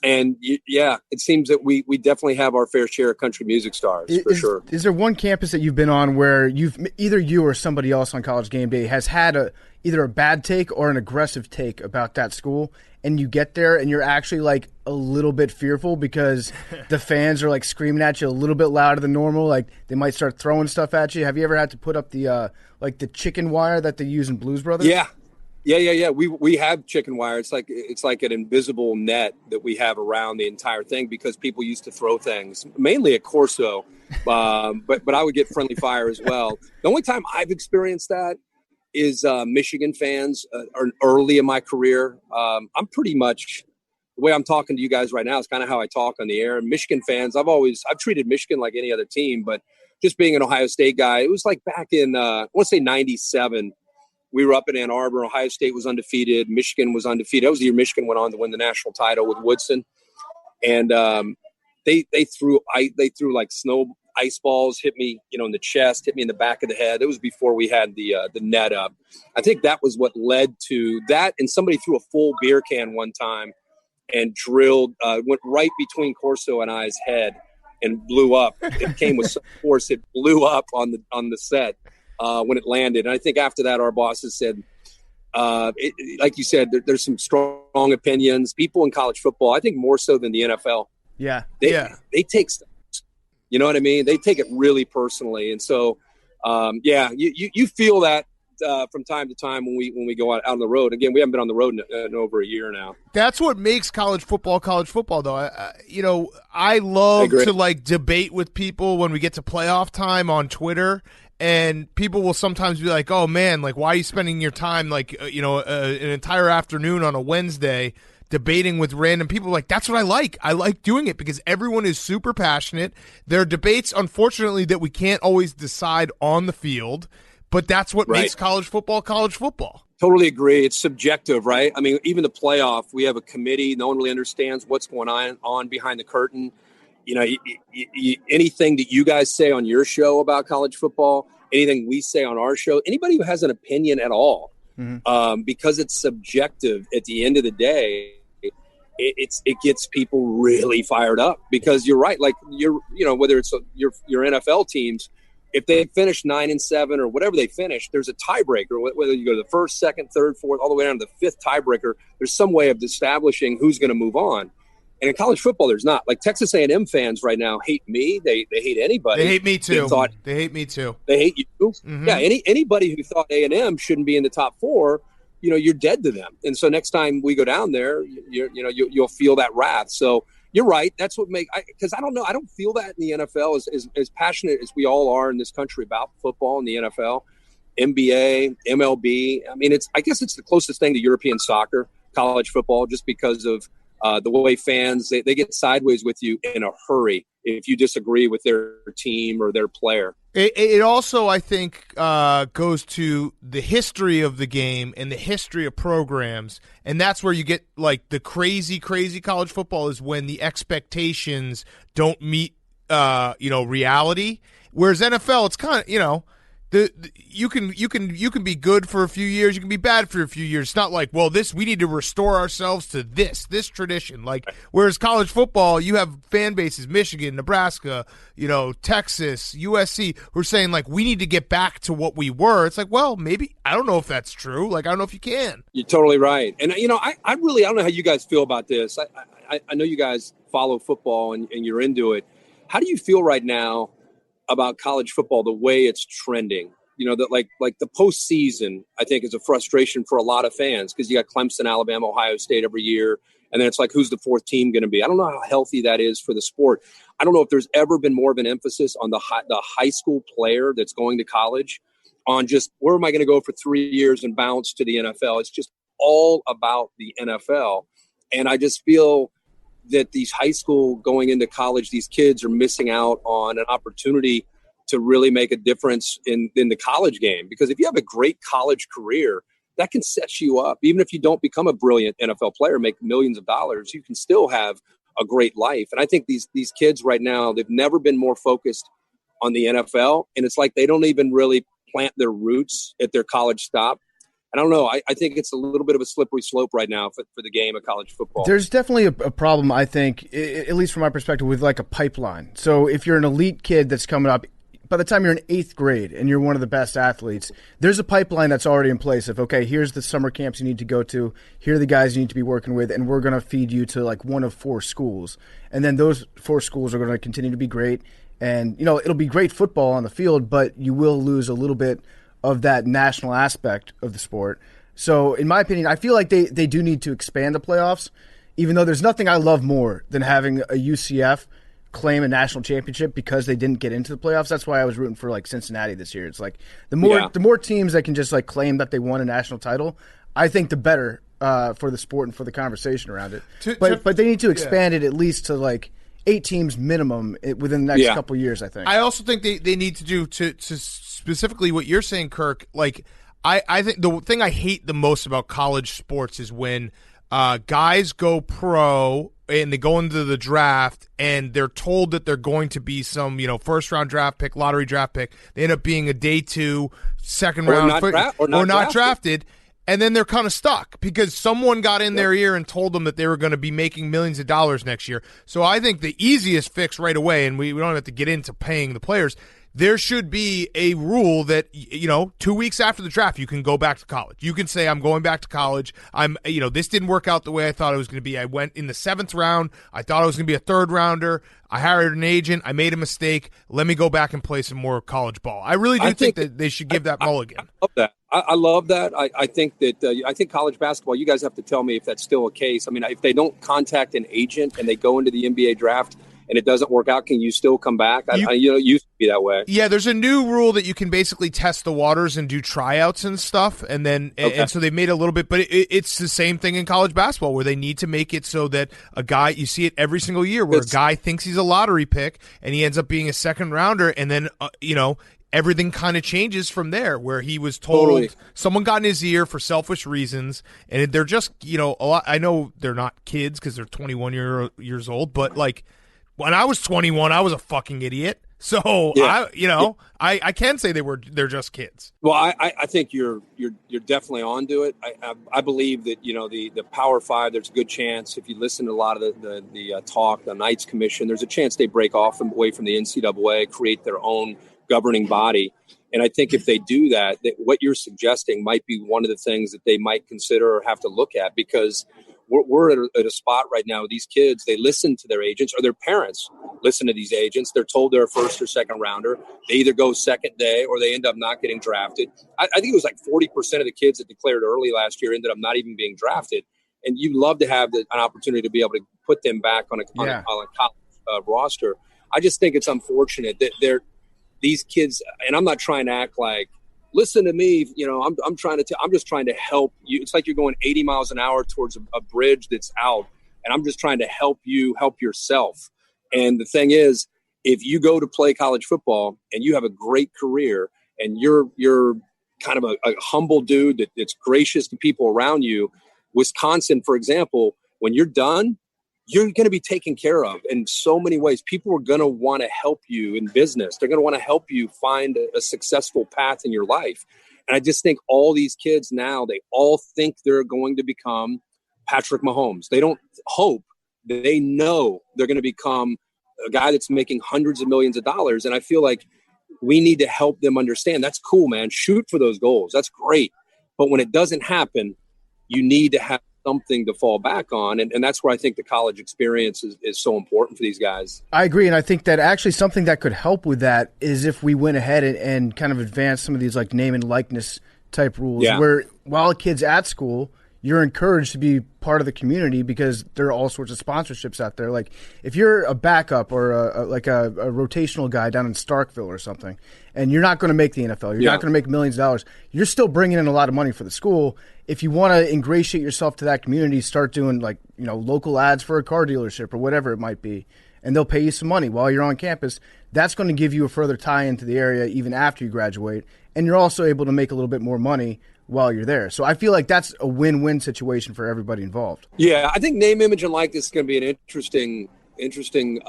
It seems that we definitely have our fair share of country music stars, for sure. Is there one campus that you've been on where either you or somebody else on College Game Day has had either a bad take or an aggressive take about that school, and you get there and you're actually like a little bit fearful because the fans are like screaming at you a little bit louder than normal, like they might start throwing stuff at you? Have you ever had to put up the the chicken wire that they use in Blues Brothers? Yeah. We have chicken wire. It's like an invisible net that we have around the entire thing because people used to throw things, mainly at Corso, but I would get friendly fire as well. The only time I've experienced that is Michigan fans early in my career. I'm pretty much the way I'm talking to you guys right now is kind of how I talk on the air. And Michigan fans, I've treated Michigan like any other team, but just being an Ohio State guy, it was like back in I want to say 97. We were up in Ann Arbor. Ohio State was undefeated. Michigan was undefeated. That was the year Michigan went on to win the national title with Woodson. And they threw like snow ice balls, hit me, in the chest, hit me in the back of the head. It was before we had the net up. I think that was what led to that. And somebody threw a full beer can one time and drilled, went right between Corso and I's head and blew up. It came with some force. It blew up on the set. When it landed. And I think after that, our bosses said, like you said, there's some strong opinions. People in college football, I think more so than the NFL. Yeah. They take stuff. You know what I mean? They take it really personally. And so, you feel that from time to time when we go out on the road. Again, we haven't been on the road in over a year now. That's what makes college football, though. I love to debate with people when we get to playoff time on Twitter. And people will sometimes be like, oh, man, why are you spending your time, an entire afternoon on a Wednesday debating with random people? That's what I like. I like doing it because everyone is super passionate. There are debates, unfortunately, that we can't always decide on the field, but that's what makes college football college football. Totally agree. It's subjective, right? I mean, even the playoff, we have a committee. No one really understands what's going on behind the curtain. Anything that you guys say on your show about college football, anything we say on our show, anybody who has an opinion at all, because it's subjective at the end of the day, it gets people really fired up because you're right. Like whether it's your NFL teams, if they finish 9-7 or whatever they finish, there's a tiebreaker. Whether you go to the first, second, third, fourth, all the way down to the fifth tiebreaker, there's some way of establishing who's going to move on. And in college football, there's not. Like Texas A&M fans right now hate me. They hate anybody. They hate me too. They hate me too. They hate you. Mm-hmm. Yeah. Anybody who thought A&M shouldn't be in the top four, you're dead to them. And so next time we go down there, you'll feel that wrath. So you're right. That's what because I don't know. I don't feel that in the NFL as passionate as we all are in this country about football and the NFL, NBA, MLB. I mean, I guess it's the closest thing to European soccer, college football, just because of the way fans, they get sideways with you in a hurry if you disagree with their team or their player. It also, I think, goes to the history of the game and the history of programs, and that's where you get like the crazy college football is when the expectations don't meet, reality. Whereas NFL, it's kind of, you can be good for a few years, you can be bad for a few years. It's not like, well, we need to restore ourselves to this tradition. Like, whereas college football, you have fan bases, Michigan, Nebraska, Texas, USC, who are saying like, we need to get back to what we were. It's like, well, maybe, I don't know if that's true. Like, I don't know if you can. You're totally right. And I don't know how you guys feel about this. I know you guys follow football and you're into it. How do you feel right now about college football, the way it's trending? That like the postseason, I think, is a frustration for a lot of fans because you got Clemson, Alabama, Ohio State every year. And then it's like, who's the fourth team going to be? I don't know how healthy that is for the sport. I don't know if there's ever been more of an emphasis on the high school player that's going to college on just where am I going to go for 3 years and bounce to the NFL. It's just all about the NFL. And I just feel that these high school going into college, these kids are missing out on an opportunity to really make a difference in the college game. Because if you have a great college career, that can set you up. Even if you don't become a brilliant NFL player, make millions of dollars, you can still have a great life. And I think these kids right now, they've never been more focused on the NFL. And it's like they don't even really plant their roots at their college stop. I don't know. I think it's a little bit of a slippery slope right now for the game of college football. There's definitely a problem, I think, at least from my perspective, with like a pipeline. So if you're an elite kid that's coming up, by the time you're in 8th grade and you're one of the best athletes, there's a pipeline that's already in place of, okay, here's the summer camps you need to go to, here are the guys you need to be working with, and we're going to feed you to like one of 4 schools. And then those 4 schools are going to continue to be great. And, it'll be great football on the field, but you will lose a little bit of that national aspect of the sport. So in my opinion, I feel like they do need to expand the playoffs, even though there's nothing I love more than having a UCF claim a national championship because they didn't get into the playoffs. That's why I was rooting for like Cincinnati this year. It's like the more teams that can just like claim that they won a national title, I think the better for the sport and for the conversation around it. But they need to expand it at least to like 8 teams minimum within the next couple years, I think. I also think they need to do to specifically what you're saying, Kirk. Like I think the thing I hate the most about college sports is when guys go pro and they go into the draft and they're told that they're going to be some, first round draft pick, lottery draft pick. They end up being a day 2, second round, or not drafted. And then they're kind of stuck because someone got in their ear and told them that they were going to be making millions of dollars next year. So I think the easiest fix right away, and we don't have to get into paying the players, there should be a rule that, 2 weeks after the draft, you can go back to college. You can say, I'm going back to college. This didn't work out the way I thought it was going to be. I went in the 7th round. I thought I was going to be a 3rd rounder. I hired an agent. I made a mistake. Let me go back and play some more college ball. I really do think that they should give that mulligan. I love that. I love that. I think that I think college basketball, you guys have to tell me if that's still a case. I mean, if they don't contact an agent and they go into the NBA draft and it doesn't work out, can you still come back? It used to be that way. Yeah, there's a new rule that you can basically test the waters and do tryouts and stuff, and then and so they made it a little bit, but it's the same thing in college basketball where they need to make it so that a guy, you see it every single year, where a guy thinks he's a lottery pick and he ends up being a 2nd rounder, and then everything kind of changes from there, where he was told someone got in his ear for selfish reasons, and they're just, a lot. I know they're not kids because they're 21 years old, but like when I was 21, I was a fucking idiot. So I can say they're just kids. Well, I think you're definitely onto it. I believe that the Power Five. There's a good chance if you listen to a lot of the talk, the Knights Commission, there's a chance they break off away from the NCAA, create their own governing body. And I think if they do that, what you're suggesting might be one of the things that they might consider or have to look at, because we're at a spot right now. These kids, they listen to their agents, or their parents listen to these agents. They're told they're a first or second rounder. They either go second day or they end up not getting drafted. I think it was like 40% of the kids that declared early last year ended up not even being drafted. And you'd love to have an opportunity to be able to put them back on a college roster. I just think it's unfortunate that these kids, and I'm not trying to act like, listen to me, I'm just trying to help you. It's like you're going 80 miles an hour towards a bridge that's out, and I'm just trying to help you help yourself. And the thing is, if you go to play college football and you have a great career and you're kind of a humble dude that's gracious to people around you, Wisconsin, for example, when you're done, you're going to be taken care of in so many ways. People are going to want to help you in business. They're going to want to help you find a successful path in your life. And I just think all these kids now, they all think they're going to become Patrick Mahomes. They don't hope. They know they're going to become a guy that's making hundreds of millions of dollars. And I feel like we need to help them understand that's cool, man. Shoot for those goals. That's great. But when it doesn't happen, you need to have something to fall back on. And that's where I think the college experience is so important for these guys. I agree. And I think that actually something that could help with that is if we went ahead and kind of advanced some of these like name and likeness type rules where while a kid's at school, you're encouraged to be part of the community because there are all sorts of sponsorships out there. Like if you're a backup or a rotational guy down in Starkville or something, and you're not going to make the NFL, you're not going to make millions of dollars, you're still bringing in a lot of money for the school. If you want to ingratiate yourself to that community, start doing local ads for a car dealership or whatever it might be, and they'll pay you some money while you're on campus. That's going to give you a further tie into the area even after you graduate, and you're also able to make a little bit more money while you're there. So I feel like that's a win-win situation for everybody involved. Yeah, I think name, image, and likeness is going to be an interesting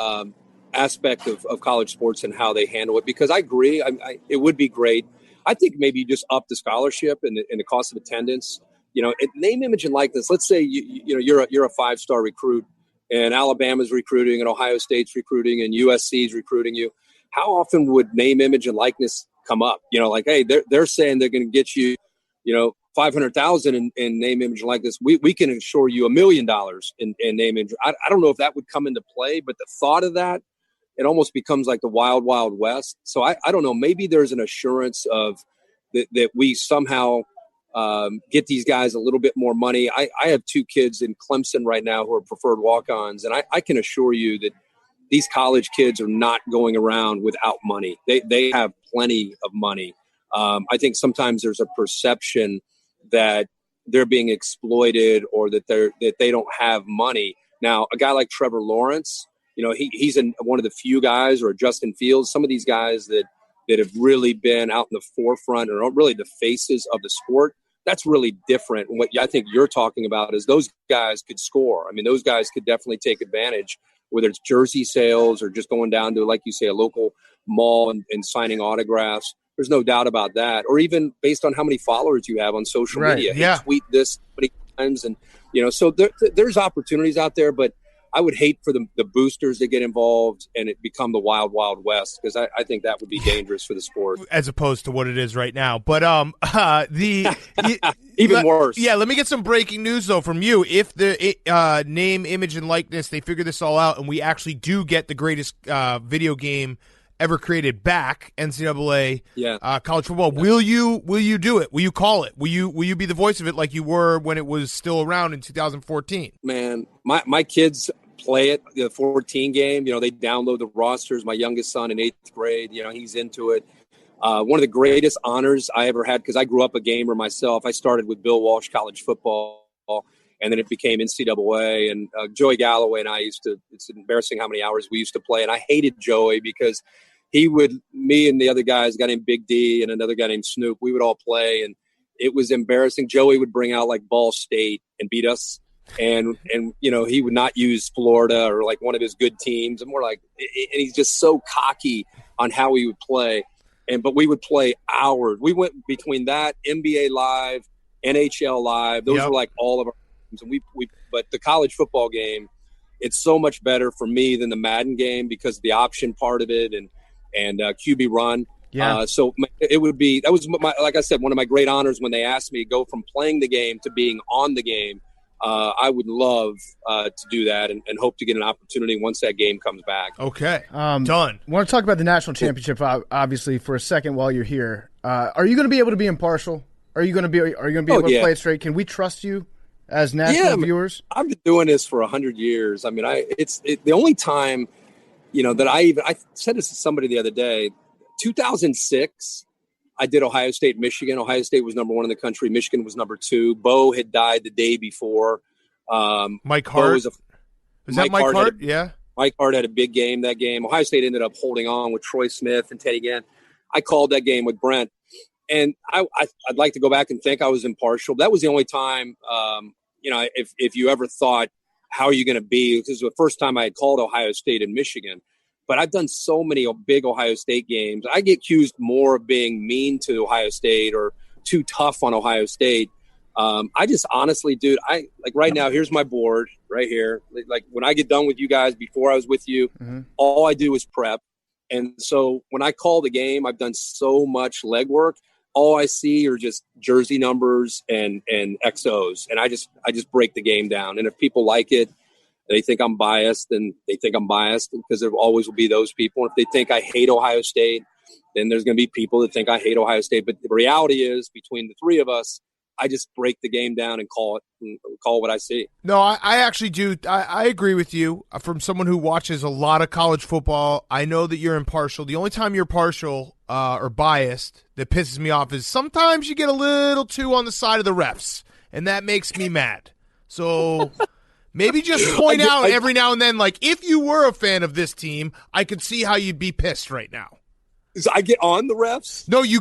aspect of college sports and how they handle it, because I agree, it would be great. I think maybe you just up the scholarship and the cost of attendance. Name, image, and likeness. Let's say you're a 5-star recruit, and Alabama's recruiting, and Ohio State's recruiting, and USC's recruiting you. How often would name, image, and likeness come up? Hey, they're saying they're going to get you, $500,000 in name, image, and likeness. We can insure you $1 million in name, image. I don't know if that would come into play, but the thought of that, it almost becomes like the wild, wild west. So I don't know. Maybe there's an assurance of that we somehow get these guys a little bit more money. I have 2 kids in Clemson right now who are preferred walk-ons, and I can assure you that these college kids are not going around without money. They have plenty of money. I think sometimes there's a perception that they're being exploited or that they don't have money. Now, a guy like Trevor Lawrence, he's one of the few guys, or Justin Fields, some of these guys that have really been out in the forefront or really the faces of the sport. That's really different. And what I think you're talking about is those guys could score. I mean, those guys could definitely take advantage, whether it's jersey sales or just going down to, like you say, a local mall and signing autographs. There's no doubt about that. Or even based on how many followers you have on social media. Yeah. Hey, tweet this many times. And, so there's opportunities out there, but I would hate for the boosters to get involved and it become the wild, wild west, because I think that would be dangerous for the sport. As opposed to what it is right now. But even worse. Yeah, let me get some breaking news, though, from you. If the name, image, and likeness, they figure this all out and we actually do get the greatest video game ever created back, NCAA college football, will you do it? Will you call it? Will you be the voice of it like you were when it was still around in 2014? Man, my kids play it, the 14 game. They download the rosters. My youngest son in 8th grade, he's into it. One of the greatest honors I ever had, because I grew up a gamer myself. I started with Bill Walsh College Football, and then it became NCAA. And Joey Galloway and I it's embarrassing how many hours we used to play. And I hated Joey because me and the other guys, a guy named Big D and another guy named Snoop, we would all play, and it was embarrassing. Joey would bring out like Ball State and beat us. And he would not use Florida or like one of his good teams, and and he's just so cocky on how he would play. But we would play hours. We went between that, NBA Live, NHL Live. Those were like all of our games. And but the college football game, it's so much better for me than the Madden game because of the option part of it and QB run. Yeah. So it would be, that was like I said, one of my great honors when they asked me to go from playing the game to being on the game. I would love to do that and hope to get an opportunity once that game comes back. Okay. Done. I want to talk about the national championship, obviously, for a second while you're here. Are you going to be able to be impartial? Are you going to be able to play it straight? Can we trust you as national viewers? I've been doing this for 100 years. I mean, it's the only time, that I said this to somebody the other day, 2006, I did Ohio State, Michigan. Ohio State was number 1 in the country. Michigan was number 2. Bo had died the day before. Mike Hart. Is that Mike Hart? Yeah. Mike Hart had a big game that game. Ohio State ended up holding on with Troy Smith and Teddy Gann. I called that game with Brent. And I'd like to go back and think I was impartial. That was the only time, if you ever thought, how are you going to be? This was the first time I had called Ohio State and Michigan. But I've done so many big Ohio State games. I get accused more of being mean to Ohio State or too tough on Ohio State. I just honestly, dude, right now, here's my board right here. Like when I get done with you guys, before I was with you, all I do is prep. And so when I call the game, I've done so much legwork. All I see are just jersey numbers and XOs. And I just break the game down. And if people like it, they think I'm biased, then they think I'm biased because there always will be those people. If they think I hate Ohio State, then there's going to be people that think I hate Ohio State. But the reality is, between the three of us, I just break the game down and call what I see. No, I actually do. I agree with you. From someone who watches a lot of college football, I know that you're impartial. The only time you're partial or biased that pisses me off is sometimes you get a little too on the side of the refs, and that makes me mad. So maybe just point out every now and then, like, if you were a fan of this team, I could see how you'd be pissed right now. So I get on the refs? No, you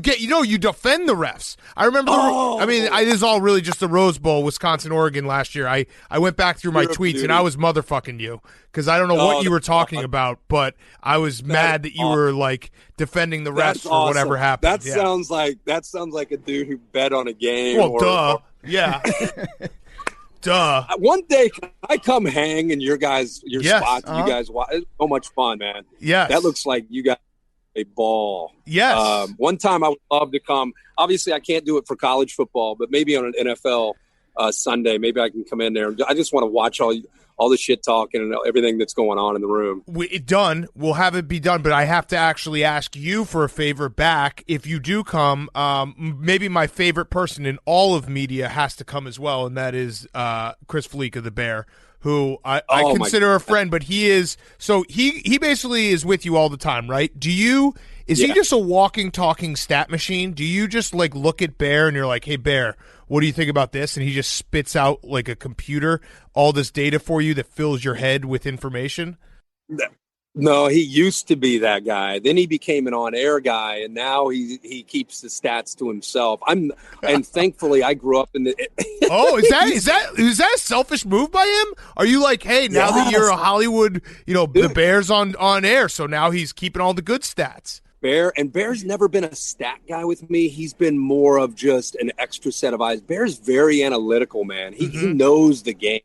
defend the refs. I remember, this is all really just the Rose Bowl, Wisconsin-Oregon last year. I went back through my tweets, and I was motherfucking you because I don't know what you were talking about, but I was mad that you were, like, defending the refs for whatever happened. That sounds like a dude who bet on a game. Well, yeah. Duh. One day, can I come hang in your spots? You guys watch. It's so much fun, man. Yes. That looks like you got a ball. Yes. One time I would love to come. Obviously, I can't do it for college football, but maybe on an NFL Sunday, maybe I can come in there. I just want to watch all the shit talking and everything that's going on in the room. We'll have it be done, but I have to actually ask you for a favor back. If you do come, maybe my favorite person in all of media has to come as well, and that is Chris Fleek of the Bear, who I consider a friend, but he basically is with you all the time, right? Is he just a walking, talking stat machine? Do you just like look at Bear and you're like, hey, Bear, what do you think about this? And he just spits out like a computer all this data for you that fills your head with information? No, he used to be that guy. Then he became an on-air guy, and now he keeps the stats to himself. And thankfully, I grew up in the. Oh, is that a selfish move by him? Are you like, hey, now that you're a Hollywood, the Bear's on air, so now he's keeping all the good stats. Bear's never been a stat guy with me. He's been more of just an extra set of eyes. Bear's very analytical, man. He knows the game.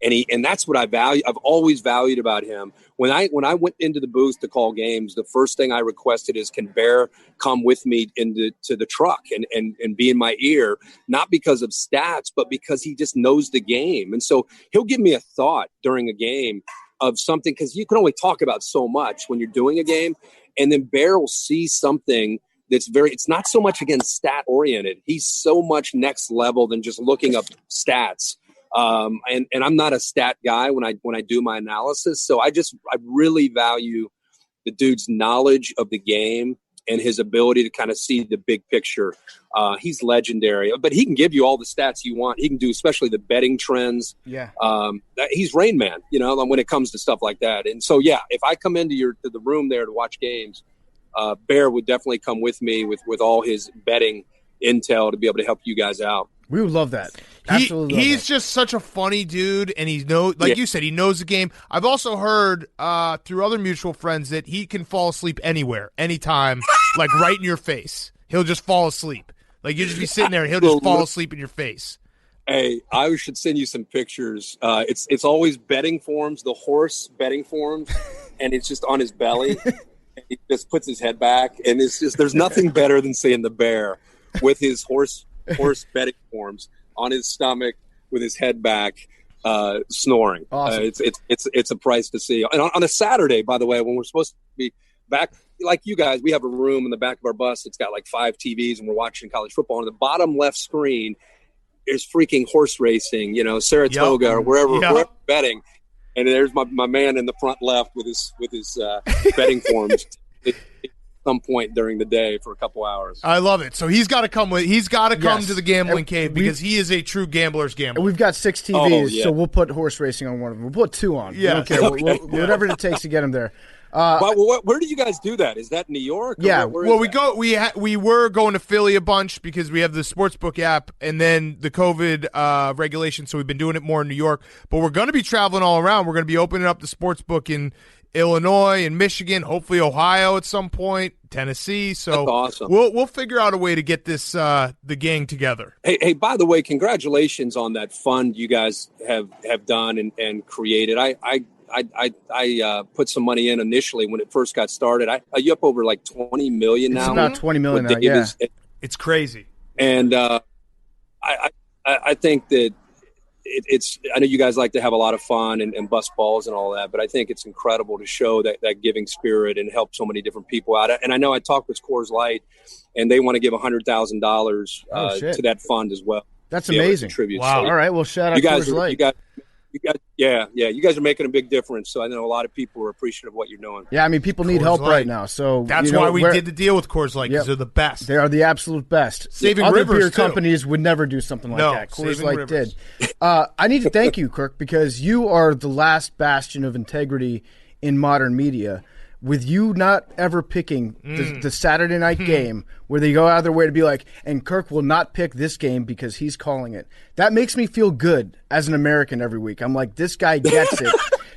And that's what I value. I've always valued about him. When I went into the booth to call games, the first thing I requested is, can Bear come with me to the truck and be in my ear, not because of stats, but because he just knows the game. And so he'll give me a thought during a game of something, because you can only talk about so much when you're doing a game. And then Bear will see something that's it's not so much, again, stat oriented. He's so much next level than just looking up stats. And I'm not a stat guy when I do my analysis. So I really value the dude's knowledge of the game and his ability to kind of see the big picture. He's legendary, but he can give you all the stats you want. He can do, especially the betting trends. Yeah. He's Rain Man, when it comes to stuff like that. And so, yeah, if I come into the room there to watch games, Bear would definitely come with me with all his betting intel to be able to help you guys out. We would love that. Absolutely. He's just such a funny dude, and you said, he knows the game. I've also heard through other mutual friends that he can fall asleep anywhere, anytime, like right in your face. He'll just fall asleep. Like you'll just be sitting there, and he'll just fall asleep in your face. Hey, I should send you some pictures. It's always betting forms, the horse betting forms, and it's just on his belly. And he just puts his head back, and it's just there's nothing better than seeing the bear with his horse betting forms on his stomach with his head back, snoring. Awesome. It's a price to see. And on a Saturday, by the way, when we're supposed to be back, like you guys, we have a room in the back of our bus. It's got like 5 TVs, and we're watching college football. On the bottom left screen is freaking horse racing, Saratoga or wherever we're betting. And there's my man in the front left with his betting forms. At some point during the day for a couple hours. I love it. So he's got to come to the gambling cave because he is a true gambler's gambler. And we've got 6 TVs, so we'll put horse racing on one of them. We'll put 2 on. Yeah. Okay. Whatever it takes to get him there. Where do you guys do that? Is that New York? Yeah. We were going to Philly a bunch because we have the Sportsbook app and then the COVID regulation, so we've been doing it more in New York. But we're going to be traveling all around. We're going to be opening up the Sportsbook in Illinois and Michigan, hopefully Ohio at some point, Tennessee. So that's awesome. We'll figure out a way to get this the gang together. Hey, by the way, congratulations on that fund you guys have done and created. I put some money in initially when it first got started. Are you up over like 20 million now? It's about 20 million now, yeah. It's crazy. And I think that I know you guys like to have a lot of fun and bust balls and all that, but I think it's incredible to show that giving spirit and help so many different people out. And I know I talked with Coors Light, and they want to give $100,000 to that fund as well. That's amazing. Wow. So, all right, well, shout out Coors Light. You guys are making a big difference. So I know a lot of people are appreciative of what you're doing. Yeah, I mean, people need help right now. So that's why we did the deal with Coors Light, because they're the best. They are the absolute best. Saving Other Rivers, beer too. companies would never do something like that. Coors Light Rivers. did. I need to thank you, Kirk, because you are the last bastion of integrity in modern media. With you not ever picking the Saturday night game where they go out of their way to be like, and Kirk will not pick this game because he's calling it. That makes me feel good as an American every week. I'm like, this guy gets it.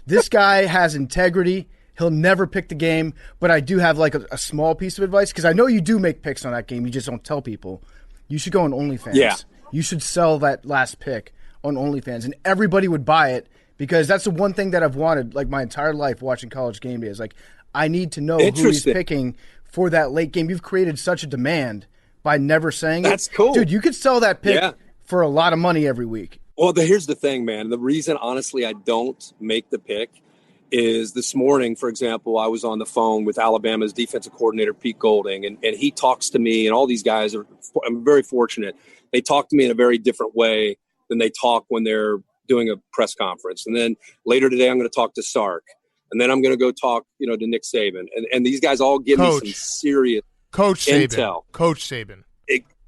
This guy has integrity. He'll never pick the game, but I do have like a small piece of advice because I know you do make picks on that game. You just don't tell people. You should go on OnlyFans. Yeah. You should sell that last pick on OnlyFans, and everybody would buy it because that's the one thing that I've wanted like my entire life watching College Game Day is like, I need to know who he's picking for that late game. You've created such a demand by never saying it. That's cool. Dude, you could sell that pick for a lot of money every week. Well, here's the thing, man. The reason, honestly, I don't make the pick is this morning, for example, I was on the phone with Alabama's defensive coordinator, Pete Golding, and he talks to me, and all these guys I'm very fortunate. They talk to me in a very different way than they talk when they're doing a press conference. And then later today, I'm going to talk to Sark. And then I'm going to go talk, to Nick Saban. And these guys all give me some serious intel. Coach Saban.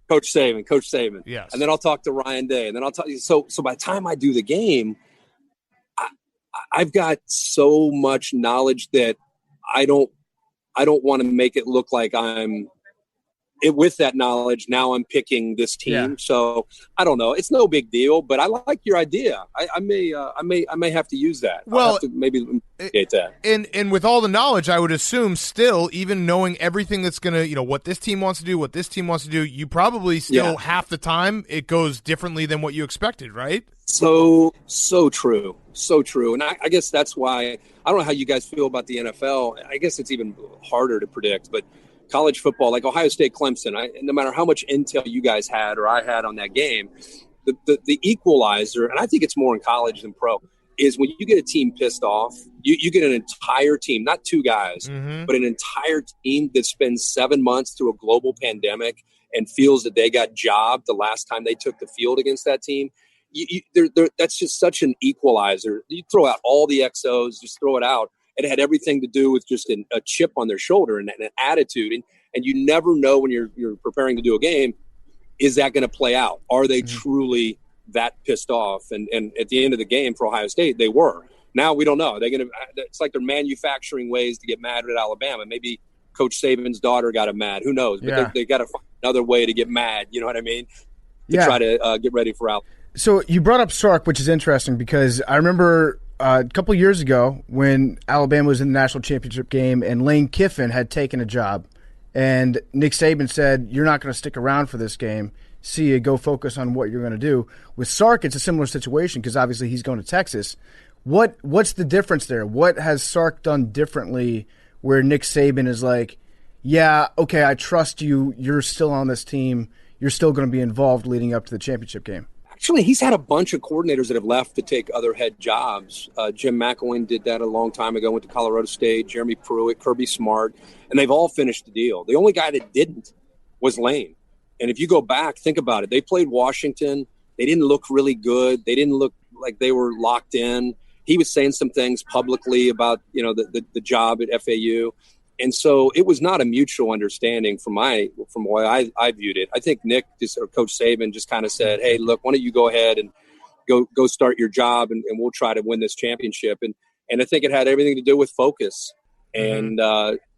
Coach Saban. Yes. And then I'll talk to Ryan Day. And then I'll talk. So by the time I do the game, I've got so much knowledge that I don't want to make it look like with that knowledge, now I'm picking this team. Yeah. So I don't know. It's no big deal, but I like your idea. I may have to use that. Well, I'll have to maybe investigate that. And with all the knowledge, I would assume still, even knowing everything that's going to, what this team wants to do, what this team wants to do, you probably still half the time it goes differently than what you expected, right? So true. So true. And I guess that's why I don't know how you guys feel about the NFL. I guess it's even harder to predict, but college football, like Ohio State, Clemson, no matter how much intel you guys had or I had on that game, the equalizer, and I think it's more in college than pro, is when you get a team pissed off, you get an entire team, not 2 guys, but an entire team that spends 7 months through a global pandemic and feels that they got jobbed the last time they took the field against that team. That's just such an equalizer. You throw out all the XOs, just throw it out. It had everything to do with just a chip on their shoulder and an attitude. And you never know when you're preparing to do a game, is that going to play out? Are they truly that pissed off? And at the end of the game for Ohio State, they were. Now we don't know. It's like they're manufacturing ways to get mad at Alabama. Maybe Coach Saban's daughter got him mad. Who knows? But they got to find another way to get mad. You know what I mean? To try to get ready for Alabama. So you brought up Sark, which is interesting because I remember a couple years ago when Alabama was in the national championship game and Lane Kiffin had taken a job, and Nick Saban said, "You're not going to stick around for this game. See you, go focus on what you're going to do." With Sark, it's a similar situation because obviously he's going to Texas. What's the difference there? What has Sark done differently where Nick Saban is like, yeah, okay, I trust you. You're still on this team. You're still going to be involved leading up to the championship game? Actually, he's had a bunch of coordinators that have left to take other head jobs. Jim McElwain did that a long time ago, went to Colorado State, Jeremy Pruitt, Kirby Smart, and they've all finished the deal. The only guy that didn't was Lane. And if you go back, think about it. They played Washington. They didn't look really good. They didn't look like they were locked in. He was saying some things publicly about, the job at FAU. And so it was not a mutual understanding from the way I viewed it. I think Nick, or Coach Saban, just kind of said, "Hey, look, why don't you go ahead and go start your job, and we'll try to win this championship." And I think it had everything to do with focus. And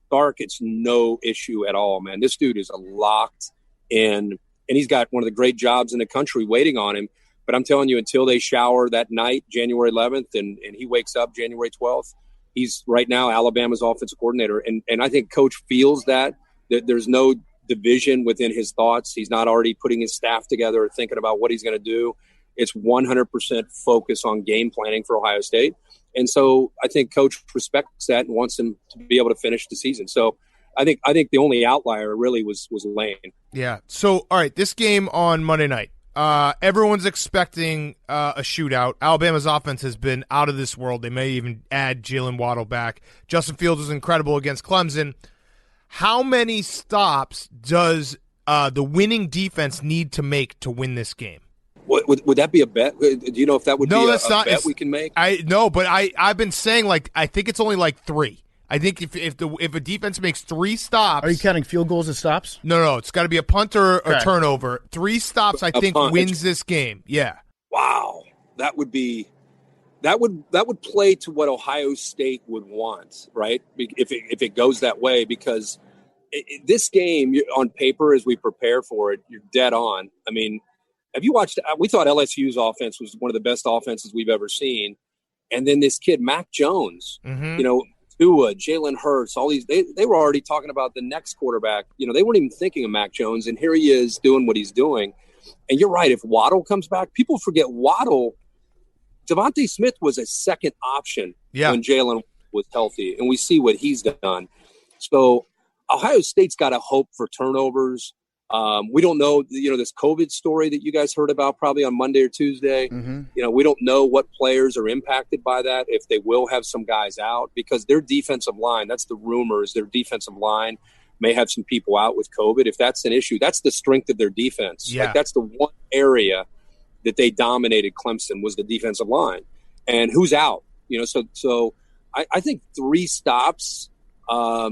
Stark, it's no issue at all, man. This dude is locked in, and he's got one of the great jobs in the country waiting on him. But I'm telling you, until they shower that night, January 11th, and he wakes up January 12th, he's right now Alabama's offensive coordinator. And I think Coach feels that there's no division within his thoughts. He's not already putting his staff together or thinking about what he's going to do. It's 100% focus on game planning for Ohio State. And so I think Coach respects that and wants him to be able to finish the season. So I think the only outlier really was Lane. Yeah. So, all right, this game on Monday night, everyone's expecting a shootout. Alabama's offense has been out of this world. They may even add Jalen Waddle back. Justin Fields was incredible against Clemson. How many stops does the winning defense need to make to win this game? Would that be a bet? Do you know if that would be a bet we can make? But I've been saying, I think it's only 3. I think if a defense makes 3 stops, are you counting field goals as stops? No, it's got to be a punt or turnover. 3 stops, I think, wins this game. Yeah. Wow, that would play to what Ohio State would want, right? If it goes that way, because this game on paper, as we prepare for it, you're dead on. I mean, have you watched? We thought LSU's offense was one of the best offenses we've ever seen, and then this kid Mac Jones, Tua, Jalen Hurts, all these, they were already talking about the next quarterback. They weren't even thinking of Mac Jones, and here he is doing what he's doing. And you're right, if Waddle comes back, people forget Waddle. Devontae Smith was a second option when Jalen was healthy, and we see what he's done. So Ohio State's got to hope for turnovers. We don't know, this COVID story that you guys heard about probably on Monday or Tuesday. We don't know what players are impacted by that, if they will have some guys out, because their defensive line, that's the rumors, their defensive line may have some people out with COVID. If that's an issue, that's the strength of their defense. Yeah. That's the one area that they dominated Clemson, was the defensive line. And who's out? So I think 3 stops, I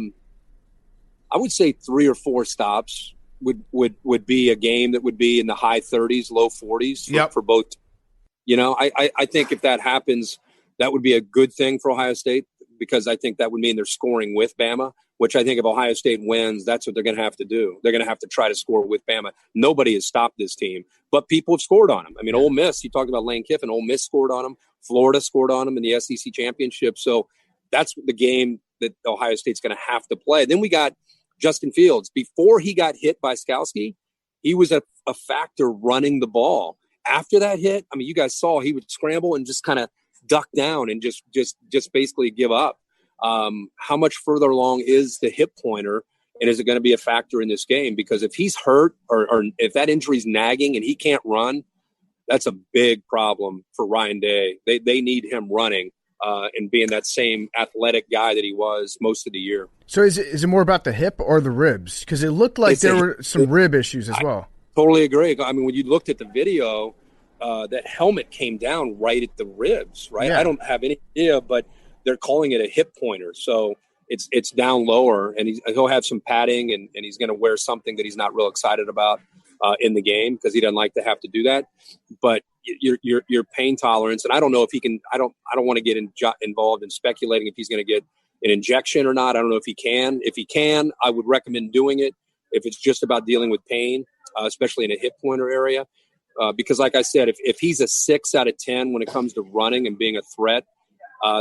would say 3 or 4 stops would be a game that would be in the high 30s, low 40s for both. I think if that happens, that would be a good thing for Ohio State, because I think that would mean they're scoring with Bama, which I think if Ohio State wins, that's what they're going to have to do. They're going to have to try to score with Bama. Nobody has stopped this team, but people have scored on them. I mean, Ole Miss, you talked about Lane Kiffin, Ole Miss scored on them. Florida scored on them in the SEC championship. So that's the game that Ohio State's going to have to play. Then we got Justin Fields. Before he got hit by Skowski, he was a factor running the ball. After that hit, I mean, you guys saw he would scramble and just kind of duck down and just basically give up. How much further along is the hip pointer, and is it going to be a factor in this game? Because if he's hurt or if that injury's nagging and he can't run, that's a big problem for Ryan Day. They need him running and being that same athletic guy that he was most of the year. So is it more about the hip or the ribs? Because it looked like there were some rib issues as well. Totally agree. I mean, when you looked at the video, that helmet came down right at the ribs, right? Yeah. I don't have any idea, but they're calling it a hip pointer. So it's down lower, and he'll have some padding, and he's going to wear something that he's not real excited about in the game, because he doesn't like to have to do that. But your pain tolerance, and I don't know if he can. I don't want to get involved in speculating if he's going to get an injection or not. I don't know if he can. If he can, I would recommend doing it if it's just about dealing with pain, especially in a hip pointer area. Because like I said, if he's a 6 out of 10 when it comes to running and being a threat,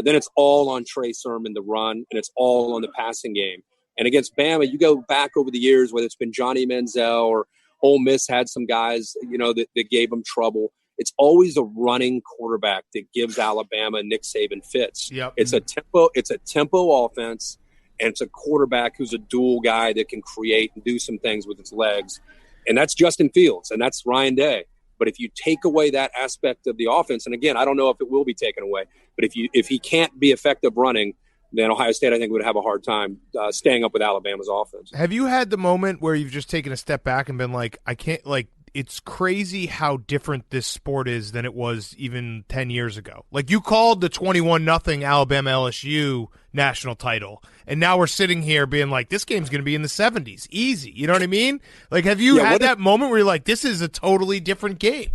then it's all on Trey Sermon to run, and it's all on the passing game. And against Bama, you go back over the years, whether it's been Johnny Manziel or Ole Miss had some guys, that gave them trouble. It's always a running quarterback that gives Alabama Nick Saban fits. Yep. It's a tempo offense, and it's a quarterback who's a dual guy that can create and do some things with his legs. And that's Justin Fields, and that's Ryan Day. But if you take away that aspect of the offense, and again, I don't know if it will be taken away, but if he can't be effective running, then Ohio State, I think, would have a hard time staying up with Alabama's offense. Have you had the moment where you've just taken a step back and been like, I can't, like, it's crazy how different this sport is than it was even 10 years ago. Like, you called the 21-0 Alabama LSU national title, and now we're sitting here being like, this game's going to be in the 70s. Easy. You know what I mean? Like, have you had that moment where you're like, this is a totally different game?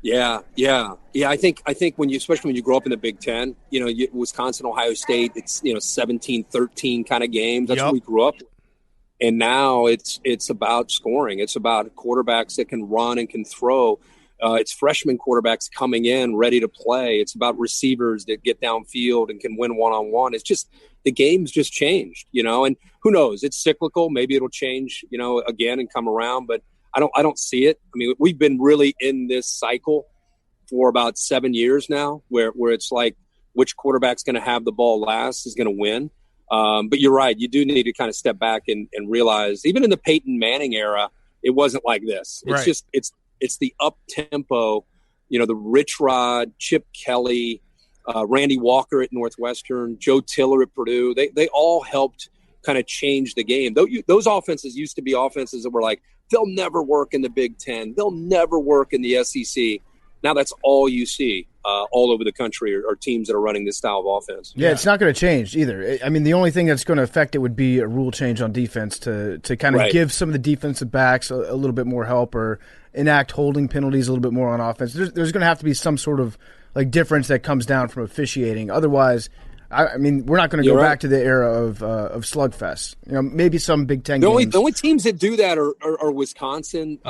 Yeah. I think especially when you grow up in the Big Ten, Wisconsin, Ohio State, it's 17-13 kind of games. That's what we grew up with. And now it's about scoring. It's about quarterbacks that can run and can throw. It's freshman quarterbacks coming in ready to play. It's about receivers that get downfield and can win one-on-one. It's just the game's just changed, and who knows? It's cyclical. Maybe it'll change, again and come around, but I don't see it. I mean, we've been really in this cycle for about 7 years now where it's like which quarterback's going to have the ball last is going to win. But you're right. You do need to kind of step back and realize even in the Peyton Manning era, it wasn't like this. It's just it's the up tempo, the Rich Rod, Chip Kelly, Randy Walker at Northwestern, Joe Tiller at Purdue. They all helped kind of change the game. Those offenses used to be offenses that were like, they'll never work in the Big Ten. They'll never work in the SEC. Now that's all you see all over the country are teams that are running this style of offense. Yeah, it's not going to change either. I mean, the only thing that's going to affect it would be a rule change on defense to kind of give some of the defensive backs a little bit more help or enact holding penalties a little bit more on offense. There's going to have to be some sort of like difference that comes down from officiating. Otherwise, I mean, we're not going to go back to the era of slugfest. Maybe some Big Ten games. The only teams that do that are Wisconsin,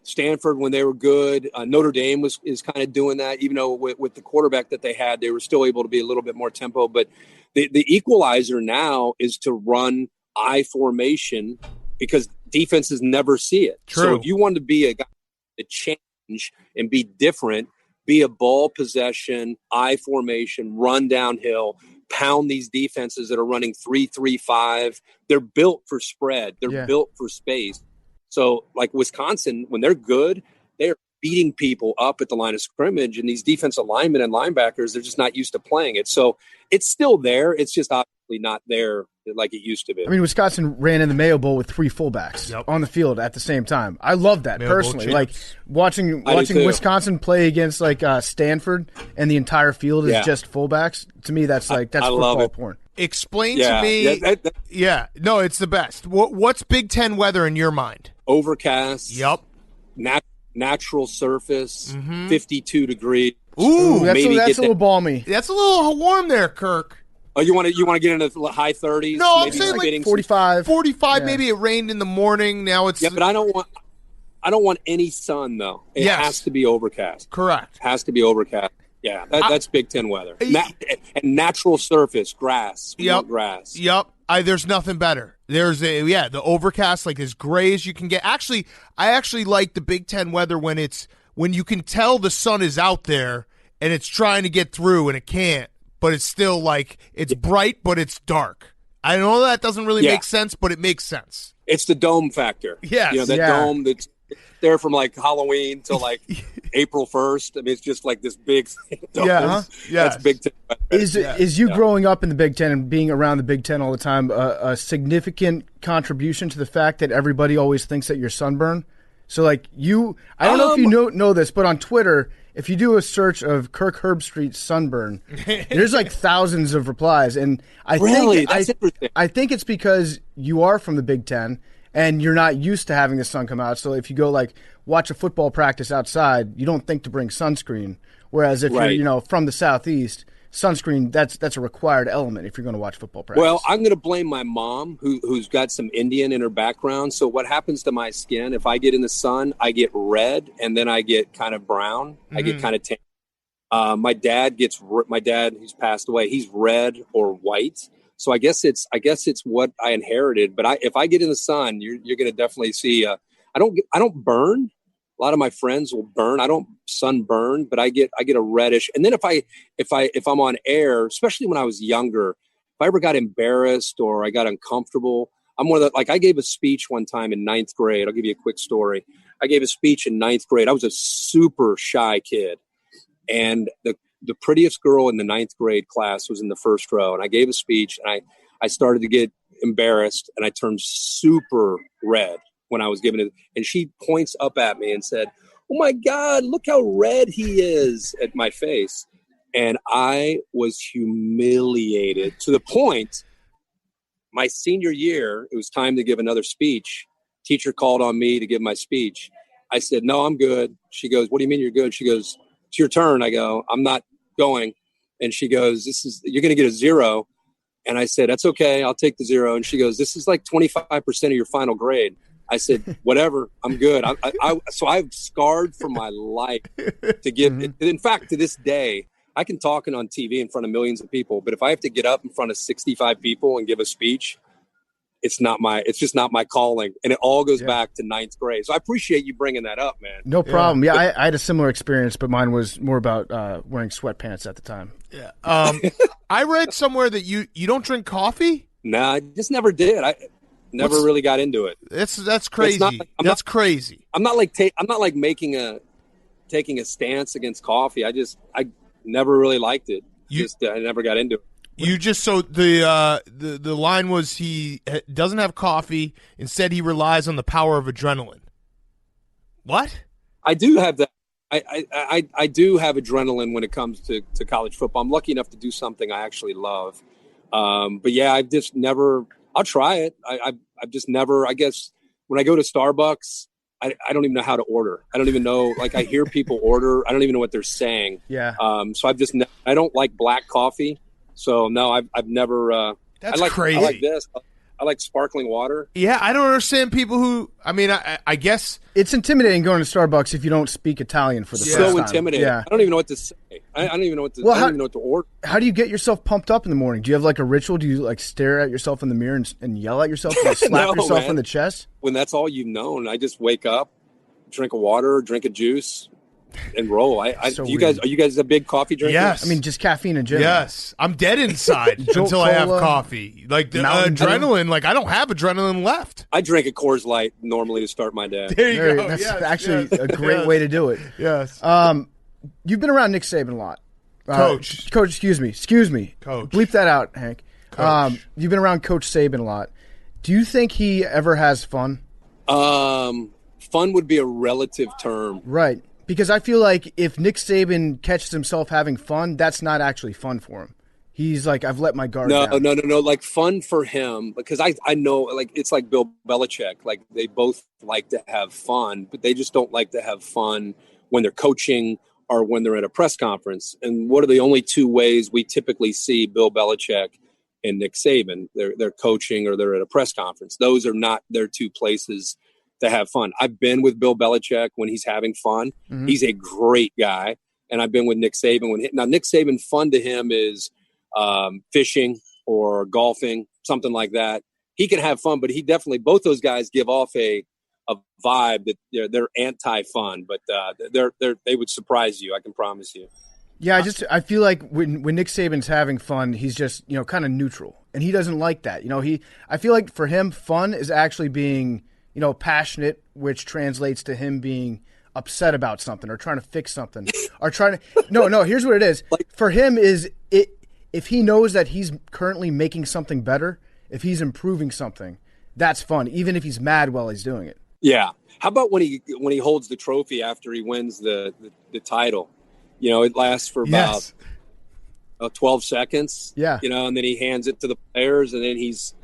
Stanford when they were good. Notre Dame is kind of doing that, even though with the quarterback that they had, they were still able to be a little bit more tempo. But the equalizer now is to run I formation because defenses never see it. True. So if you want to be a guy to change and be different, be a ball possession, I formation, run downhill, pound these defenses that are running 3-3-5. They're built for spread. They're built for space. So like Wisconsin, when they're good, they're beating people up at the line of scrimmage, and these defensive linemen and linebackers, they're just not used to playing it. So it's still there. It's just obviously not there like it used to be. I mean, Wisconsin ran in the Mayo Bowl with 3 fullbacks on the field at the same time. I love that Mayo personally. Like watching Wisconsin play against like Stanford and the entire field is just fullbacks. To me, that's football porn. Explain to me. No, it's the best. What's Big Ten weather in your mind? Overcast. Yep. Natural surface. 52 degrees. Ooh, that's a little balmy. That's a little warm there, Kirk. Oh, you want to get into the high 30s? No, I'm saying like 45. 45. Maybe it rained in the morning. Now it's but I don't want any sun though. It has to be overcast. Correct. Has to be overcast. Yeah, that's Big Ten weather. And natural surface, grass. We want grass. Yep. There's nothing better. There's the overcast, like as gray as you can get. Actually, I actually like the Big Ten weather when you can tell the sun is out there and it's trying to get through and it can't, but it's still like it's bright, but it's dark. I know that doesn't really make sense, but it makes sense. It's the dome factor. Yes. Dome that's there from like Halloween till like April 1st. I mean, it's just like this big dome. That's Big Ten. Is you growing up in the Big Ten and being around the Big Ten all the time a significant contribution to the fact that everybody always thinks that you're sunburned? So like I don't know if you know this, but on Twitter, if you do a search of Kirk Herbstreit sunburn, there's like thousands of replies, and I think it's because you are from the Big Ten and you're not used to having the sun come out. So if you go like watch a football practice outside, you don't think to bring sunscreen. Whereas if you're from the Southeast, sunscreen, that's a required element if you're going to watch football practice. Well, I'm going to blame my mom, who's got some Indian in her background. So what happens to my skin, if I get in the sun, I get red, and then I get kind of brown. I get kind of tan. My dad, who's passed away, he's red or white. So I guess it's what I inherited. But if I get in the sun, you're going to definitely see. I don't burn. A lot of my friends will burn. I don't sunburn, but I get a reddish. And then if I'm on air, especially when I was younger, if I ever got embarrassed or I got uncomfortable, I'm one of the, like, I gave a speech one time in 9th grade. I'll give you a quick story. I gave a speech in 9th grade. I was a super shy kid, and the prettiest girl in the 9th grade class was in the first row. And I gave a speech, and I started to get embarrassed, and I turned super red when I was giving it. And she points up at me and said, "Oh my God, look how red he is," at my face. And I was humiliated to the point my senior year, it was time to give another speech. Teacher called on me to give my speech. I said, "No, I'm good." She goes, "What do you mean you're good?" She goes, "It's your turn." I go, "I'm not going." And she goes, "You're going to get a 0. And I said, "That's okay. I'll take the 0. And she goes, "This is like 25% of your final grade." I said, "Whatever, I'm good." So I've scarred for my life to give. In fact, to this day, I can talk on TV in front of millions of people, but if I have to get up in front of 65 people and give a speech, it's just not my calling. And it all goes back to 9th grade. So I appreciate you bringing that up, man. No problem. Yeah, I had a similar experience, but mine was more about wearing sweatpants at the time. Yeah. I read somewhere that you don't drink coffee? Nah, I just never did. I never really got into it. That's crazy. That's crazy. I'm not like taking a stance against coffee. I never really liked it. I never got into it. You just so the line was he doesn't have coffee. Instead, he relies on the power of adrenaline. What? I do have that. I do have adrenaline when it comes to college football. I'm lucky enough to do something I actually love. But yeah, I've just never. I'll try it. I've just never. I guess when I go to Starbucks, I don't even know how to order. I don't even know. Like, I hear people order. I don't even know what they're saying. Yeah. So I've just. I don't like black coffee. So no, I've never. That's crazy. I like this. I like sparkling water. Yeah, I don't understand people who. I mean, I guess it's intimidating going to Starbucks if you don't speak Italian for the first time. So intimidating. Yeah. I don't even know what to say. I don't even know what to. I don't even know what to order. How do you get yourself pumped up in the morning? Do you have like a ritual? Do you like stare at yourself in the mirror and yell at yourself? Do you slap yourself in the chest? When that's all you've known, I just wake up, drink a water, drink a juice, and roll. Are you guys a big coffee drinker? Yes. I mean, just caffeine in general. Yes. I'm dead inside until I have coffee. Like the adrenaline, like I don't have adrenaline left. I drink a Coors Light normally to start my day. There you go. That's actually a great way to do it. Yes. You've been around Nick Saban a lot. Coach, excuse me. Coach. Bleep that out, Hank. Coach. You've been around Coach Saban a lot. Do you think he ever has fun? Fun would be a relative term. Right. Because I feel like if Nick Saban catches himself having fun, that's not actually fun for him. He's like, I've let my guard down. No. Like, fun for him, because I know, like, it's like Bill Belichick. Like, they both like to have fun, but they just don't like to have fun when they're coaching or when they're at a press conference. And what are the only two ways we typically see Bill Belichick and Nick Saban? They're coaching or they're at a press conference. Those are not their two places to have fun. I've been with Bill Belichick when he's having fun. Mm-hmm. He's a great guy. And I've been with Nick Saban now Nick Saban, fun to him is fishing or golfing, something like that. He can have fun, but he definitely, both those guys give off a vibe that they're anti-fun, but they would surprise you. I can promise you. Yeah, I feel like when Nick Saban's having fun, he's just, kind of neutral, and he doesn't like that. I feel like for him, fun is actually being, passionate, which translates to him being upset about something or trying to fix something or trying to no. Here's what it is. For him is if he knows that he's currently making something better, if he's improving something, that's fun, even if he's mad while he's doing it. Yeah. How about when he holds the trophy after he wins the title? It lasts for about 12 seconds. Yeah. And then he hands it to the players, and then he's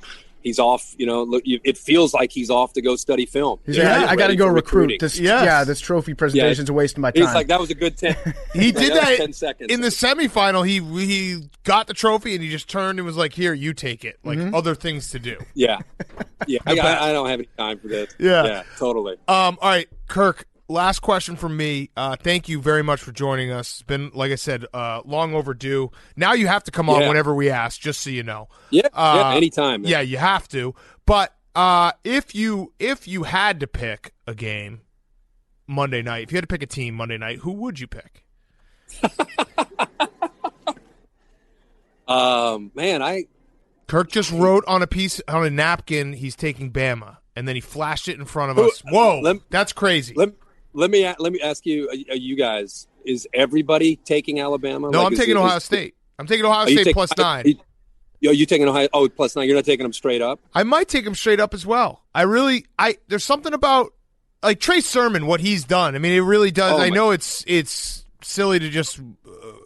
he's off. Look, it feels like he's off to go study film. He's like, I got to go recruit. This this trophy presentation's a waste of my time. He's like, that was a good 10. He did that 10 seconds. in the semifinal. He got the trophy and he just turned and was like, "Here, you take it." Like other things to do. Yeah. I don't have any time for this. Yeah, totally. All right, Kirk. Last question from me. Thank you very much for joining us. It's been, like I said, long overdue. Now you have to come on whenever we ask, just so you know. Yeah, anytime. Man. Yeah, you have to. But if you had to pick a game Monday night, if you had to pick a team Monday night, who would you pick? Kirk just wrote on a napkin he's taking Bama, and then he flashed it in front of us. Whoa, that's crazy. Let me ask you, you guys, is everybody taking Alabama? No, I'm taking Ohio State. I'm taking Ohio State plus 9. You taking Ohio? Oh, plus 9. You're not taking them straight up? I might take them straight up as well. There's something about like Trey Sermon, what he's done. I mean, it really does. I know it's silly to just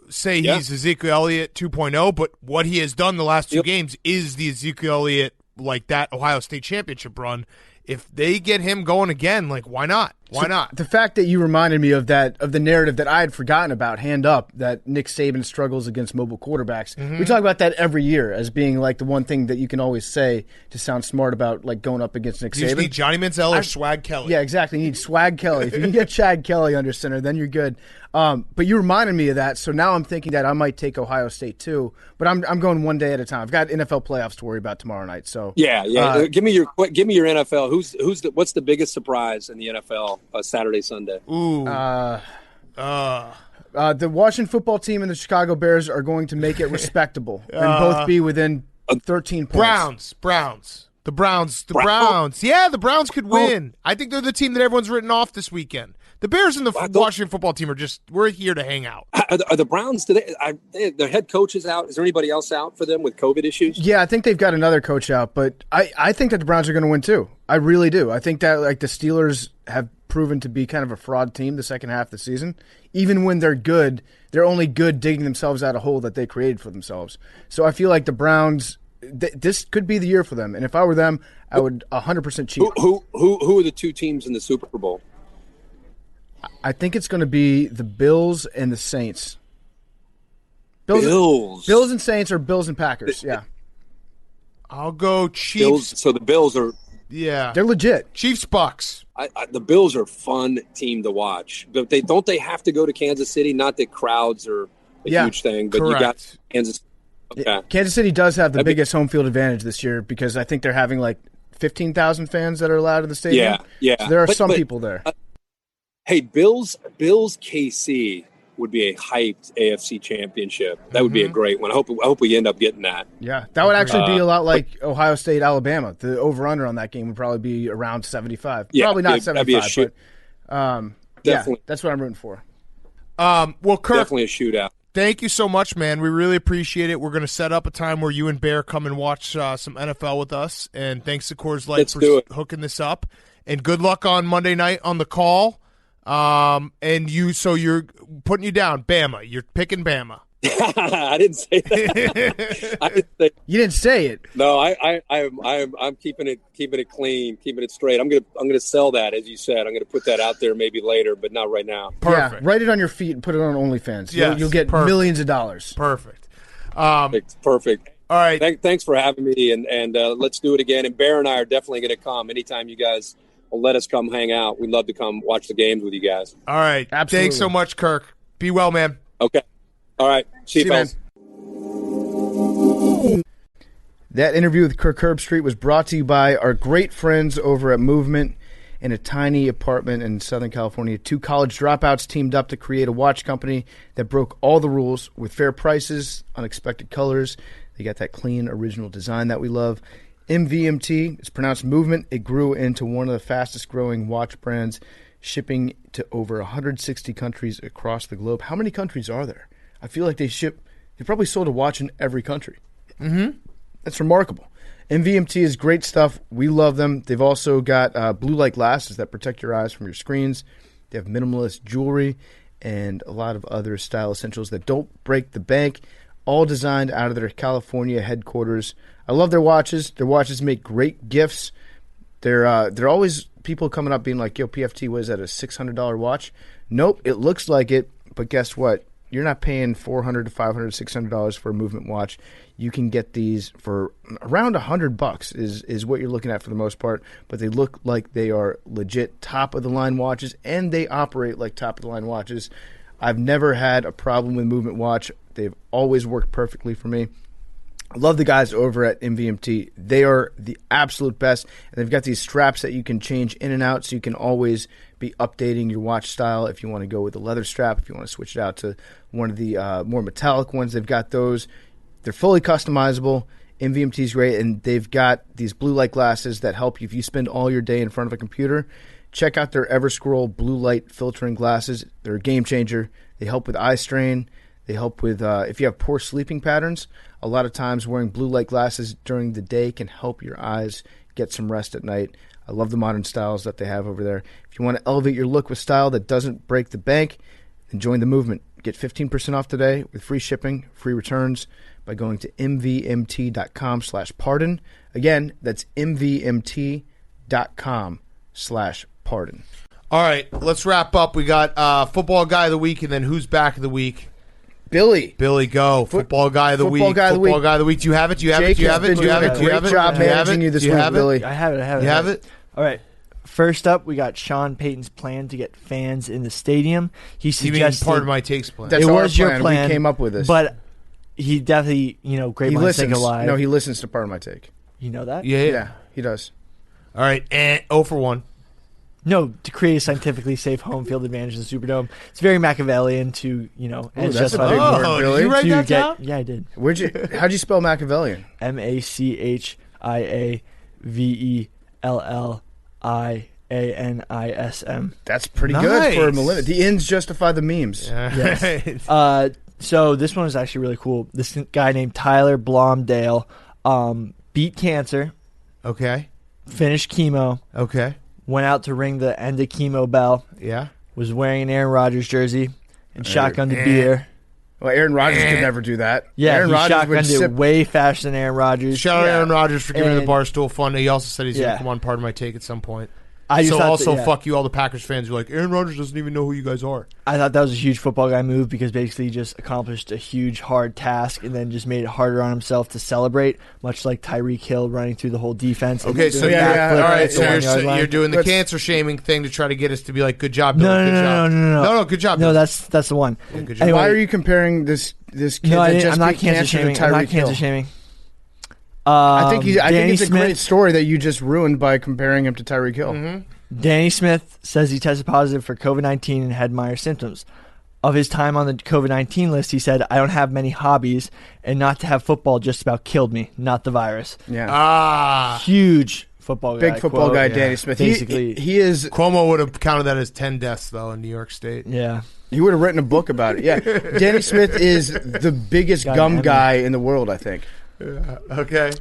say he's Ezekiel Elliott 2.0, but what he has done the last two games is the Ezekiel Elliott, like that Ohio State championship run. If they get him going again, like, why not? Why not? The fact that you reminded me of the narrative that I had forgotten about, hand up, that Nick Saban struggles against mobile quarterbacks. We talk about that every year as being like the one thing that you can always say to sound smart about, like going up against Nick Saban. You just need Johnny Manziel or Swag Kelly. Yeah, exactly. You need Swag Kelly. If you can get Chad Kelly under center, then you're good. But you reminded me of that, so now I'm thinking that I might take Ohio State too. But I'm going one day at a time. I've got NFL playoffs to worry about tomorrow night. So give me your NFL. What's the biggest surprise in the NFL Saturday, Sunday? Ooh. The Washington football team and the Chicago Bears are going to make it respectable and both be within 13 points. Browns. The Browns. Yeah, the Browns could win. I think they're the team that everyone's written off this weekend. The Bears and the Washington football team we're here to hang out. Are the Browns today? Their head coach is out. Is there anybody else out for them with COVID issues? Yeah, I think they've got another coach out, but I think that the Browns are going to win too. I really do. I think that like the Steelers have proven to be kind of a fraud team the second half of the season. Even when they're good, they're only good digging themselves out a hole that they created for themselves. So I feel like the Browns, this could be the year for them. And if I were them, I would 100% cheat. Who are the two teams in the Super Bowl? I think it's going to be the Bills and the Saints. Bills and Saints, or Bills and Packers, yeah. I'll go Chiefs. Bills, so the Bills are... Yeah. They're legit. Chiefs, Bucs. The Bills are a fun team to watch. But don't they have to go to Kansas City? Not that crowds are a huge thing, but correct. You got Kansas. Okay. Yeah, Kansas City does have the biggest home field advantage this year because I think they're having like 15,000 fans that are allowed in the stadium. Yeah. So there are some people there. Hey, Bills KC would be a hyped AFC championship. That would be a great one. I hope we end up getting that. Yeah, that would actually be a lot like Ohio State, Alabama. The over-under on that game would probably be around 75. Yeah, probably not 75, that'd be a shoot. But that's what I'm rooting for. Well, Kirk, definitely a shootout. Thank you so much, man. We really appreciate it. We're going to set up a time where you and Bear come and watch some NFL with us. And thanks to Coors Light for hooking this up. And good luck on Monday night on the call. So you're putting you down, Bama. You're picking Bama. I didn't say that. You didn't say it. No, I'm keeping it clean, keeping it straight. I'm gonna sell that, as you said. I'm gonna put that out there maybe later, but not right now. Perfect. Yeah, write it on your feet and put it on OnlyFans. Yes, you'll get millions of dollars. Perfect. Perfect. All right. Thanks for having me, and let's do it again. And Bear and I are definitely going to come anytime you guys will let us come hang out. We'd love to come watch the games with you guys. All right. Absolutely. Thanks so much, Kirk. Be well, man. Okay. All right. See you, fellas. That interview with Kirk Herbstreit was brought to you by our great friends over at Movement. In a tiny apartment in Southern California, two college dropouts teamed up to create a watch company that broke all the rules with fair prices, unexpected colors. They got that clean, original design that we love. MVMT, it's pronounced Movement. It grew into one of the fastest-growing watch brands, shipping to over 160 countries across the globe. How many countries are there? I feel like they probably sold a watch in every country. Mm-hmm. That's remarkable. MVMT is great stuff. We love them. They've also got blue light glasses that protect your eyes from your screens. They have minimalist jewelry and a lot of other style essentials that don't break the bank, all designed out of their California headquarters. I love their watches. Their watches make great gifts. They're always people coming up being like, yo, PFT, what is that, a $600 watch? Nope, it looks like it, but guess what? You're not paying $400 to $500, $600 for a movement watch. You can get these for around $100 is what you're looking at for the most part, but they look like they are legit top-of-the-line watches, and they operate like top-of-the-line watches. I've never had a problem with movement watch. They've always worked perfectly for me. I love the guys over at MVMT. They are the absolute best. And they've got these straps that you can change in and out, so you can always be updating your watch style. If you want to go with a leather strap, if you want to switch it out to one of the more metallic ones, they've got those. They're fully customizable. MVMT is great, and they've got these blue light glasses that help you if you spend all your day in front of a computer. Check out their Everscroll blue light filtering glasses. They're a game changer. They help with eye strain. They help with if you have poor sleeping patterns. A lot of times wearing blue light glasses during the day can help your eyes get some rest at night. I love the modern styles that they have over there. If you want to elevate your look with style that doesn't break the bank, then join the movement. Get 15% off today with free shipping, free returns by going to mvmt.com/pardon. Again, that's mvmt.com/pardon. All right, let's wrap up. We got football guy of the week, and then who's back of the week. Billy, go. Football guy of the week. Football guy of the week. Do you have it? Jake has been doing a great job managing you this week, Billy. I have it. You have it? All right. First up, we got Sean Payton's plan to get fans in the stadium. He You mean suggested part of my takes plan? That's it our was your plan. We came up with this. But he definitely, great he minds listens. think alike. No, he listens to part of my take. You know that? Yeah. He does. All right, 0 for 1. No, to create a scientifically safe home field advantage in the Superdome. It's very Machiavellian to, and it's that's just a big word, did Billy. you write that down? Yeah, I did. How'd you spell Machiavellian? MACHIAVELLIANISM. That's pretty Nice. good for a millennial. The ends justify the memes. Yes. So this one is actually really cool. This guy named Tyler Blomdale beat cancer, Okay. finished chemo, Okay. went out to ring the end of chemo bell, Yeah. was wearing an Aaron Rodgers jersey, and shotgunned a beer. Well, Aaron Rodgers could never do that. Yeah, Aaron he Rodgers would shotgunned it sip. way faster than Aaron Rodgers. Shout out Aaron Rodgers for giving the And- Barstool Fund. He also said he's going Yeah. to come on part of my take at some point. I just So thought also, that, fuck you, all the Packers fans who are like, Aaron Rodgers doesn't even know who you guys are. I thought that was a huge football guy move because basically he just accomplished a huge, hard task and then just made it harder on himself to celebrate, much like Tyreek Hill running through the whole defense. and Okay, doing so a yeah, backflip all right, at the so 1 yard you're line. doing the Let's- cancer shaming thing to try to get us to be like, good job, Billy. No, good job. no. Good job, No, Billy. that's the one. Yeah, good job. Anyway, Why are you comparing this kid No, that I'm just not beat cancer cancer to shaming. I'm not Tyreek cancer Hill? shaming. I think Danny it's a Smith, great story that you just ruined by comparing him to Tyreek Hill. Mm-hmm. Danny Smith says he tested positive for COVID-19 and had minor symptoms. Of his time on the COVID-19 list, he said, I don't have many hobbies, and not to have football just about killed me, not the virus. Yeah. Huge football guy. Big football quote. guy, yeah. Danny Smith. Basically- He is. Cuomo would have counted that as 10 deaths, though, in New York State. Yeah. He would have written a book about it. Yeah, Danny Smith is the biggest Got gum an guy in the world. I think Okay.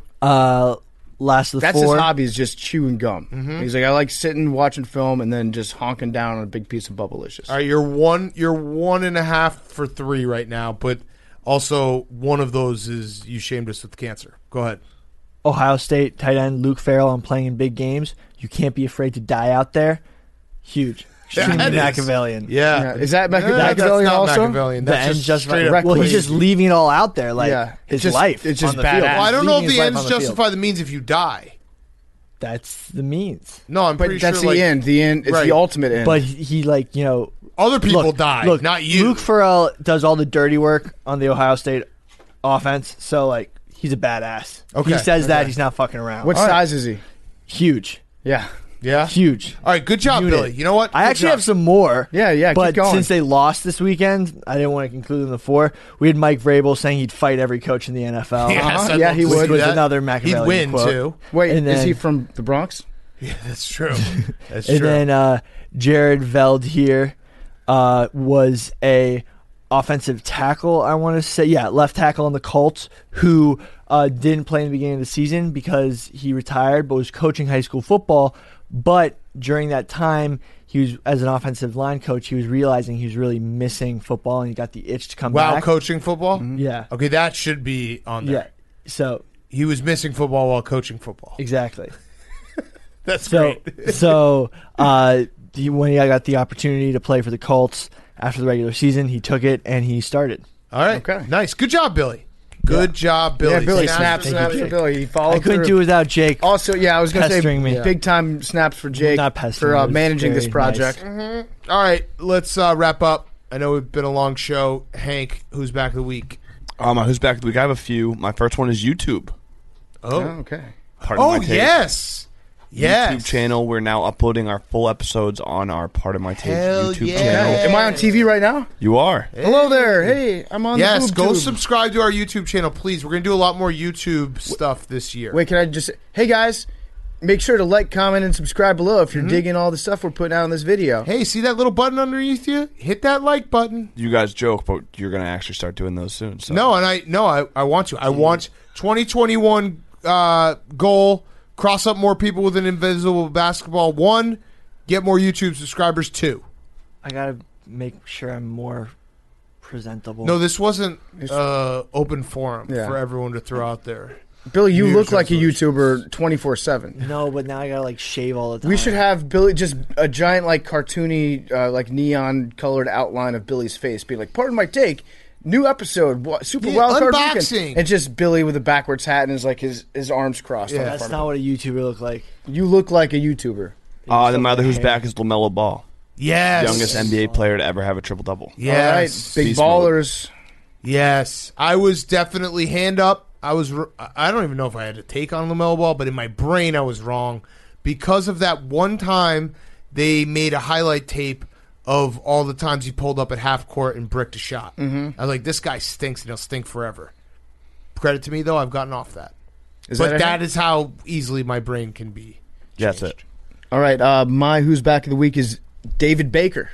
Last of the that's four. his hobby is just chewing gum. He's like, I like sitting, watching film, and then just honking down on a big piece of Bubblicious. All right, you're 1.5 for 3 right now, but also one of those is you shamed us with cancer. Go ahead. Ohio State tight end Luke Farrell on playing in big games. You can't be afraid to die out there. Huge. Extremely That is- Machiavellian. Yeah. Is that That's Machiavellian not also? Machiavellian. The That's end just just straight up reckless. well, he's crazy. just leaving it all out there, like It's his life. It's just on the badass. field. Well, I don't know if Leaving his the life ends on the field. justify the means if you die. That's the means. No, I'm But pretty that's sure. the like, end. The end. It's Right. the ultimate end. But he Other people look, die, look, not you. Luke Farrell does all the dirty work on the Ohio State offense, so like he's a badass. Okay. He says that Okay. he's not fucking around. what size is he? Huge, Yeah. Yeah. huge. All right. Good job, Unit. Billy. You know what? I Good actually job. have some more. Yeah. But keep going. since they lost this weekend, I didn't want to include them in the 4. We had Mike Vrabel saying he'd fight every coach in the NFL. Yes, I'd Yeah, love he to would. see Which was that. another He'd Machiavellian win quote. too. Wait, and is then- he from the Bronx? Yeah, that's true. That's And true. then Jared Veld here was a offensive tackle, I want to say. Yeah, left tackle on the Colts who didn't play in the beginning of the season because he retired but was coaching high school football. But during that time, he was as an offensive line coach, he was realizing he was really missing football and he got the itch to come Wow, back. coaching football. Yeah. Okay, that should be on Yeah. there. So He was missing football while coaching football. Exactly. That's So, great. when he got the opportunity to play for the Colts after the regular season, he took it and he started. All right. Okay. Nice. Good job, Billy. Good job, Billy. Yeah, Billy Snaps snaps for for Jake. Billy. He followed I couldn't through. do without Jake. Also, I was going to say Pestering me. big time snaps for Jake Not pestering, for it was managing this very project. nice. All right. Let's wrap up. I know it's been a long show. Hank, who's back of the week? Who's back of the week? I have a few. My first one is YouTube. Oh, okay. Pardon my take. Yes. Yes. YouTube channel. We're now uploading our full episodes on our Part of My Take Hell YouTube yeah. channel. Am I on TV right now? You are. Hello there. Hey, I'm on Yes, the go boob-tube. subscribe to our YouTube channel, please. We're going to do a lot more YouTube stuff this year. Wait, can I just hey guys, make sure to like, comment, and subscribe below if you're digging all the stuff we're putting out in this video. Hey, see that little button underneath you? Hit that like button. You guys joke, but you're going to actually start doing those soon. So. No, and I want to. I want 2021 goal, cross up more people with an invisible basketball. 1, get more YouTube subscribers. 2. I gotta make sure I'm more presentable. No, this wasn't open forum Yeah. for everyone to throw out there. Billy, you New look like a resolution. YouTuber 24/7. No, but now I gotta like shave all the time. We should have Billy just a giant like cartoony like neon colored outline of Billy's face, be like, "Pardon my take, new episode, Super Yeah, Wild Card unboxing. Weekend," and just Billy with a backwards hat and his arms crossed. Yeah. on the That's front not of what a YouTuber look like. it. You look like a YouTuber. Then my other who's back is LaMelo Ball. Yes. Youngest NBA player to ever have a triple-double. Yes. All right, big Beast mode. ballers. Yes. I was definitely hand up. I don't even know if I had a take on LaMelo Ball, but in my brain I was wrong because of that one time they made a highlight tape of all the times he pulled up at half court and bricked a shot. Mm-hmm. I was like, this guy stinks and he'll stink forever. Credit to me, though, I've gotten off that. But that is how easily my brain can be. Yeah, that's it. All right, my who's back of the week is David Baker.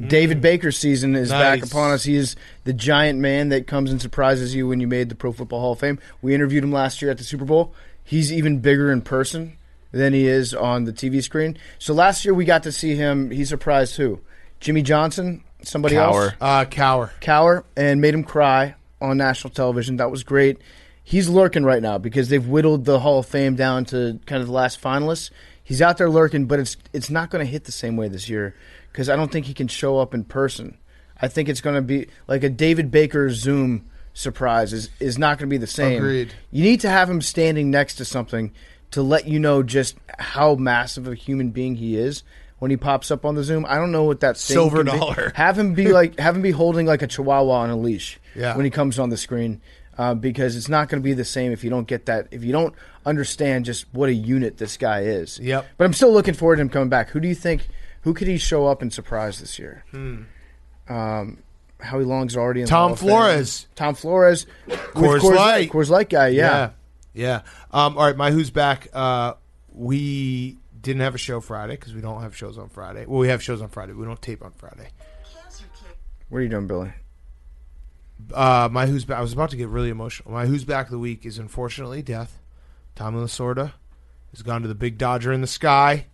David Baker's season is back Nice. upon us. He is the giant man that comes and surprises you when you made the Pro Football Hall of Fame. We interviewed him last year at the Super Bowl. He's even bigger in person than he is on the TV screen. So last year we got to see him. He surprised who? Jimmy Johnson? Somebody else? Cower. And made him cry on national television. That was great. He's lurking right now because they've whittled the Hall of Fame down to kind of the last finalists. He's out there lurking, but it's not going to hit the same way this year because I don't think he can show up in person. I think it's going to be like a David Baker Zoom surprise is not going to be the same. Agreed. You need to have him standing next to something to let you know just how massive a human being he is when he pops up on the Zoom. I don't know what that thing Silver can be. dollar. Have him be holding like a chihuahua on a leash when he comes on the screen. Because it's not going to be the same if you don't get that. If you don't understand just what a unit this guy is. Yep. But I'm still looking forward to him coming back. Who do you think? Who could he show up and surprise this year? Howie Long's already in the Hall Tom of Fame. Flores. Tom Flores. Coors Light. Coors Light guy. Yeah. Yeah. All right, my who's back. We didn't have a show Friday because we don't have shows on Friday. Well, we have shows on Friday. We don't tape on Friday. What are you doing, Billy? My who's back. I was about to get really emotional. My who's back of the week is unfortunately death. Tommy Lasorda has gone to the big Dodger in the sky.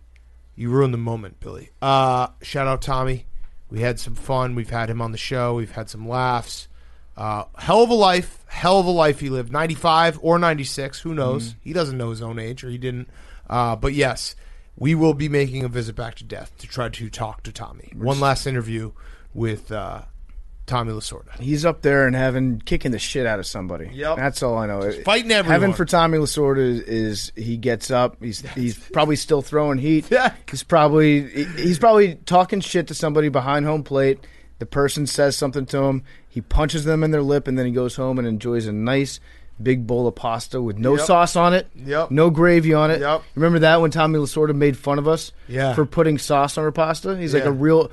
You ruined the moment, Billy. Shout out Tommy. We had some fun. We've had him on the show. We've had some laughs. Hell of a life he lived. 95 or 96, who knows? He doesn't know his own age, or he didn't. But yes, we will be making a visit back to death to try to talk to Tommy. One last interview with Tommy Lasorda. He's up there and kicking the shit out of somebody. Yep. That's all I know. Fighting everyone. Heaven for Tommy Lasorda is he gets up. He's probably still throwing heat. Yeah. He's probably talking shit to somebody behind home plate. The person says something to him. He punches them in their lip, and then he goes home and enjoys a nice big bowl of pasta with no sauce on it, no gravy on it. Yep. Remember that when Tommy Lasorda made fun of us for putting sauce on our pasta? He's like a real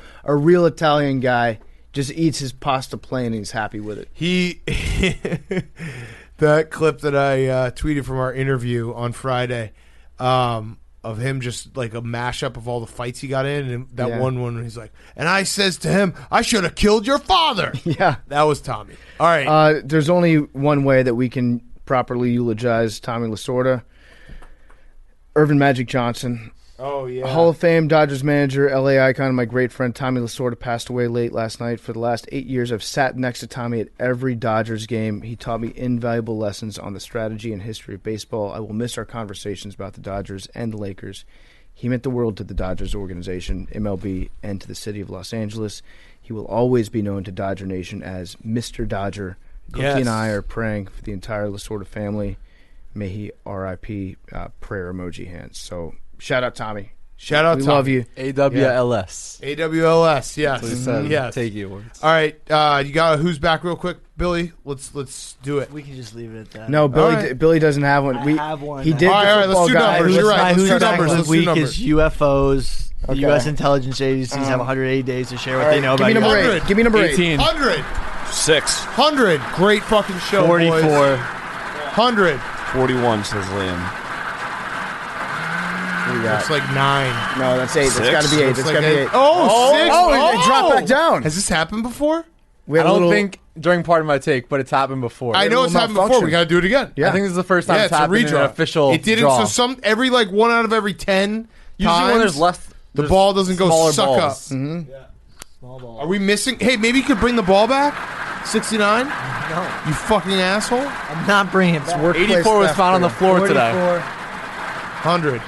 Italian guy. Just eats his pasta plain and he's happy with it. That clip that I tweeted from our interview on Friday of him just like a mashup of all the fights he got in, and that one when he's like, and I says to him, I should have killed your father. Yeah. That was Tommy. All right. There's only one way that we can properly eulogize Tommy Lasorda. Irvin Magic Johnson. Oh, yeah. Hall of Fame Dodgers manager, LA icon, my great friend Tommy Lasorda passed away late last night. For the last 8 years, I've sat next to Tommy at every Dodgers game. He taught me invaluable lessons on the strategy and history of baseball. I will miss our conversations about the Dodgers and the Lakers. He meant the world to the Dodgers organization, MLB, and to the city of Los Angeles. He will always be known to Dodger Nation as Mr. Dodger. Cookie and I are praying for the entire Lasorda family. May he R.I.P. Prayer emoji hands. So, shout out, Tommy. Shout out, we Tommy. love you. AWLS. AWLS, yes. That's what he said. Yes. Take you awards. All right, you got a who's back real quick, Billy? Let's do it. We can just leave it at that. No, Billy. right. Billy doesn't have one. I have one. He did. All right, let's do numbers. You're right. My Let's who's do back numbers. this Let's do week numbers. is UFOs. The Okay. U.S. intelligence agencies have 180 days to share what they know Give about me number UFOs. 8. Give me number 8. 18. 100. 6. 100. Great fucking show, 44. boys. 100. 41, says Liam. What do you got? It's like 9. No, that's 8. It's 6? got to be 8. It's It's like got to be 8. Oh, 6. Oh, it dropped back down. Has this happened before? We I had a don't little, think during part of my take, but it's happened before. I know it's happened before. malfunction. We got to do it again. Yeah. I think this is the first time Yeah, it's it's a happened in redraw. an official It didn't. draw. So every 1 out of every 10 Usually times, when there's less, the there's ball doesn't go smaller suck balls. up. Small ball. Are we missing? Hey, maybe you could bring the ball back. 69. No, You fucking asshole. I'm not bringing it back. workplace 84 was theft found on the here. floor 44. today. 100.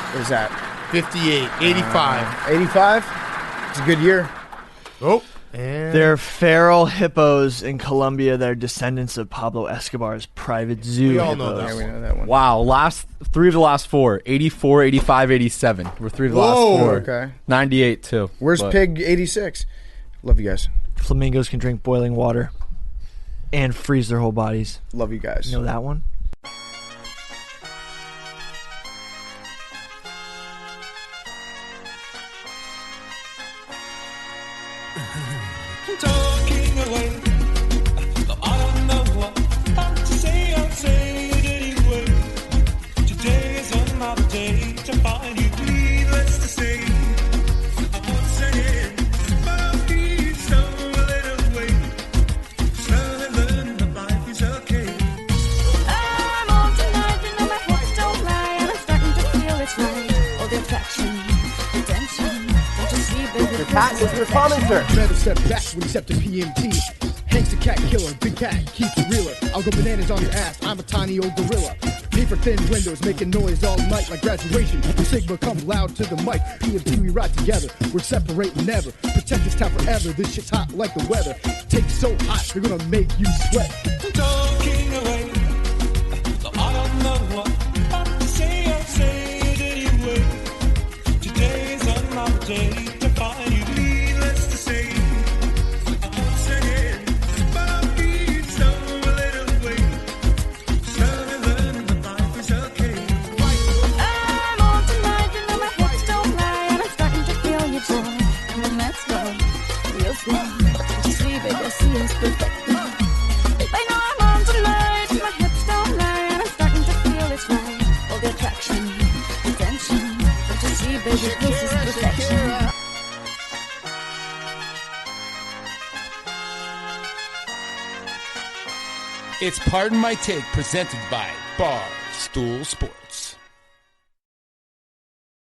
What is that? 58. 85. 85? It's a good year. Oh. And They're feral hippos in Colombia. They're descendants of Pablo Escobar's private zoo. We all know hippos. that. Yeah, we know that one. Wow, 3 of the last 4. 84, 85, 87. We're 3 of the last Whoa. 4. Okay. 98, too. Where's But Pig 86? Love you guys. Flamingos can drink boiling water and freeze their whole bodies. Love you guys. You know that one? Talking away. I don't know what to say. I'll say it anyway. Today is another day to find you. Needless to say, I won't say it, but I'll be stolen away. Stolen, but life is okay. I'm on tonight, you know my hips don't lie, and I'm starting to feel it's right. All the attraction, the tension, don't you see, baby? Your cat is responding, sir. Never step back when you step to PMT. Hank's a cat killer, big cat keeps it realer. I'll go bananas on your ass, I'm a tiny old gorilla. Paper thin windows making noise all night like graduation. The Sigma comes loud to the mic. PMT we ride together, we're separating never. Protect this town forever, this shit's hot like the weather. Take it so hot, they're gonna make you sweat. Talking away. I don't know what to say. I'll say it anyway. Today is another day to find you. Needless to say, I won't say it, but I'll be stolen away. Stolen, but life is okay. I'm on tonight, you know my hips don't lie, and I'm starting to feel your joy. Come on, let's go, real slow. Don't you see, baby, I see us perfectly. I know I'm on tonight, my hips don't lie, and I'm starting to feel it's right. All the attraction, the tension, don't you see, baby, this is perfection. It's Pardon My Take, presented by Barstool Sports.